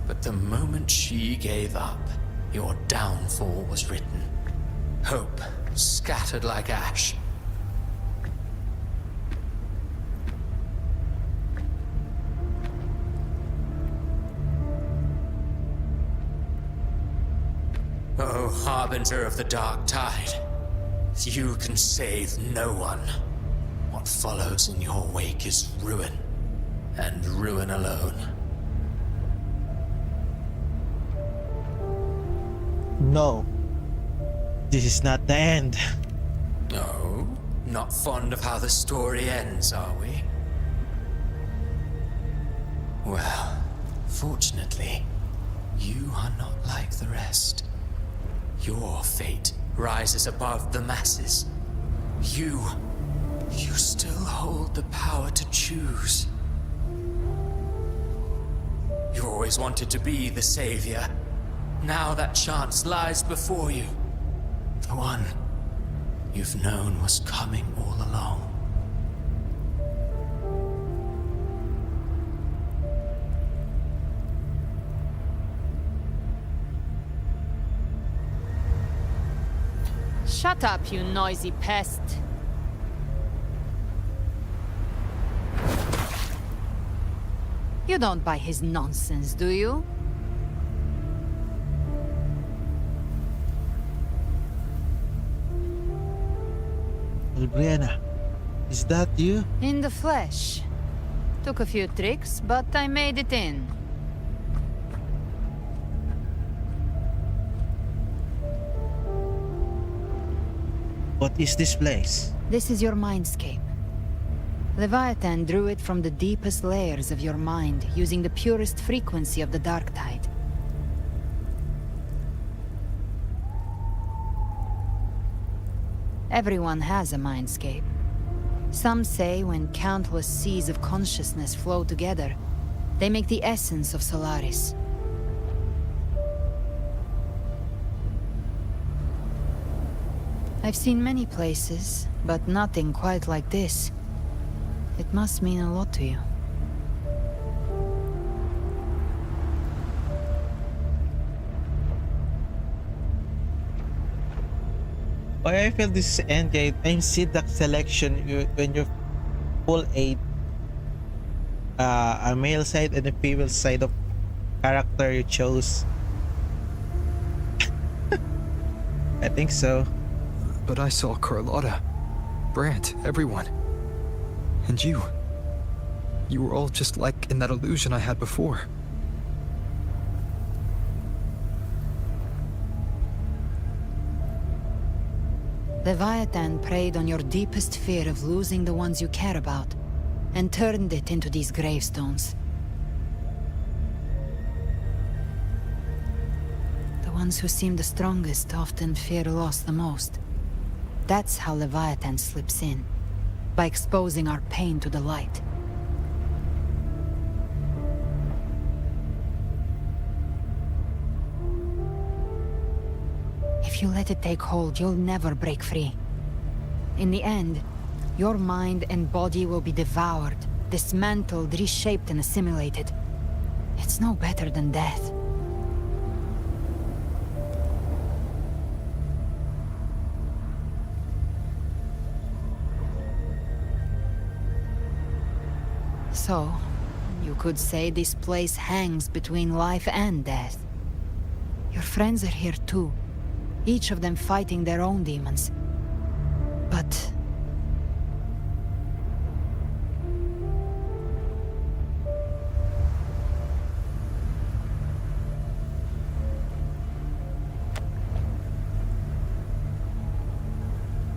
But the moment she gave up, your downfall was written. Hope scattered like ash. Oh, harbinger of the dark tide, you can save no one. What follows in your wake is ruin, and ruin alone. No. This is not the end. No, not fond of how the story ends, are we? Well, fortunately, you are not like the rest. Your fate rises above the masses. You still hold the power to choose. You always wanted to be the savior. Now that chance lies before you. The one you've known was coming all along. Shut up, you noisy pest. You don't buy his nonsense, do you? Brianna, is that you? In the flesh. Took a few tricks, but I made it in. What is this place? This is your mindscape. Leviathan drew it from the deepest layers of your mind, using the purest frequency of the dark tide. Everyone has a mindscape. Some say when countless seas of consciousness flow together, they make the essence of Solaris. I've seen many places, but nothing quite like this. It must mean a lot to you. Why I feel this endgame I'm Sidak selection when you full a male side and a female side of character you chose. I think so. But I saw Carlotta, Brant, everyone. And you. You were all just like in that illusion I had before. Leviathan preyed on your deepest fear of losing the ones you care about, and turned it into these gravestones. The ones who seem the strongest often fear loss the most. That's how Leviathan slips in, by exposing our pain to the light. If you let it take hold, you'll never break free. In the end, your mind and body will be devoured, dismantled, reshaped, and assimilated. It's no better than death. So, you could say this place hangs between life and death. Your friends are here too, each of them fighting their own demons. But...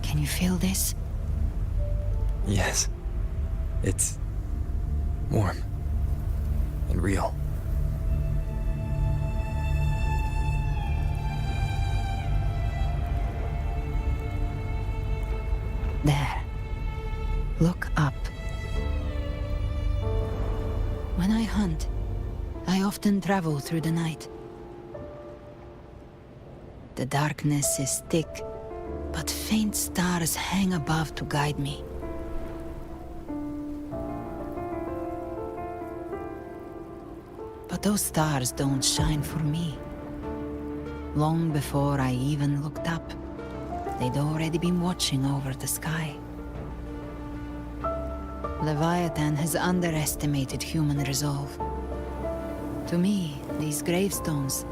can you feel this? Yes. It's warm and real. There. Look up. When I hunt, I often travel through the night. The darkness is thick, but faint stars hang above to guide me. But those stars don't shine for me. Long before I even looked up, they'd already been watching over the sky. Leviathan has underestimated human resolve. To me, these gravestones,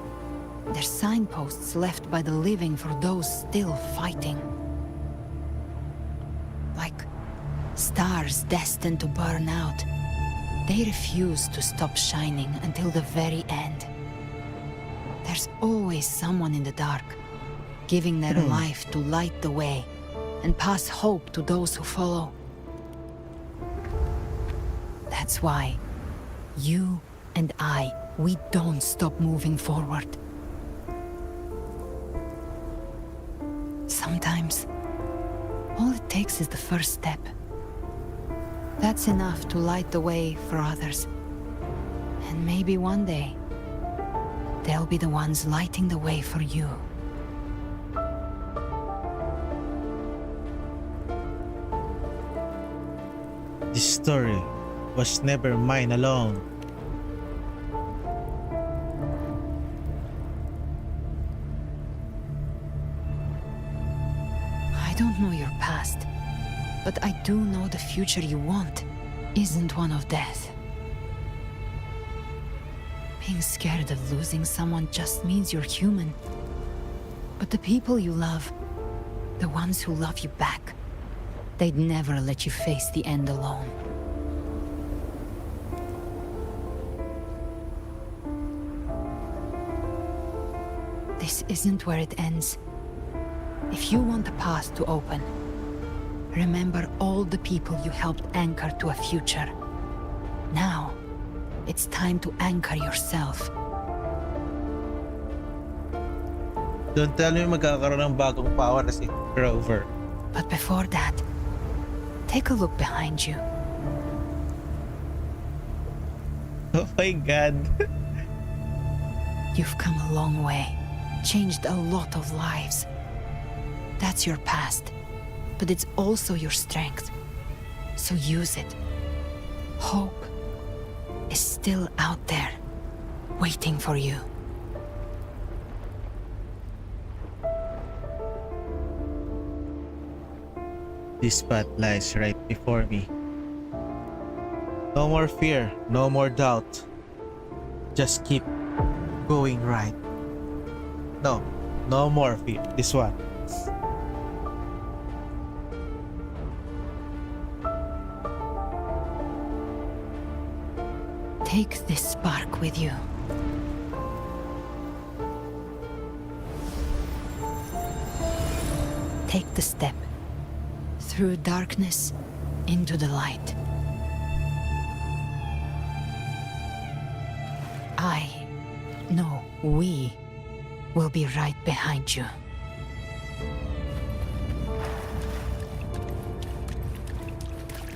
they're signposts left by the living for those still fighting. Like stars destined to burn out. They refuse to stop shining until the very end. There's always someone in the dark, giving their life to light the way and pass hope to those who follow. That's why you and I, we don't stop moving forward. Sometimes, all it takes is the first step. That's enough to light the way for others. And maybe one day, They'll be the ones lighting the way for you. This story was never mine alone. I don't know your past, but I do know the future you want isn't one of death. Being scared of losing someone just means you're human. But the people you love, the ones who love you back, they'd never let you face the end alone. This isn't where it ends. If you want the path to open, remember all the people you helped anchor to a future. Now, it's time to anchor yourself. Don't tell me magkakaroon ng bagong power na si Grover. But before that, take a look behind you. Oh my god. You've come a long way, changed a lot of lives. That's your past, but it's also your strength. So use it. Hope is still out there, waiting for you. This path lies right before me. No more fear, no more doubt. Just keep going right. No more fear. This one. Take this spark with you. Take the step through darkness into the light. We will be right behind you.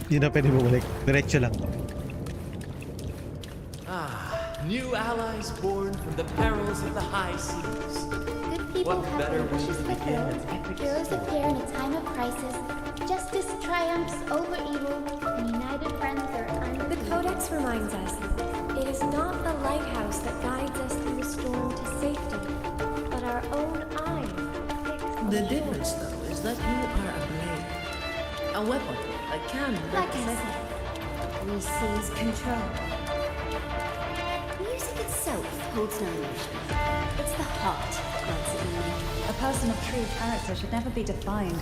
Hindi na pwede bumalik. Diretso lang. New allies born from the perils of the high seas. Good people What have better their way wishes to begin an fulfilled. epic Heroes story? appear in a time of crisis. Justice triumphs over evil, and united friends are undefeated. The Codex reminds us, it is not the lighthouse that guides us through the storm to safety, but our own eyes fixed on The shore. difference, though, is that you are a blade. A weapon that can Like I represent. said, we seize control. Music itself holds no emotion. It's the heart that grants it meaning. A person of true character should never be defined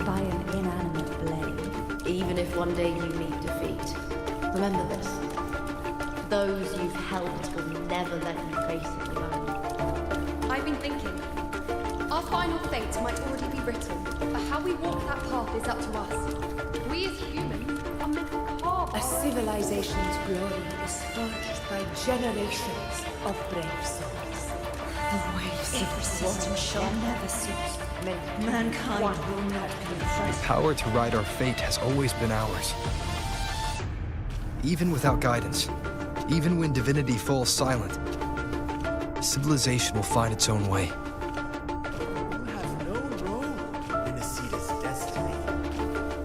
by an inanimate blade. Even if one day you meet defeat, remember this. Those you've helped will never let you face it alone. I've been thinking, our final fate might already be written, but how we walk that path is up to us. We as humans are meant to carve A civilization's glory is forged by generations of brave souls. The waves of resistance shall never cease. Mankind will not be The oppressed. power to ride our fate has always been ours. Even without guidance, even when divinity falls silent, civilization will find its own way. You have no role in Asita's destiny.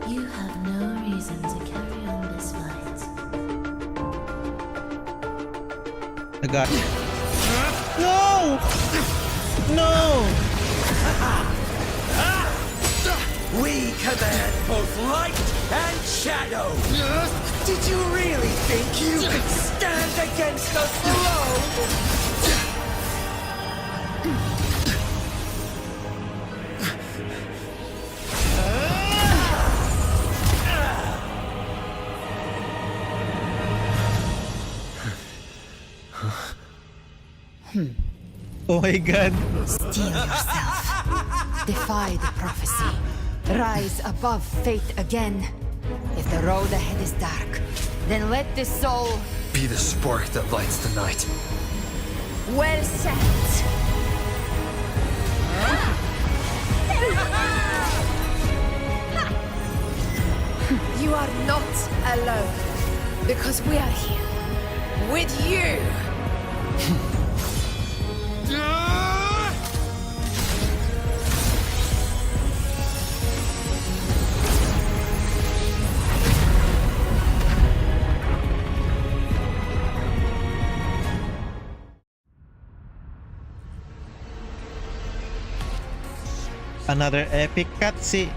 You have no reason to carry on this fight. I got it. No! No! We command both light and shadow. Did you really think you could stand against us alone? Oh my god. Steel yourself. Defy the prophecy. Rise above fate again. If the road ahead is dark, then let this soul... Be the spark that lights the night. Well said. You are not alone, because we are here with you. Another epic cutscene.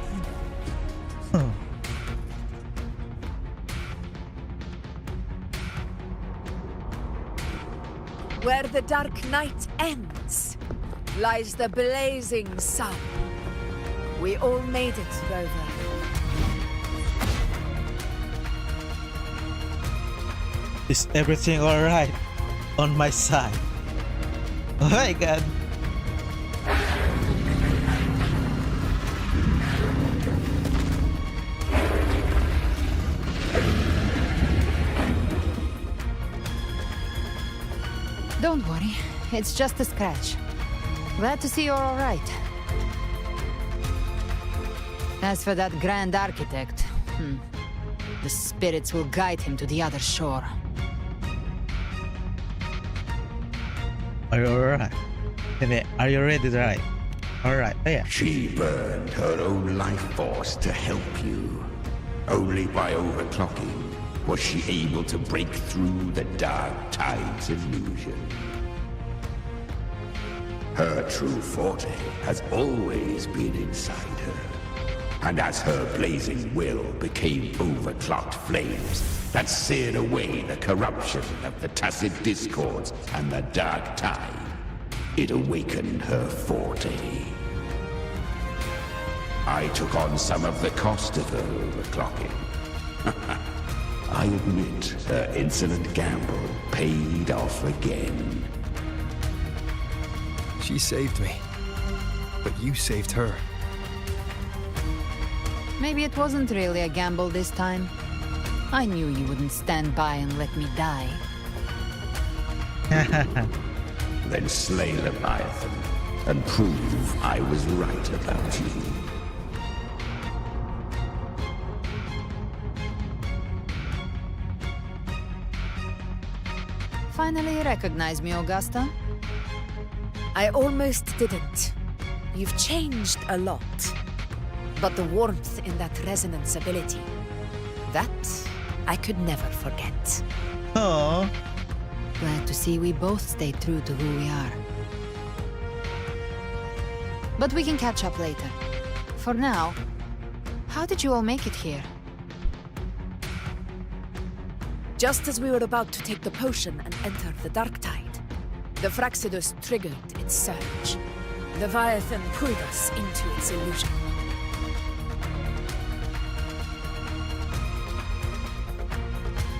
Where the dark night ends lies the blazing sun. We all made it, Rover. Is everything alright on my side? Oh my god. Don't worry, it's just a scratch. Glad to see you're all right. As for that Grand Architect, the spirits will guide him to the other shore. Are you alright? Are you ready to ride? Alright, oh yeah. She burned her own life force to help you. Only by overclocking was she able to break through the dark tide's illusion. Her true forte has always been inside her. And as her blazing will became overclocked flames that seared away the corruption of the tacit discords and the dark tide, it awakened her forte. I took on some of the cost of her overclocking. I admit her insolent gamble paid off again. She saved me, but you saved her. Maybe it wasn't really a gamble this time. I knew you wouldn't stand by and let me die. Then slay Leviathan and prove I was right about you. Finally recognize me, Augusta? I almost didn't. You've changed a lot. But the warmth in that resonance ability, that I could never forget. Oh. Glad to see we both stayed true to who we are. But we can catch up later. For now, how did you all make it here? Just as we were about to take the potion and enter the dark tide, the Fraxidus triggered its surge. Leviathan pulled us into its illusion.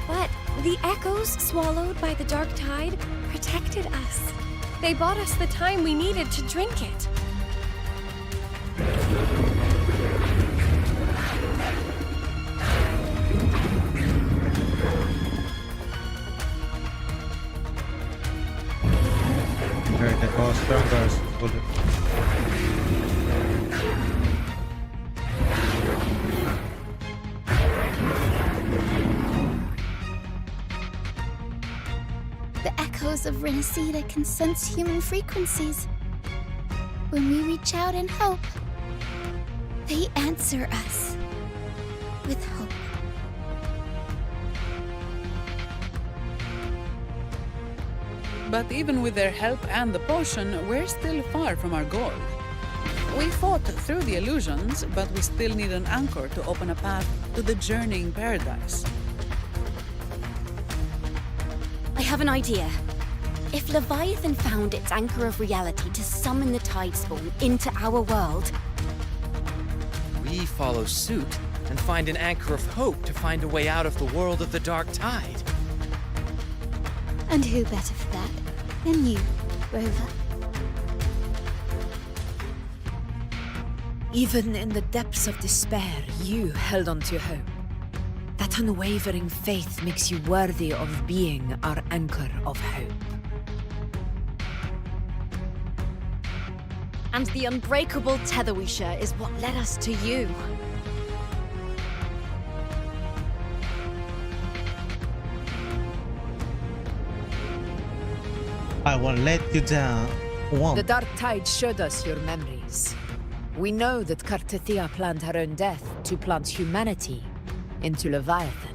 But the echoes swallowed by the dark tide protected us. They bought us the time we needed to drink it. The cost The echoes of Renacida can sense human frequencies. When we reach out in hope, they answer us with hope. But even with their help and the potion, we're still far from our goal. We fought through the illusions, but we still need an anchor to open a path to the journeying paradise. I have an idea. If Leviathan found its anchor of reality to summon the Tidespawn into our world, We follow suit and find an anchor of hope to find a way out of the world of the dark tide. And who better for that than you, Rover? Even in the depths of despair, you held on to hope. That unwavering faith makes you worthy of being our anchor of hope. and the unbreakable tether we share is what led us to you. I won't let you down. Won't. The dark tide showed us your memories. We know that Kartathea planned her own death to plant humanity into Leviathan.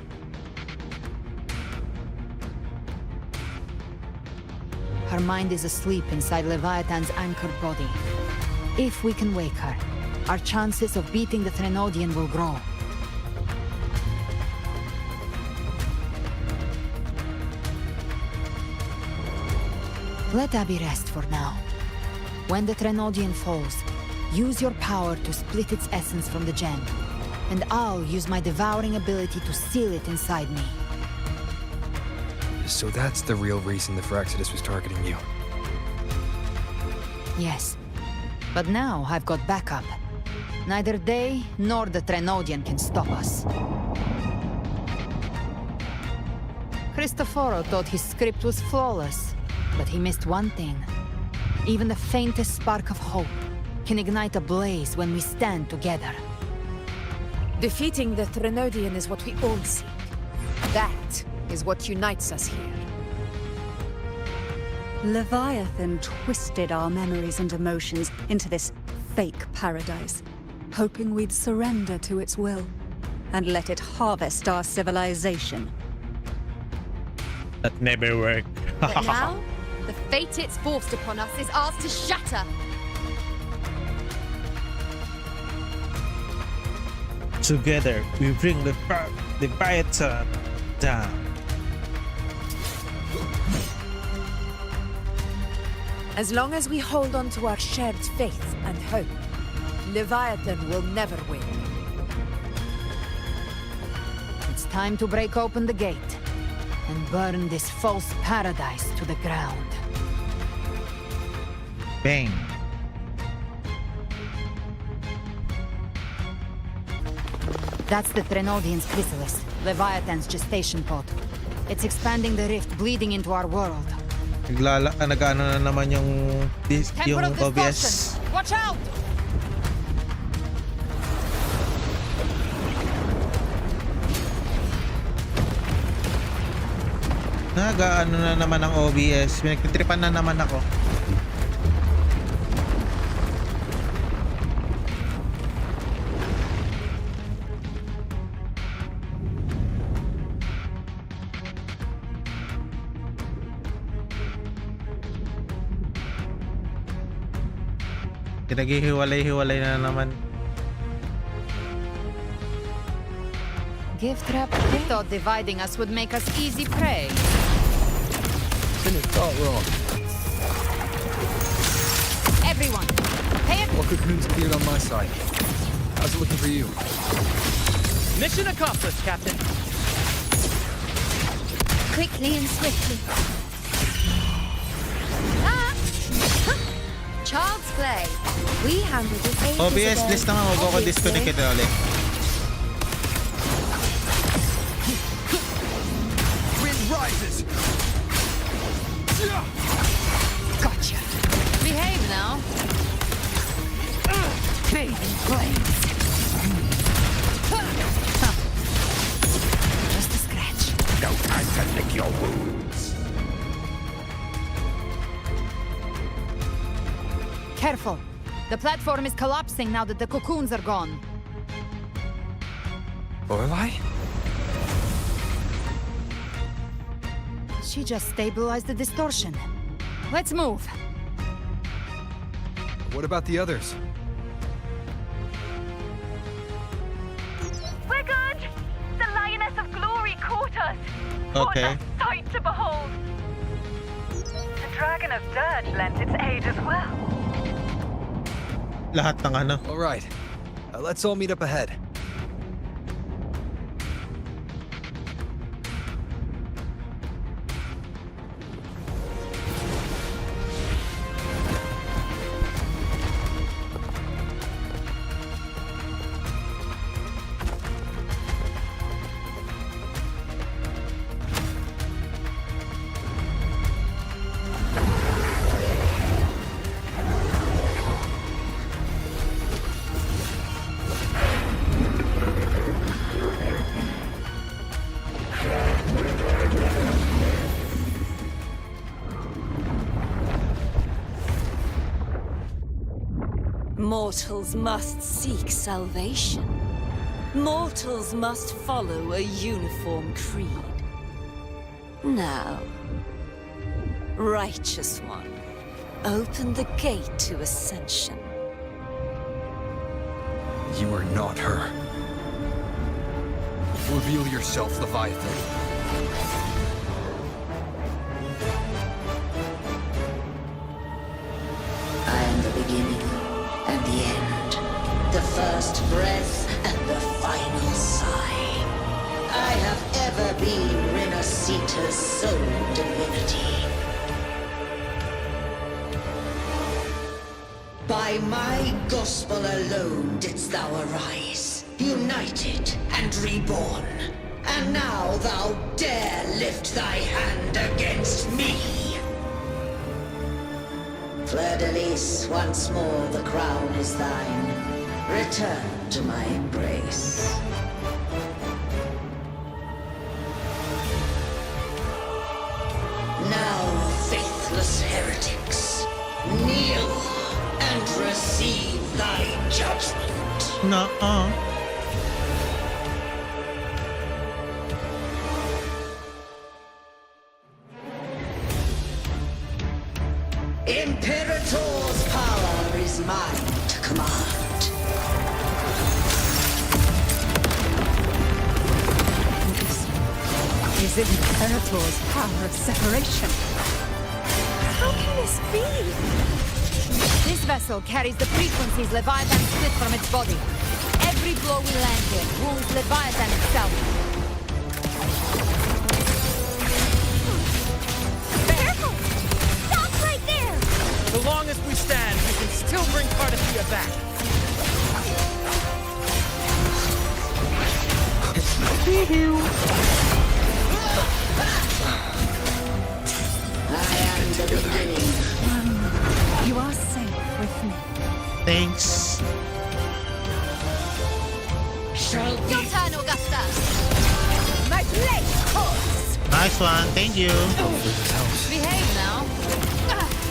Her mind is asleep inside Leviathan's anchored body. If we can wake her, our chances of beating the Threnodian will grow. Let Abby rest for now. When the Threnodian falls, use your power to split its essence from the gem, and I'll use my devouring ability to seal it inside me. So that's the real reason the Phyrexidus was targeting you. Yes. But now I've got backup. Neither they nor the Threnodian can stop us. Cristoforo thought his script was flawless, but he missed one thing. Even the faintest spark of hope can ignite a blaze when we stand together. Defeating the Threnodian is what we all seek. That is what unites us here. Leviathan twisted our memories and emotions into this fake paradise, hoping we'd surrender to its will and let it harvest our civilization. That never worked. But now, the fate it's forced upon us is ours to shatter. Together, we bring the Leviathan down. As long as we hold on to our shared faith and hope, Leviathan will never win. It's time to break open the gate and burn this false paradise to the ground. Bang. That's the Threnodian's chrysalis, Leviathan's gestation pod. It's expanding the rift, bleeding into our world. Nag-ano na naman yung Temporal OBS. distortion! Watch out! Nag-ano na naman ang OBS. Pinagtitripan na naman ako. Pinaghihiwalay-hiwalay na naman. Gift wrap. They thought dividing us would make us easy prey. Didn't thought wrong. Everyone, pay it. What cocoons appeared on my side? How's it looking for you? Mission accomplished, Captain. Quickly and swiftly. Ah! Child's play. We handled it ages OBS, ago. please naman, huwag ako disconnect ito ulit. Wind rises! Gotcha. Behave now. Bathe in flames. Just a scratch. No time to lick your wounds. Careful. The platform is collapsing now that the cocoons are gone. Lorelei? She just stabilized the distortion. Let's move. What about the others? We're good! The Lioness of Glory caught us! Okay. What a sight to behold! The Dragon of Dirge lent its aid as well. Lahat ng ano. All right. Let's all meet up ahead. Mortals must seek salvation. Mortals must follow a uniform creed. Now, Righteous One, open the gate to ascension. You are not her. Reveal yourself, Leviathan. I am the beginning and the end, the first breath and the final sigh. I have ever been Renasita's sole divinity. By my gospel alone didst thou arise, united and reborn. And now thou dare lift thy hand against me! Fleur-de-Lis, once more the crown is thine. Return to my embrace. Now, faithless heretics, kneel and receive thy judgment. No. Imperator's power is mine to command. Is it Imperator's power of separation? How can this be? This vessel carries the frequencies Leviathan split from its body. Every blow we land here wounds Leviathan itself. Careful! Stop right there! The longest we stand, we can still bring Cardathia back. I am the beginning. You are safe with me. Thanks. Your turn, Augusta! My blade calls! Nice one. Thank you. Behave now.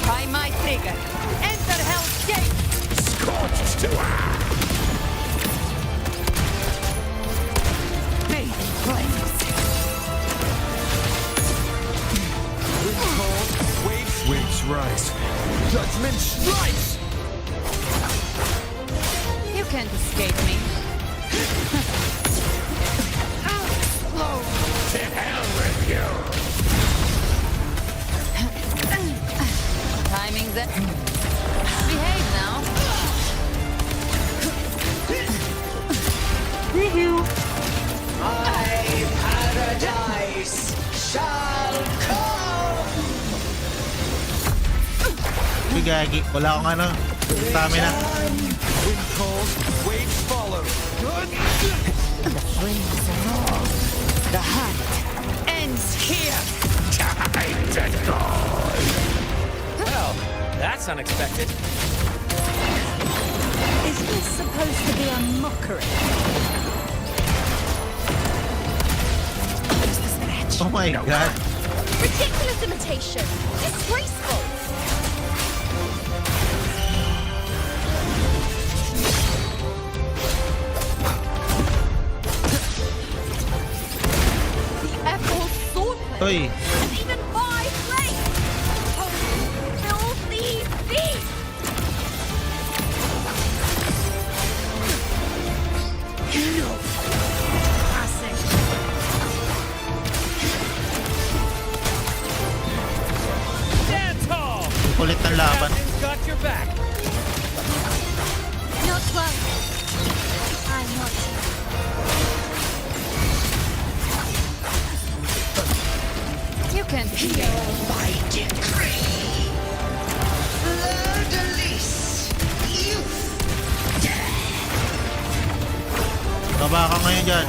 Try my trigger. Enter Hell's Gate! Scorched to Baby flames. Waves rise. Judgment strikes! You can't escape me. To hell with you! Timing's it. Behave now. My paradise shall come! Uy, gagi. Wala akong ano. Stamina. Wind calls, waves follow. The flames are on. The hunt ends here. Time to go! Well, that's unexpected. Is this supposed to be a mockery? Just a scratch. Oh my god. Ridiculous imitation! Disgraceful! The Emerald Swordplay! Uy. And even my blade! Oh, filthy beast! Classic! Stand tall! Kulit ng laban. Captain's got your back. Not close. I'm watching. You can't Hear my decree! Fleur-de-Lis, you Baba ka ngayon dyan.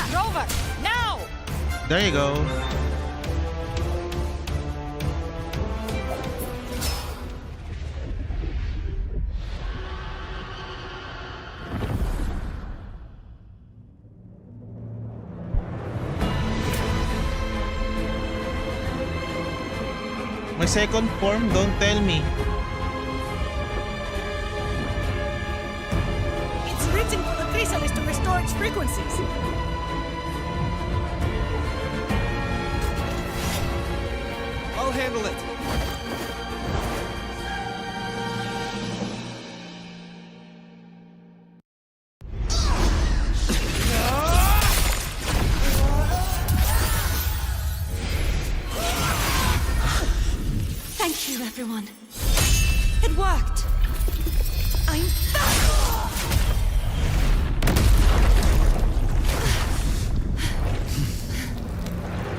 Rover! Now! There you go. My second form, don't tell me. It's written for the chrysalis to restore its frequencies. I'll handle it. everyone. It worked. I'm back!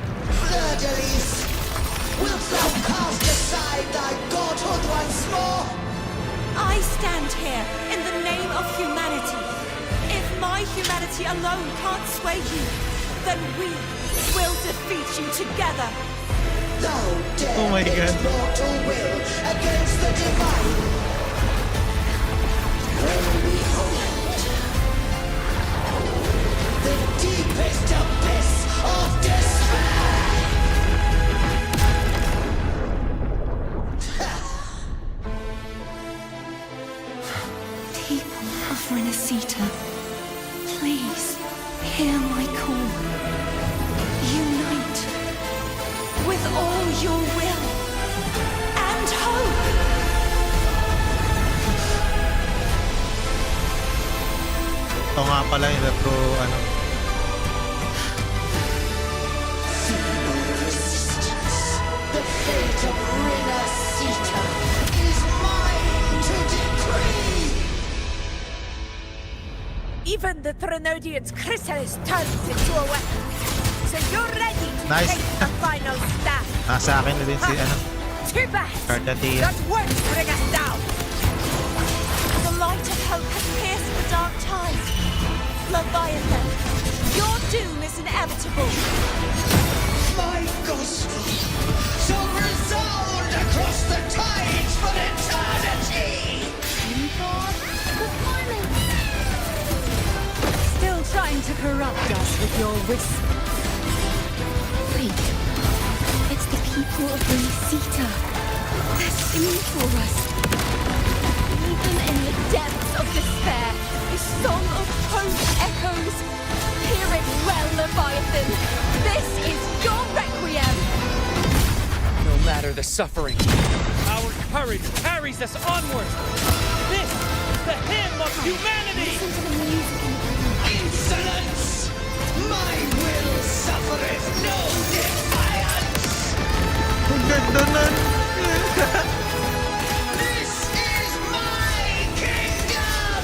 Fleur-de-lis, wilt thou cast aside thy godhood once more? I stand here in the name of humanity. If my humanity alone can't sway you, then we will defeat you together. Thou dare Oh my God. mortal will against the divine. Well, behold, the deepest abyss of despair. People of Renacita, please hear my call. Unite with all your will and hope. Ito nga pala yung retro, ano. The fate of Renacita is mine to decree. Even the Threnodian's chrysalis turned into a weapon. So you're ready to Nice. take the final stand. Nasa akin na din si, ano, Too bad. Cardatia. That won't bring us down. The light of hope has pierced the dark tide. Leviathan, your doom is inevitable. My gospel shall resound across the tides for eternity. Still trying to corrupt us with your whisper. Wait. It's the people of Renacita. They're singing for us. Even in the depths of despair, The song of hope echoes. Hear it well, Leviathan. This is your requiem. No matter the suffering, our courage carries us onward. This is the hymn of humanity. Insolence! My will suffereth no defiance! Ang ganda nun. This is my kingdom!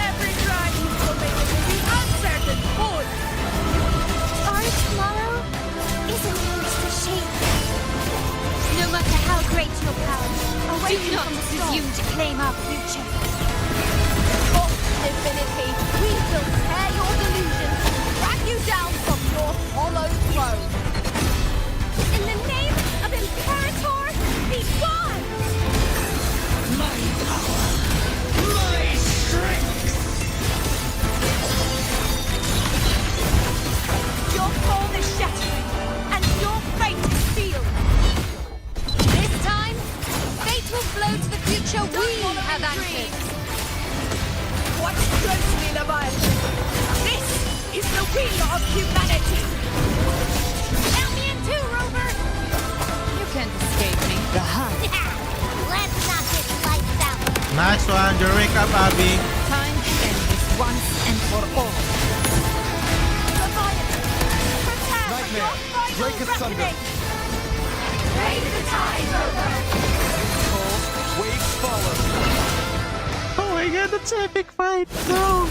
Every drive will make it to the uncertain pole. Our tomorrow isn't yours to shape. No matter how great your power, do not presume to claim our future. For divinity, we will tear your delusions, drag you down from your hollow throne. In the name of Imperator, be gone! My power! My strength! Your throne is shattering, and your fate is sealed. This time, fate will flow to the future we have anchored. Watch closely, Leviathan. This is the will of humanity. Count me in too, Rover! You can't escape me. The hunt. Let's knock this lights out. Nice one. You wake up, Abby. Time to end this once and for all. Leviathan, prepare for your final break asunder. reckoning. Raise the tide, Rover. Waves follow. Oh my God, that's epic fight. No.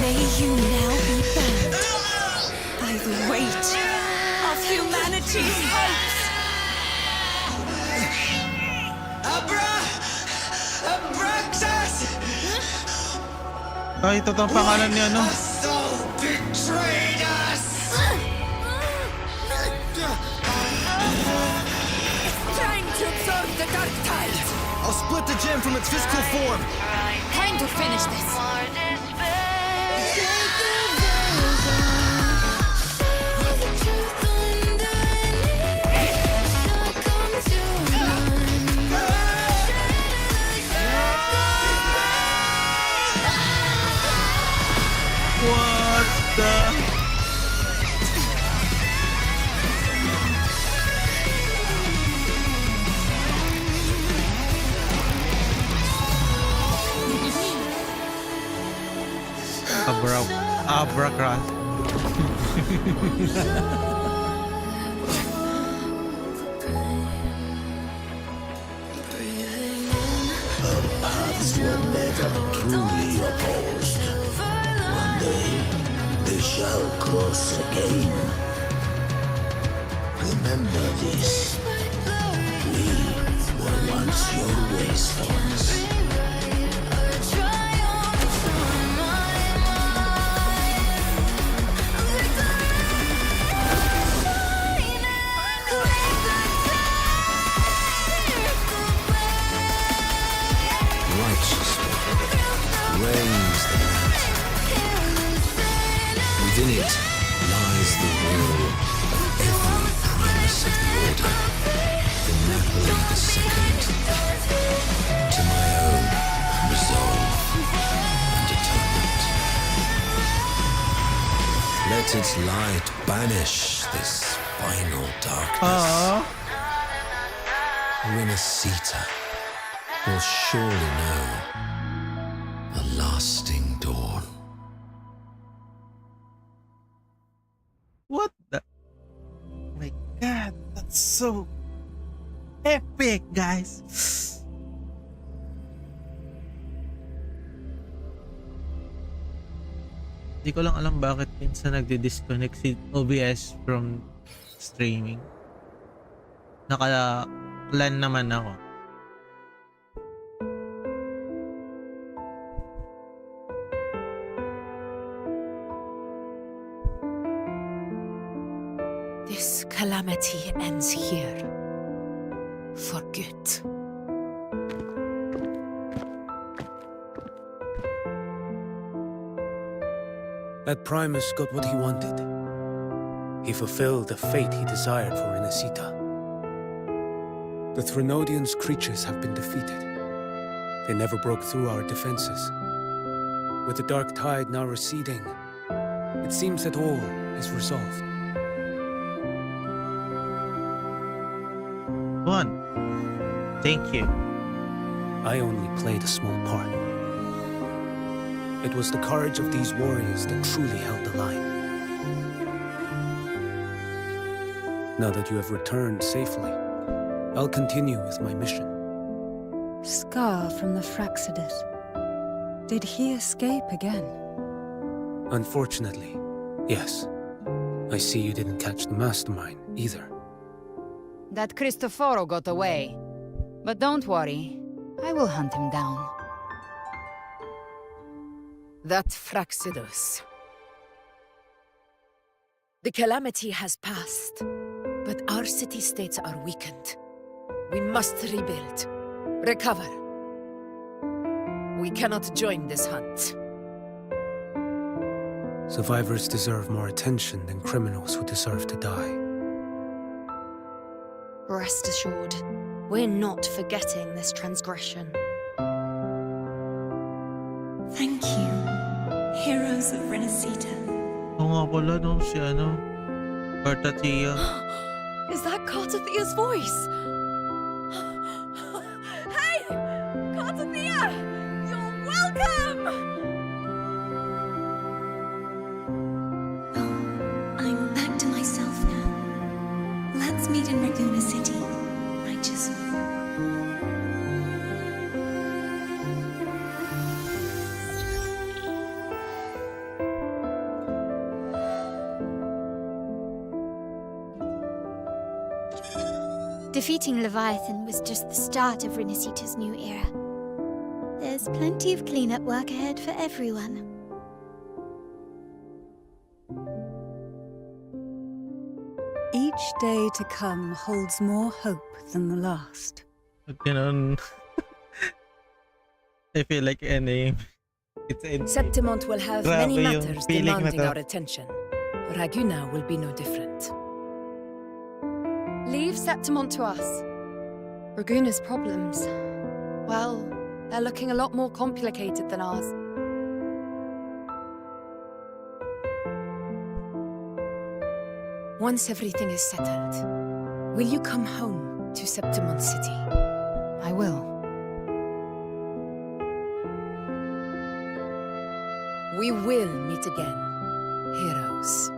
May you now be bound by the weight of humanity's hopes. Ay, ito ang pangalan ni ano? Soul betrayed us! Trying to absorb the dark tide. I'll split the gem from its physical form. Time to finish this. What the? Abracra. Paths were never truly opposed. One day, they shall cross again. Remember this. We were once your wastelands. Reigns the night. Within it lies the will of every primus of the Order, from Napoli II to my own resolve and atonement. Let its light banish this final darkness. Renacita will surely know a lasting dawn. What the? Oh my god, that's so epic, guys. Di ko lang alam bakit minsan nagdi-disconnect si OBS from streaming. Naka-LAN naman ako. This calamity ends here. For good. That Primus got what he wanted. He fulfilled the fate he desired for Renacita. The Threnodians' creatures have been defeated. They never broke through our defenses. With the dark tide now receding, it seems that all is resolved. Thank you. I only played a small part. It was the courage of these warriors that truly held the line. Now that you have returned safely, I'll continue with my mission. Scar from the Fraxidus. Did he escape again? Unfortunately, yes. I see you didn't catch the mastermind either. That Cristoforo got away. But don't worry, I will hunt him down. That Fraxidus. The calamity has passed, but our city-states are weakened. We must rebuild, recover. We cannot join this hunt. Survivors deserve more attention than criminals who deserve to die. Rest assured, we're not forgetting this transgression. Thank you, heroes of Renacita. Oo nga pala, no? Si ano? Cartatia. Is that Cartathia's voice? Hey! Cartathia! You're welcome! I'm back to myself now. Let's meet in Raguna City, righteous one. Defeating Leviathan was just the start of Renacita's new era. There's plenty of cleanup work ahead for everyone. Each day to come holds more hope than the last. Ganun. I feel like ending. It's ending. Septimont will have Grabe many yung matters feeling na demanding to. our attention. Raguna will be no different. Leave Septimont to us. Raguna's problems, well, they're looking a lot more complicated than ours. Once everything is settled, will you come home to Septimont City? I will. We will meet again, heroes.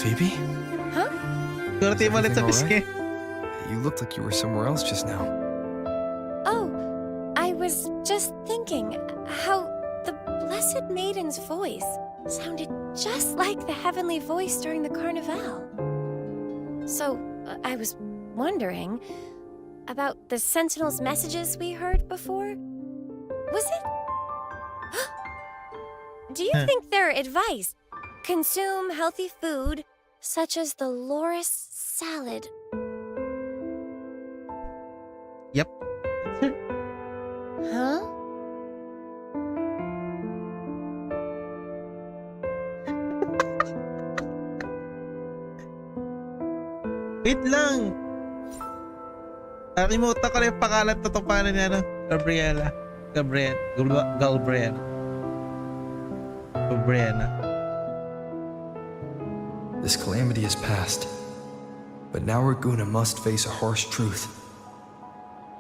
Phoebe? Huh? Swerte mo ulit sa Everything piske. You looked like you were somewhere else just now. Oh, I was just thinking how the Blessed Maiden's voice sounded just like the heavenly voice during the Carnival. So, I was wondering about the Sentinel's messages we heard before. Was it? Do you think their advice? Consume healthy food, such as the loris salad. Yep. Huh? Wait lang. Nakalimutan ko na yung pangalan. Totoong pangalan niya, ano? Gabriela. Galbriela. This calamity is past, but now Raguna must face a harsh truth.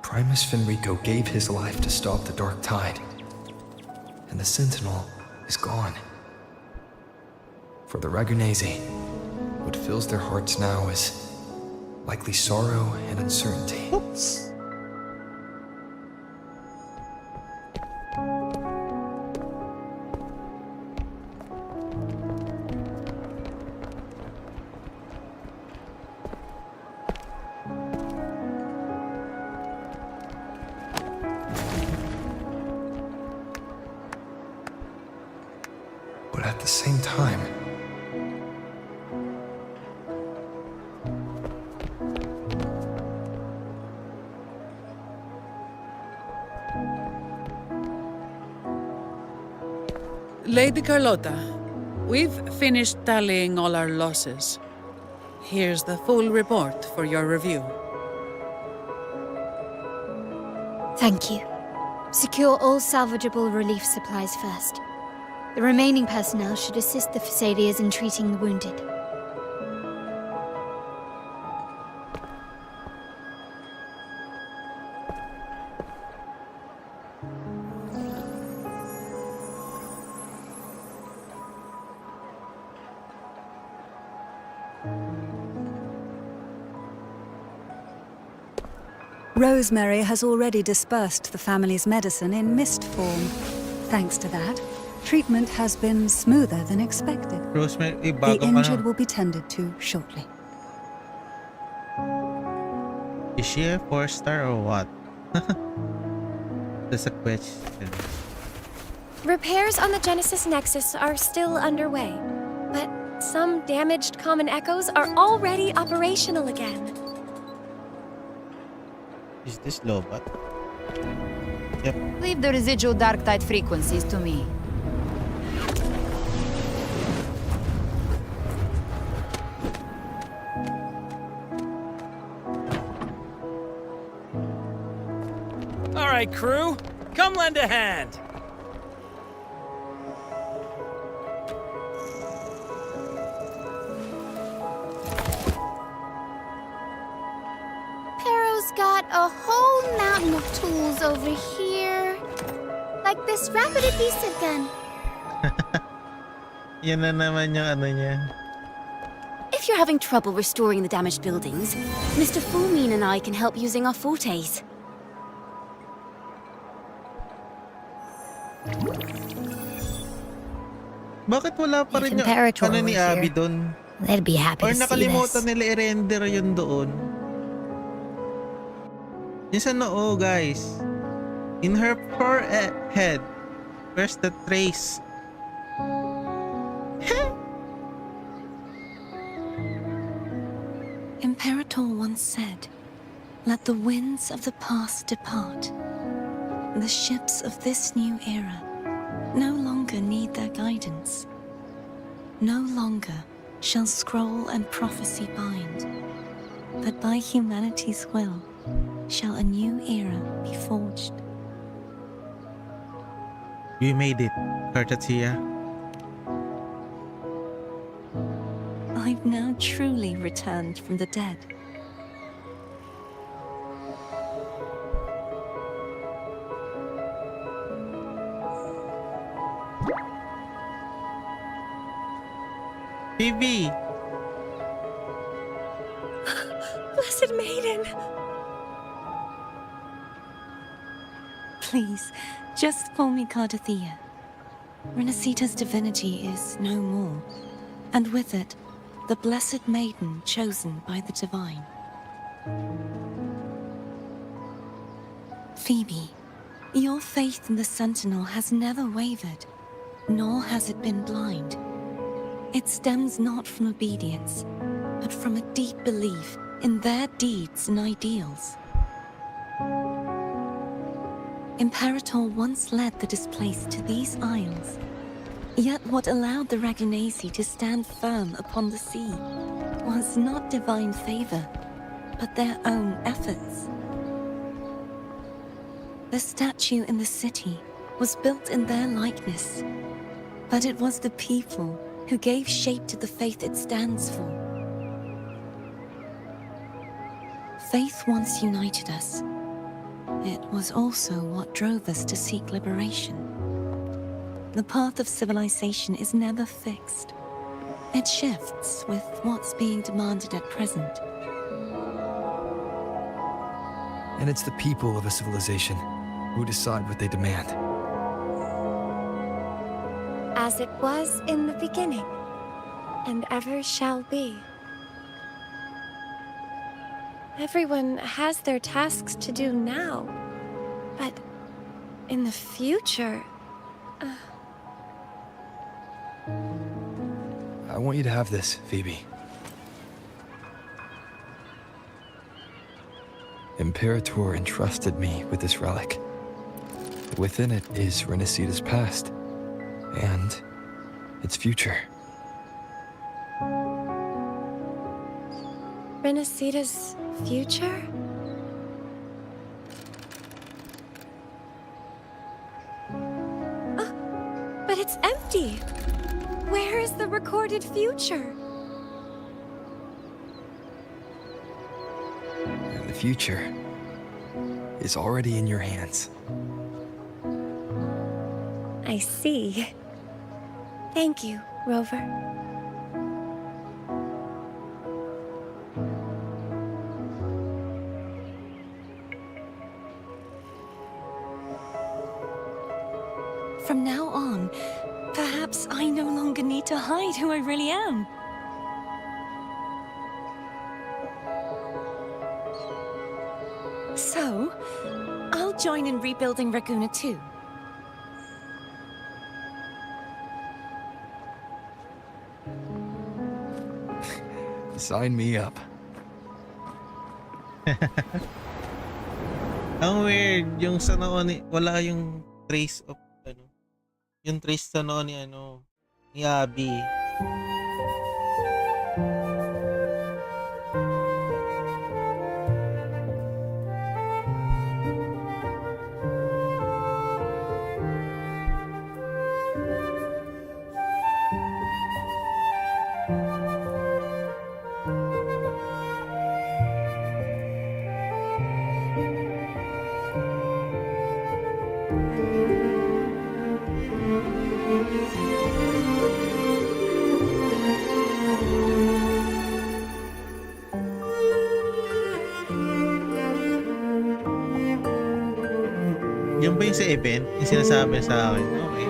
Primus Fenrico gave his life to stop the Dark Tide, and the Sentinel is gone. For the Ragunese, what fills their hearts now is likely sorrow and uncertainty. Oops. But at the same time, Lady Carlotta, we've finished tallying all our losses. Here's the full report for your review. Thank you. Secure all salvageable relief supplies first. The remaining personnel should assist the Phasaelias in treating the wounded. Rosemary has already dispersed the family's medicine in mist form. Thanks to that, treatment has been smoother than expected. Rosemary, The bagong injured ano. will be tended to shortly. Is she a 4-star or what? That's a question. Repairs on the Genesis Nexus are still underway, but some damaged common echoes are already operational again. Is this Lobat? Yep. Leave the residual dark tide frequencies to me. All right, crew, come lend a hand. Pero's got a whole mountain of tools over here. Like this rapid adhesive gun. Yan na naman yung ano niya. If you're having trouble restoring the damaged buildings, Mr. Fulmin and I can help using our fortes. Bakit wala pa rin yung Imperator ano ni were Abby here. doon? They'd be happy Or to see nakalimutan this. nila i-render yun doon. Yung sa noo, guys. In her forehead, where's the trace? Imperator once said, "Let the winds of the past depart. The ships of this new era no longer need their guidance. No longer shall scroll and prophecy bind, but by humanity's will shall a new era be forged." We made it, Cartatia. I've now truly returned from the dead. Phoebe! Blessed Maiden! Please, just call me Cardathea. Renacita's divinity is no more, and with it, the Blessed Maiden chosen by the Divine. Phoebe, your faith in the Sentinel has never wavered, nor has it been blind. It stems not from obedience, but from a deep belief in their deeds and ideals. Imperator once led the displaced to these isles. Yet what allowed the Ragunasi to stand firm upon the sea was not divine favor, but their own efforts. The statue in the city was built in their likeness, but it was the people who gave shape to the faith it stands for. Faith once united us. It was also what drove us to seek liberation. The path of civilization is never fixed. It shifts with what's being demanded at present. And it's the people of a civilization who decide what they demand. As it was in the beginning, and ever shall be. Everyone has their tasks to do now, but in the future... I want you to have this, Phoebe. Imperator entrusted me with this relic. Within it is Renacita's past, and its future. Renacita's future? But it's empty! Where is the recorded future? And the future is already in your hands. I see. Thank you, Rover. From now on, perhaps I no longer need to hide who I really am. So, I'll join in rebuilding Raguna too. Sign me up. Ang weird, yung sa noo ni, wala yung trace of, ano, yung trace sa noo ni, ano, ni Abby. Yung ba yung sa event? Yung sinasabi sa akin? Okay.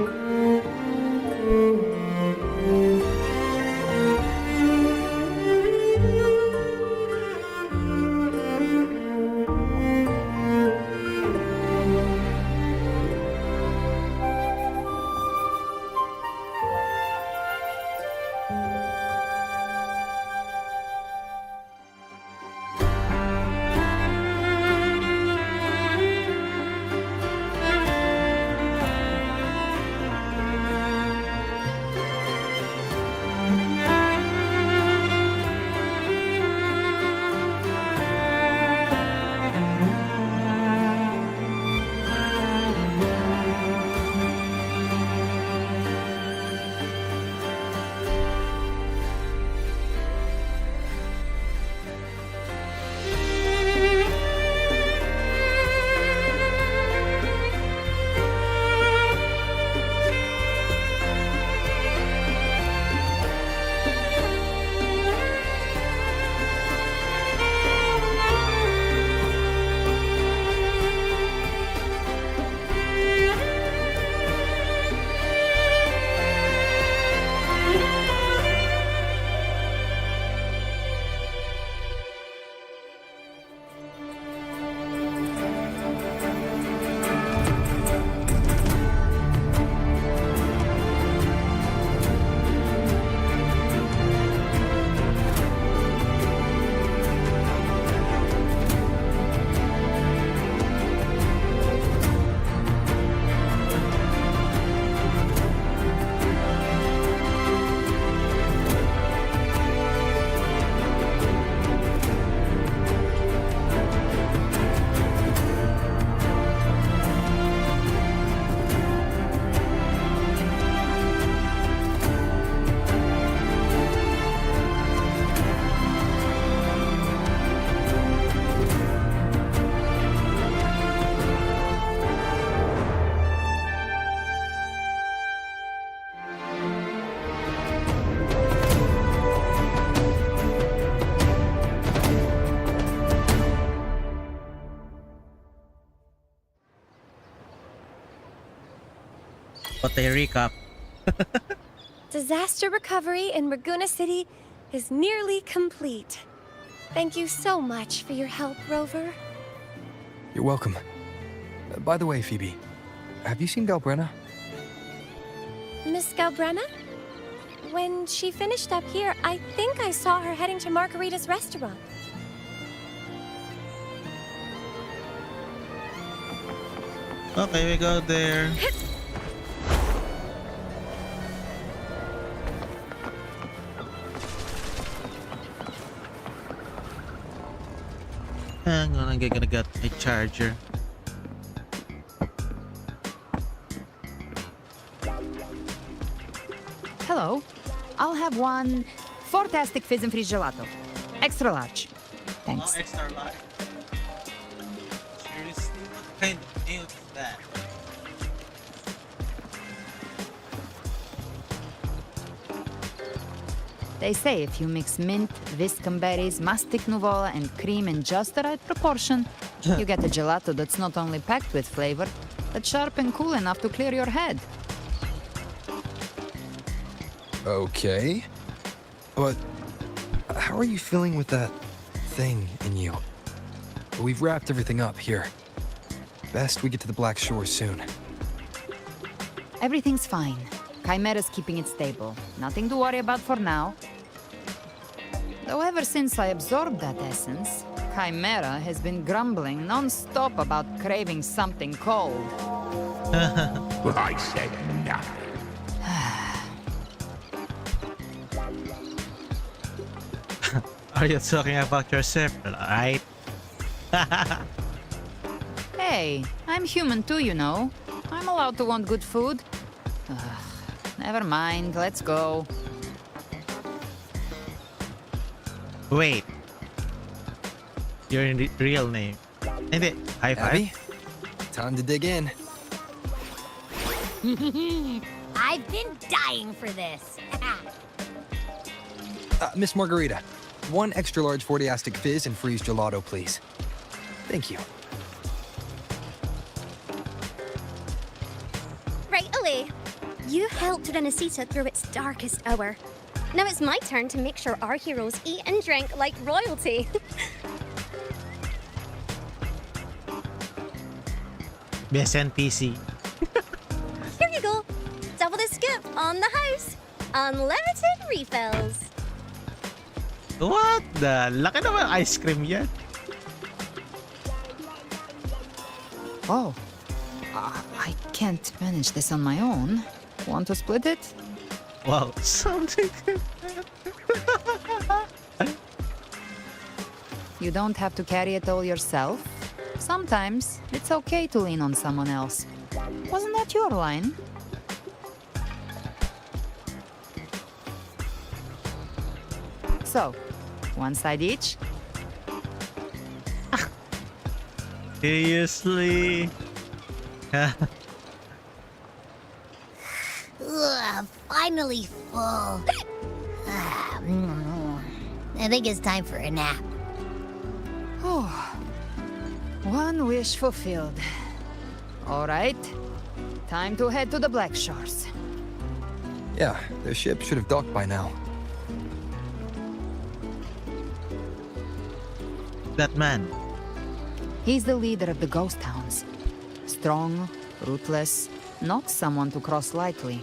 But a recap. Disaster recovery in Raguna City is nearly complete. Thank you so much for your help, Rover. You're welcome. By the way, Phoebe, have you seen Galbrenna? Miss Galbrenna? When she finished up here, I think I saw her heading to Margarita's restaurant. Okay, we go there. Hang on, I'm gonna get a charger. Hello. I'll have one fantastic fizz and freeze gelato. Extra large. Thanks. Oh, extra large. Seriously? What kind of meal is that? They say if you mix mint, Viscum berries, mastic nuvola, and cream in just the right proportion, you get a gelato that's not only packed with flavor, but sharp and cool enough to clear your head. Okay. But how are you feeling with that thing in you? We've wrapped everything up here. Best we get to the Black Shore soon. Everything's fine. Chimera's keeping it stable. Nothing to worry about for now. Though ever since I absorbed that essence, Chimera has been grumbling non-stop about craving something cold. I said nothing. Are you talking about yourself, right? Hey, I'm human too, you know. I'm allowed to want good food. Never mind, let's go. Wait. Your real name. Hindi. High five. Abby, time to dig in. I've been dying for this. Miss Margarita, one extra large 40-astic fizz and freeze gelato, please. Thank you. Right away. You helped Renesita through its darkest hour. Now it's my turn to make sure our heroes eat and drink like royalty. Best NPC. Here you go. Double the scoop on the house. Unlimited refills. What the? Laki naman ice cream yan. Oh, I can't manage this on my own. Want to split it? Wow, something. You don't have to carry it all yourself. Sometimes it's okay to lean on someone else. Wasn't that your line? So, one side each? Seriously? Ugh, finally full. I think it's time for a nap. Oh, one wish fulfilled. All right, time to head to the Black Shores. Yeah, the ship should have docked by now. That man. He's the leader of the Ghost Hounds. Strong, ruthless, not someone to cross lightly.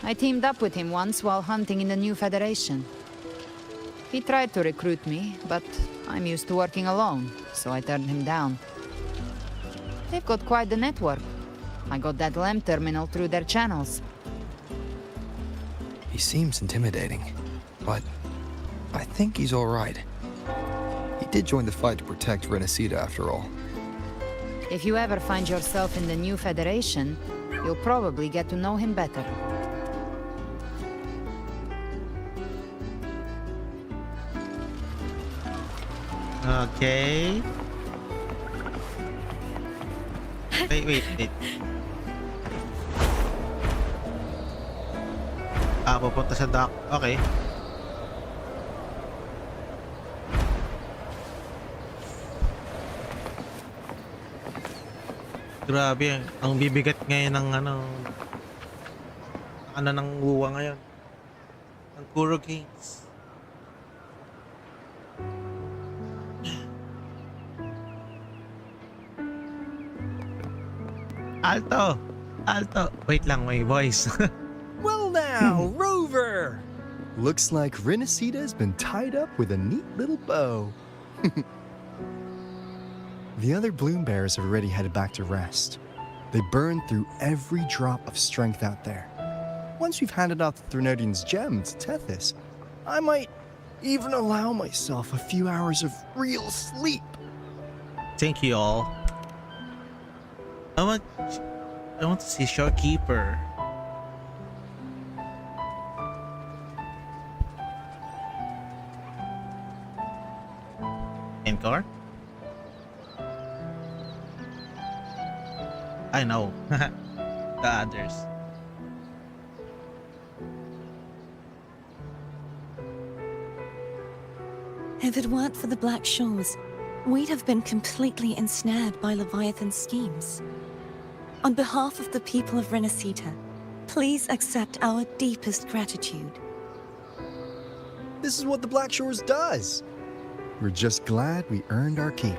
I teamed up with him once while hunting in the new Federation. He tried to recruit me, but I'm used to working alone, so I turned him down. They've got quite the network. I got that LEM terminal through their channels. He seems intimidating, but I think he's all right. He did join the fight to protect Renesita after all. If you ever find yourself in the new Federation, you'll probably get to know him better. Okay. Wait. Pupunta sa dock. Okay. Grabe, ang bibigat ngayon ng ano ng wuwa ngayon. Ang Kuro Games. Alto! Alto! Wait lang, may voice. Well now, Rover! Looks like Renacita's been tied up with a neat little bow. The other bloom bearers have already headed back to rest. They burned through every drop of strength out there. Once we've handed off the Threnodian's gem to Tethys, I might even allow myself a few hours of real sleep. Thank you all. I want to see Shorekeeper. Encore? I know. The others. If it weren't for the Black Shores, we'd have been completely ensnared by Leviathan's schemes. On behalf of the people of Renacita, please accept our deepest gratitude. This is what the Black Shores does. We're just glad we earned our keep.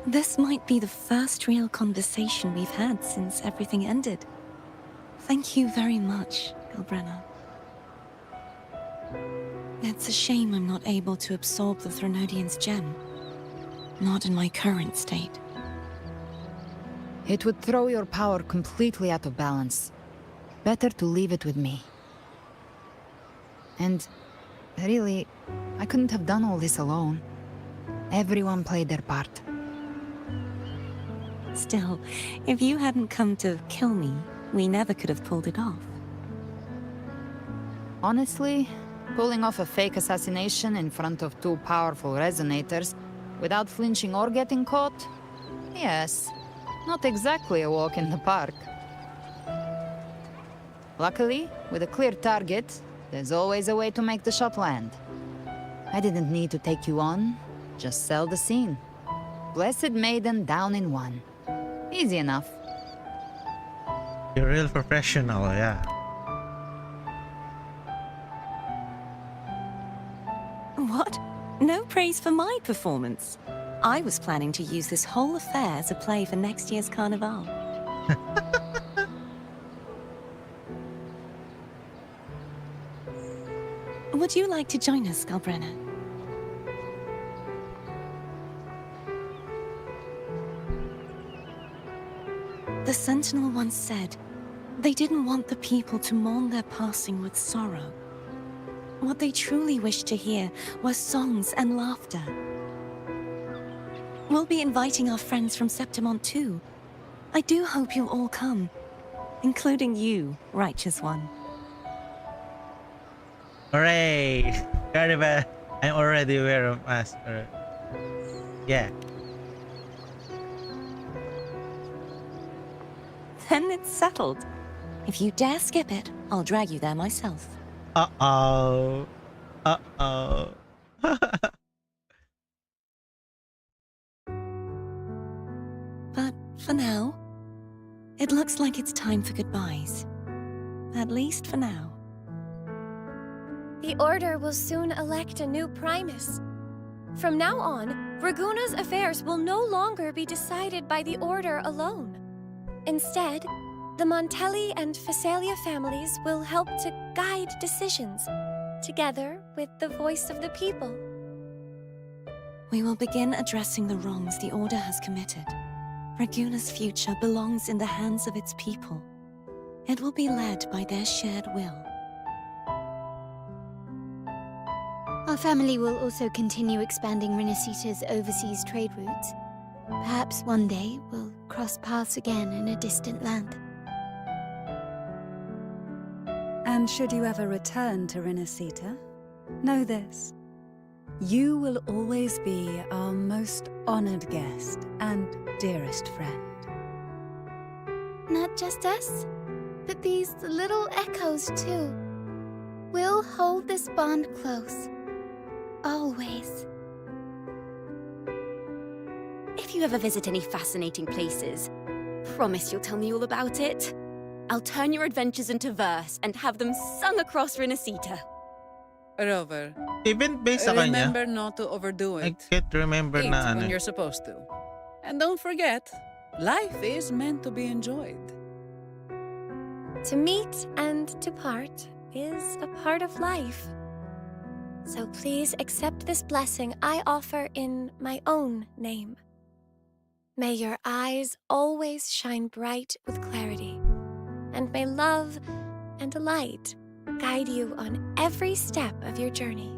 This might be the first real conversation we've had since everything ended. Thank you very much, Galbrenna. It's a shame I'm not able to absorb the Threnodian's gem. Not in my current state. It would throw your power completely out of balance. Better to leave it with me. And really, I couldn't have done all this alone. Everyone played their part. Still, if you hadn't come to kill me, we never could have pulled it off. Honestly, pulling off a fake assassination in front of two powerful resonators without flinching or getting caught? Yes, not exactly a walk in the park. Luckily, with a clear target, there's always a way to make the shot land. I didn't need to take you on, just sell the scene. Blessed Maiden down in one. Easy enough. You're a real professional, yeah. What? No praise for my performance. I was planning to use this whole affair as a play for next year's Carnival. Would you like to join us, Galbrenna? The Sentinel once said, they didn't want the people to mourn their passing with sorrow. What they truly wished to hear were songs and laughter. We'll be inviting our friends from Septimont too. I do hope you'll all come, including you, Righteous One. Hooray! Carnival! I'm already aware of Master. Yeah. Then it's settled. If you dare skip it, I'll drag you there myself. Uh-oh. Uh-oh. But for now, it looks like it's time for goodbyes. At least for now. The Order will soon elect a new Primus. From now on, Raguna's affairs will no longer be decided by the Order alone. Instead, the Montelli and Phasalia families will help to guide decisions, together with the voice of the people. We will begin addressing the wrongs the Order has committed. Raguna's future belongs in the hands of its people. It will be led by their shared will. Our family will also continue expanding Renacita's overseas trade routes. Perhaps one day we'll cross paths again in a distant land. And should you ever return to Renacita, know this. You will always be our most honored guest and dearest friend. Not just us, but these little echoes too. We'll hold this bond close. Always. If If you ever visit any fascinating places, promise you'll tell me all about it. I'll turn your adventures into verse and have them sung across Rinasita. Rover, Even based sa kanya, remember not to overdo I it. can't remember Eat na when ano. you're supposed to. And don't forget, life is meant to be enjoyed. To meet and to part is a part of life. So please accept this blessing I offer in my own name. May your eyes always shine bright with clarity, and may love and light guide you on every step of your journey.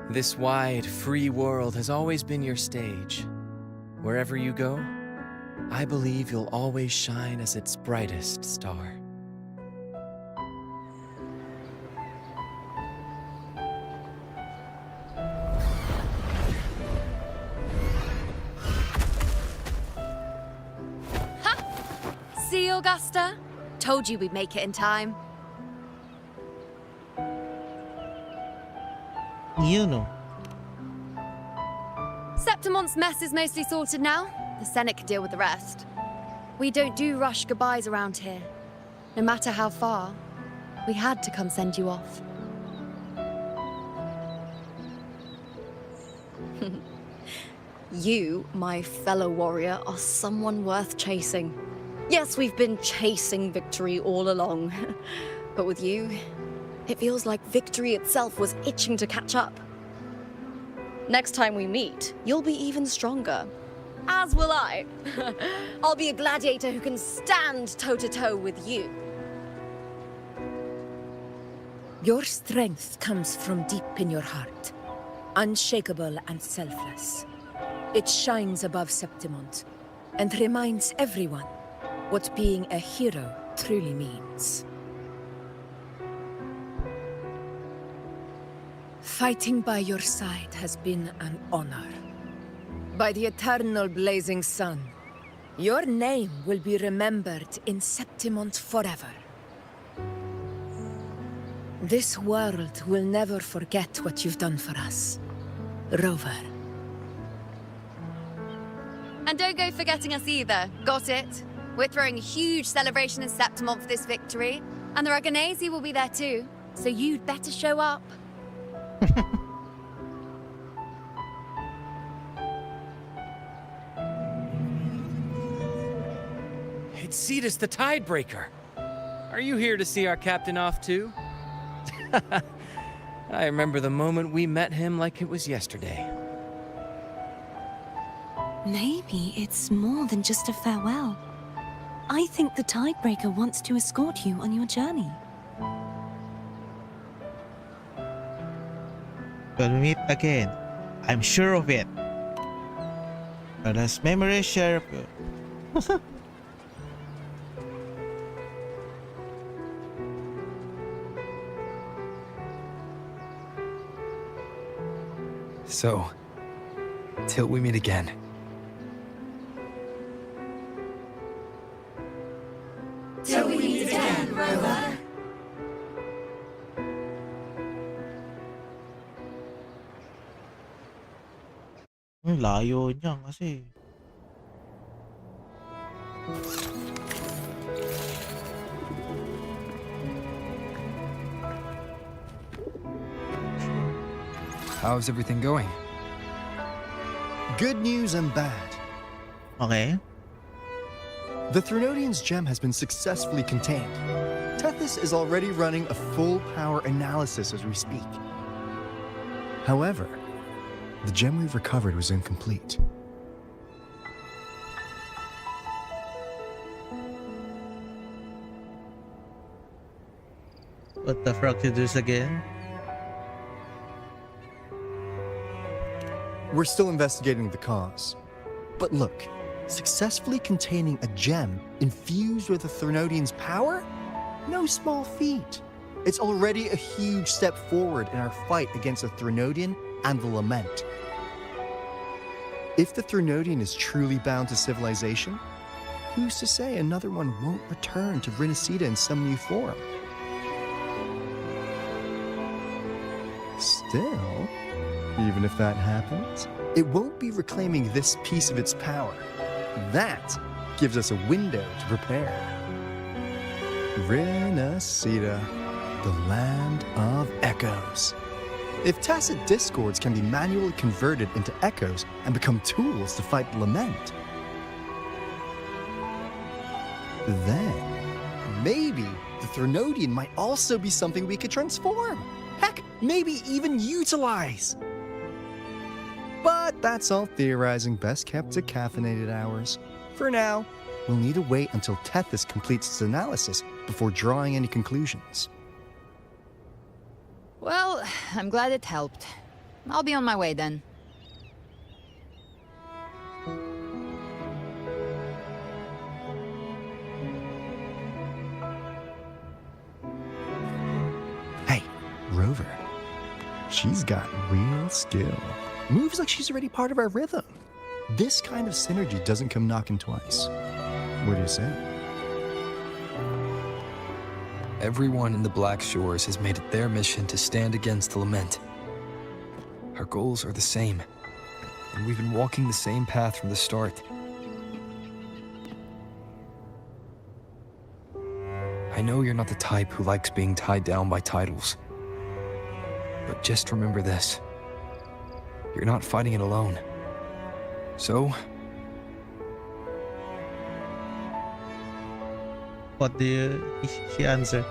This wide, free world has always been your stage. Wherever you go, I believe you'll always shine as its brightest star. See, Augusta? Told you we'd make it in time. You know. Septimont's mess is mostly sorted now. The Senate can deal with the rest. We don't do rush goodbyes around here. No matter how far, we had to come send you off. You, my fellow warrior, are someone worth chasing. Yes, we've been chasing victory all along. But with you, it feels like victory itself was itching to catch up. Next time we meet, you'll be even stronger. As will I. I'll be a gladiator who can stand toe-to-toe with you. Your strength comes from deep in your heart, unshakable and selfless. It shines above Septimont and reminds everyone what being a hero truly means. Fighting by your side has been an honor. By the eternal blazing sun, your name will be remembered in Septimont forever. This world will never forget what you've done for us, Rover. And don't go forgetting us either, got it? We're throwing a huge celebration in Septimont for this victory, and the Raganesi will be there too, so you'd better show up. It's Cetus the Tidebreaker. Are you here to see our captain off too? I remember the moment we met him like it was yesterday. Maybe it's more than just a farewell. I think the Tidebreaker wants to escort you on your journey. We'll meet again. I'm sure of it. But as memories share. So, till we meet again. Till we meet again, Rover. Ang layo niya kasi. How's everything going? Good news and bad. Okay. The Threnodian's gem has been successfully contained. Tethys is already running a full power analysis as we speak. However, the gem we've recovered was incomplete. What the frog did this again? We're still investigating the cause. But look, successfully containing a gem infused with the Threnodian's power? No small feat. It's already a huge step forward in our fight against the Threnodian and the Lament. If the Threnodian is truly bound to civilization, who's to say another one won't return to Rinasita in some new form? Still, Even if that happens, it won't be reclaiming this piece of its power. That gives us a window to prepare. Rinasita, the land of echoes. If tacit discords can be manually converted into echoes and become tools to fight the lament, then maybe the Threnodian might also be something we could transform. Heck, maybe even utilize. But that's all theorizing best kept to caffeinated hours. For now, we'll need to wait until Tethys completes its analysis before drawing any conclusions. Well, I'm glad it helped. I'll be on my way then. Hey, Rover. She's got real skill. Moves like she's already part of our rhythm. This kind of synergy doesn't come knocking twice. What do you say? Everyone in the Black Shores has made it their mission to stand against the lament. Our goals are the same, and we've been walking the same path from the start. I know you're not the type who likes being tied down by titles, but just remember this. You're not fighting it alone. So, What do she answer?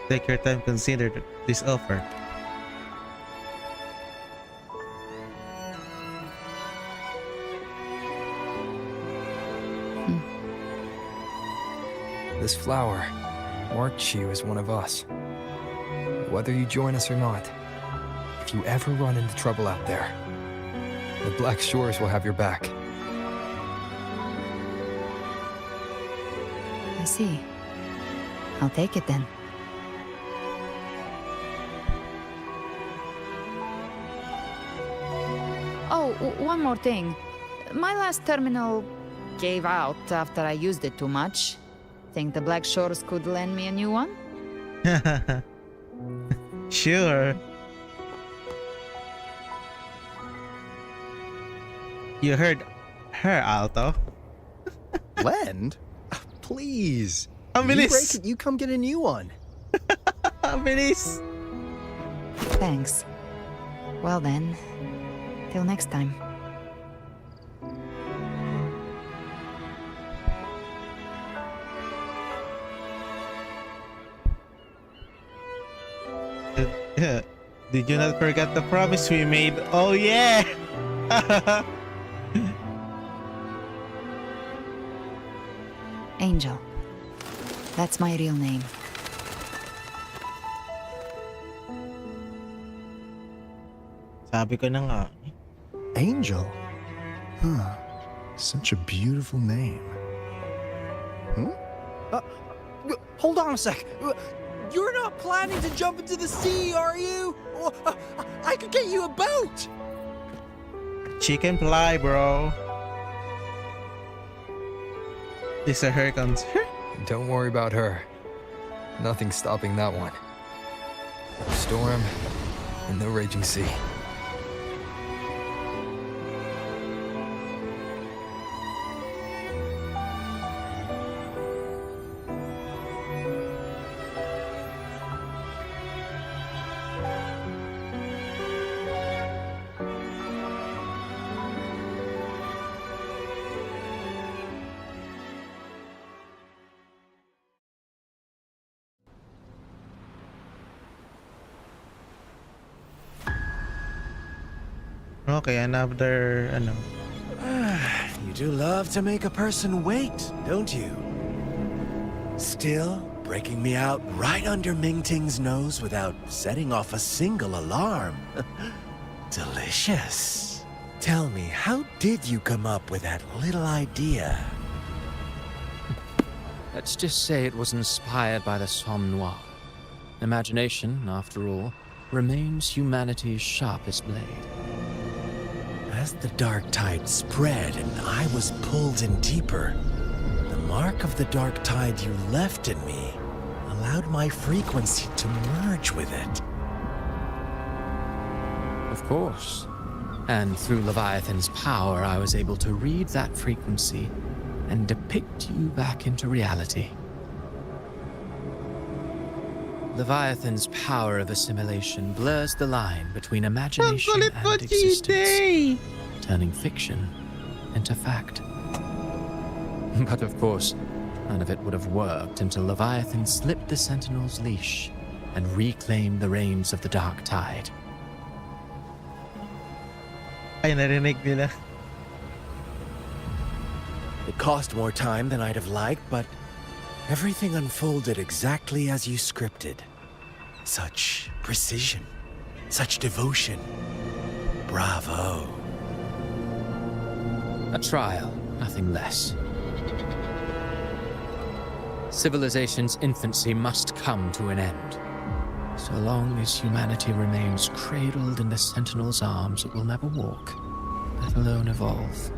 Take your time, consider this offer. this flower marks you as one of us. Whether you join us or not, if you ever run into trouble out there, the Black Shores will have your back. I see. I'll take it then. Oh, one more thing. My last terminal gave out after I used it too much. Think the Black Shores could lend me a new one? Sure. You heard her, Alto. Lend? Please. Ang You bilis. break it, you come get a new one. Ang bilis. Thanks. Well then, till next time. Did you not forget the promise we made? Oh yeah! Angel. That's my real name. Sabi ko na nga. Angel? Huh. Such a beautiful name. Huh? Hold on a sec. You're not planning to jump into the sea, are you? I could get you a boat. Chicken fly, bro. These are her guns. Don't worry about her. Nothing's stopping that one. No storm and no raging sea. Okay, another ano. You do love to make a person wait, don't you? Still breaking me out right under Mingting's nose without setting off a single alarm. Delicious. Tell me, how did you come up with that little idea? Let's just say it was inspired by the Somme Noire. Imagination, after all, remains humanity's sharpest blade. As the dark tide spread and I was pulled in deeper, the mark of the dark tide you left in me allowed my frequency to merge with it. Of course. And through Leviathan's power, I was able to read that frequency and depict you back into reality. Leviathan's power of assimilation blurs the line between imagination and existence, turning fiction into fact. But of course, none of it would have worked until Leviathan slipped the Sentinel's leash and reclaimed the reins of the Dark Tide. Ay, narinig nila. It cost more time than I'd have liked, but everything unfolded exactly as you scripted. Such precision, such devotion. Bravo. A trial, nothing less. Civilization's infancy must come to an end. So long as humanity remains cradled in the Sentinel's arms, it will never walk, let alone evolve.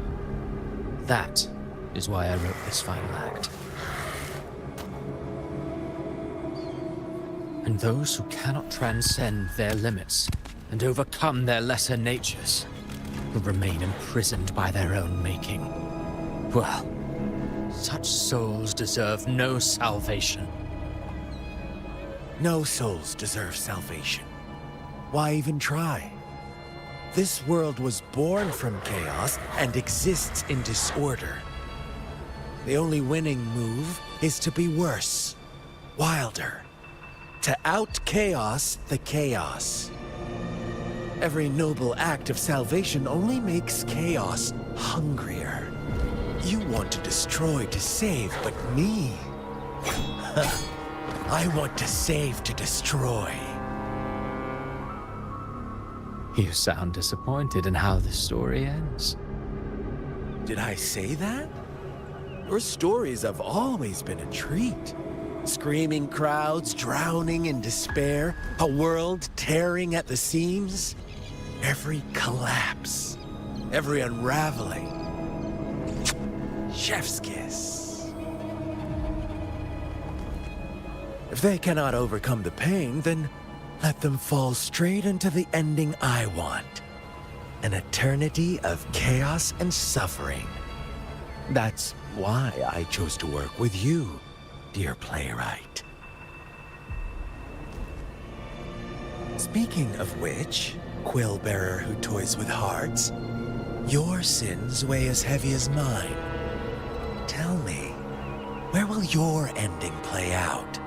That is why I wrote this final act. And those who cannot transcend their limits and overcome their lesser natures will remain imprisoned by their own making. Well, such souls deserve no salvation. No souls deserve salvation. Why even try? This world was born from chaos and exists in disorder. The only winning move is to be worse, wilder, to out-chaos the chaos. Every noble act of salvation only makes chaos hungrier. You want to destroy to save, but me? I want to save to destroy. You sound disappointed in how the story ends. Did I say that? Your stories have always been a treat. Screaming crowds drowning in despair, a world tearing at the seams. Every collapse, every unraveling. Chef's kiss. If they cannot overcome the pain, then let them fall straight into the ending I want. An eternity of chaos and suffering. That's why I chose to work with you, dear playwright. Speaking of which, quill bearer who toys with hearts, your sins weigh as heavy as mine. Tell me, where will your ending play out?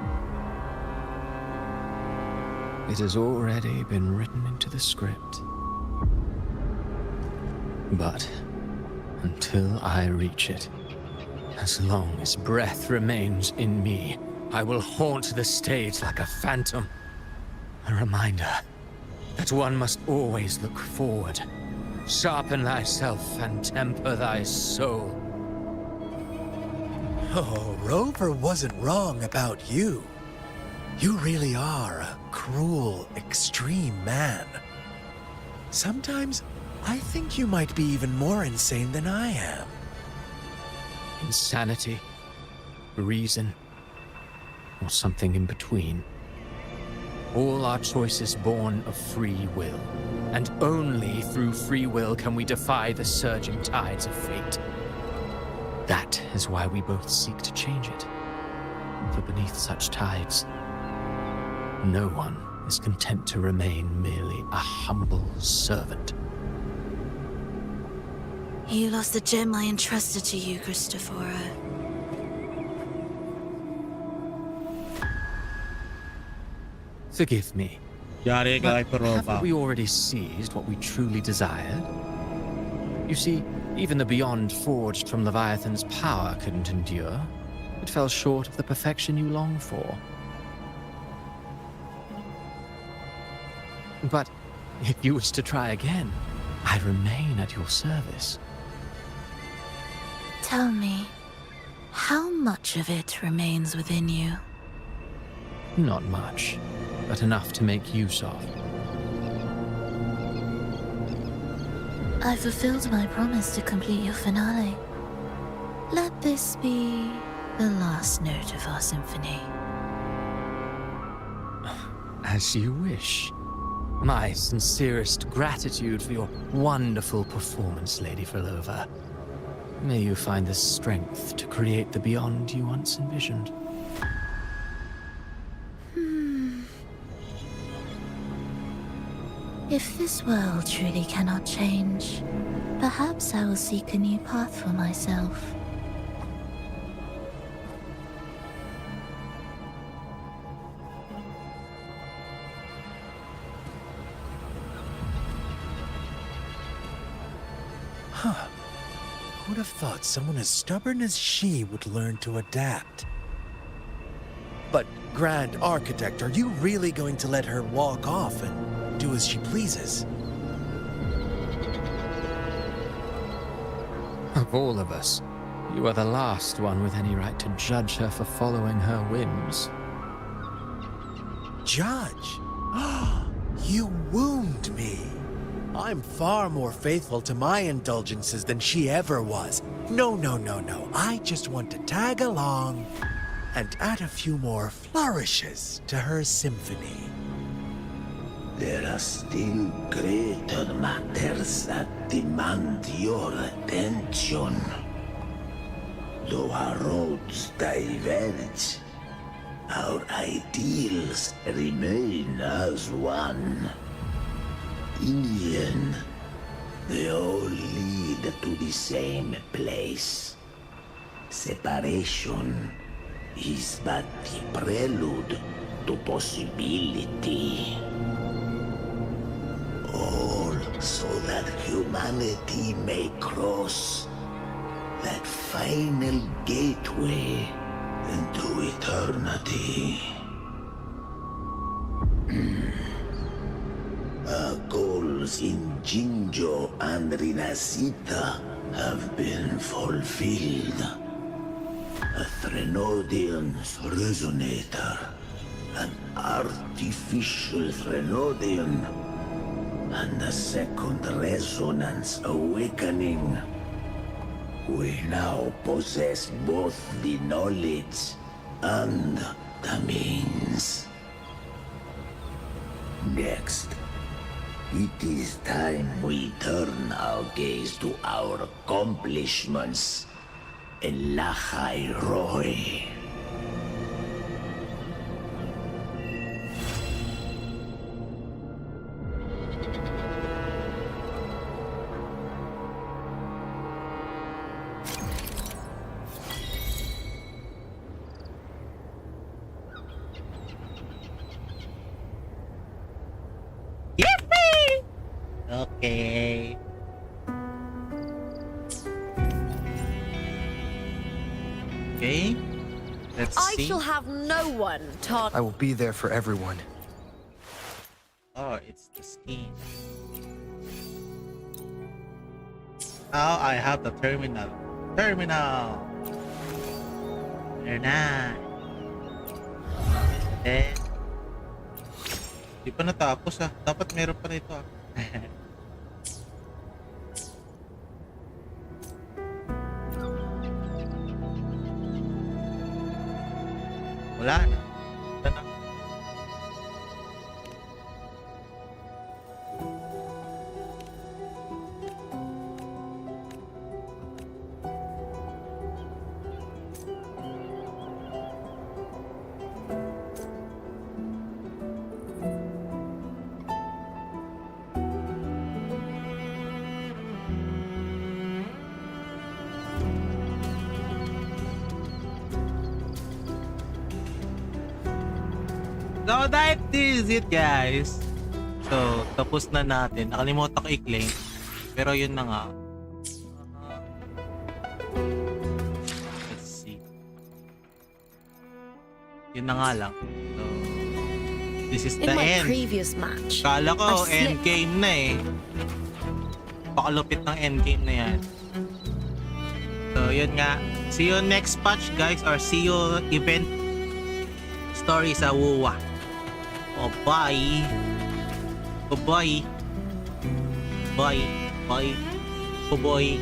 It has already been written into the script. But until I reach it, as long as breath remains in me, I will haunt the stage like a phantom. A reminder that one must always look forward. Sharpen thyself and temper thy soul. Oh, Rover wasn't wrong about you. You really are a cruel, extreme man. Sometimes I think you might be even more insane than I am. Insanity, reason, or something in between. All our choices born of free will, and only through free will can we defy the surging tides of fate. That is why we both seek to change it. For beneath such tides, no one is content to remain merely a humble servant. You lost the gem I entrusted to you, Cristoforo. Forgive me. Yari ka kay Perova. Haven't we already seized what we truly desired? You see, even the beyond forged from Leviathan's power couldn't endure. It fell short of the perfection you long for. But if you wish to try again, I remain at your service. Tell me, how much of it remains within you? Not much, but enough to make use of. I fulfilled my promise to complete your finale. Let this be the last note of our symphony. As you wish. My sincerest gratitude for your wonderful performance, Lady Frolova. May you find the strength to create the beyond you once envisioned. If this world truly cannot change, perhaps I will seek a new path for myself. Huh. Who'd have thought someone as stubborn as she would learn to adapt? But, Grand Architect, are you really going to let her walk off and do as she pleases? Of all of us, you are the last one with any right to judge her for following her whims. Judge? You wound me. I'm far more faithful to my indulgences than she ever was. No. I just want to tag along and add a few more flourishes to her symphony. There are still greater matters that demand your attention. Though our roads diverge, our ideals remain as one. In the end, they all lead to the same place. Separation is but the prelude to possibility. All so that humanity may cross that final gateway into eternity. Our goals in Jinjo and Rinasita have been fulfilled. A Threnodian's resonator, an artificial Threnodian, and a second resonance awakening. We now possess both the knowledge and the means. Next, it is time we turn our gaze to our accomplishments in Lahai Roy. Okay. Okay. Let's I see. shall have no one target. I will be there for everyone. Oh, it's the skin. Now I have the terminal. Terminal. There na. Eh. Di pa natapos ah. Dapat meron pa nito ah. Wala na. Wala na. So that is it, guys. So tapos na natin. Nakalimutan ko i-claim. Pero yun na nga. Let's see. Yun na nga lang. So this is the In my end. previous match, Kala ko I slipped. endgame na eh. Pakalupit ng endgame na yan. So yun nga. See you next patch, guys. Or see you event story sa WoWA. Oh, bye. Bye. Bye. Bye. Bye.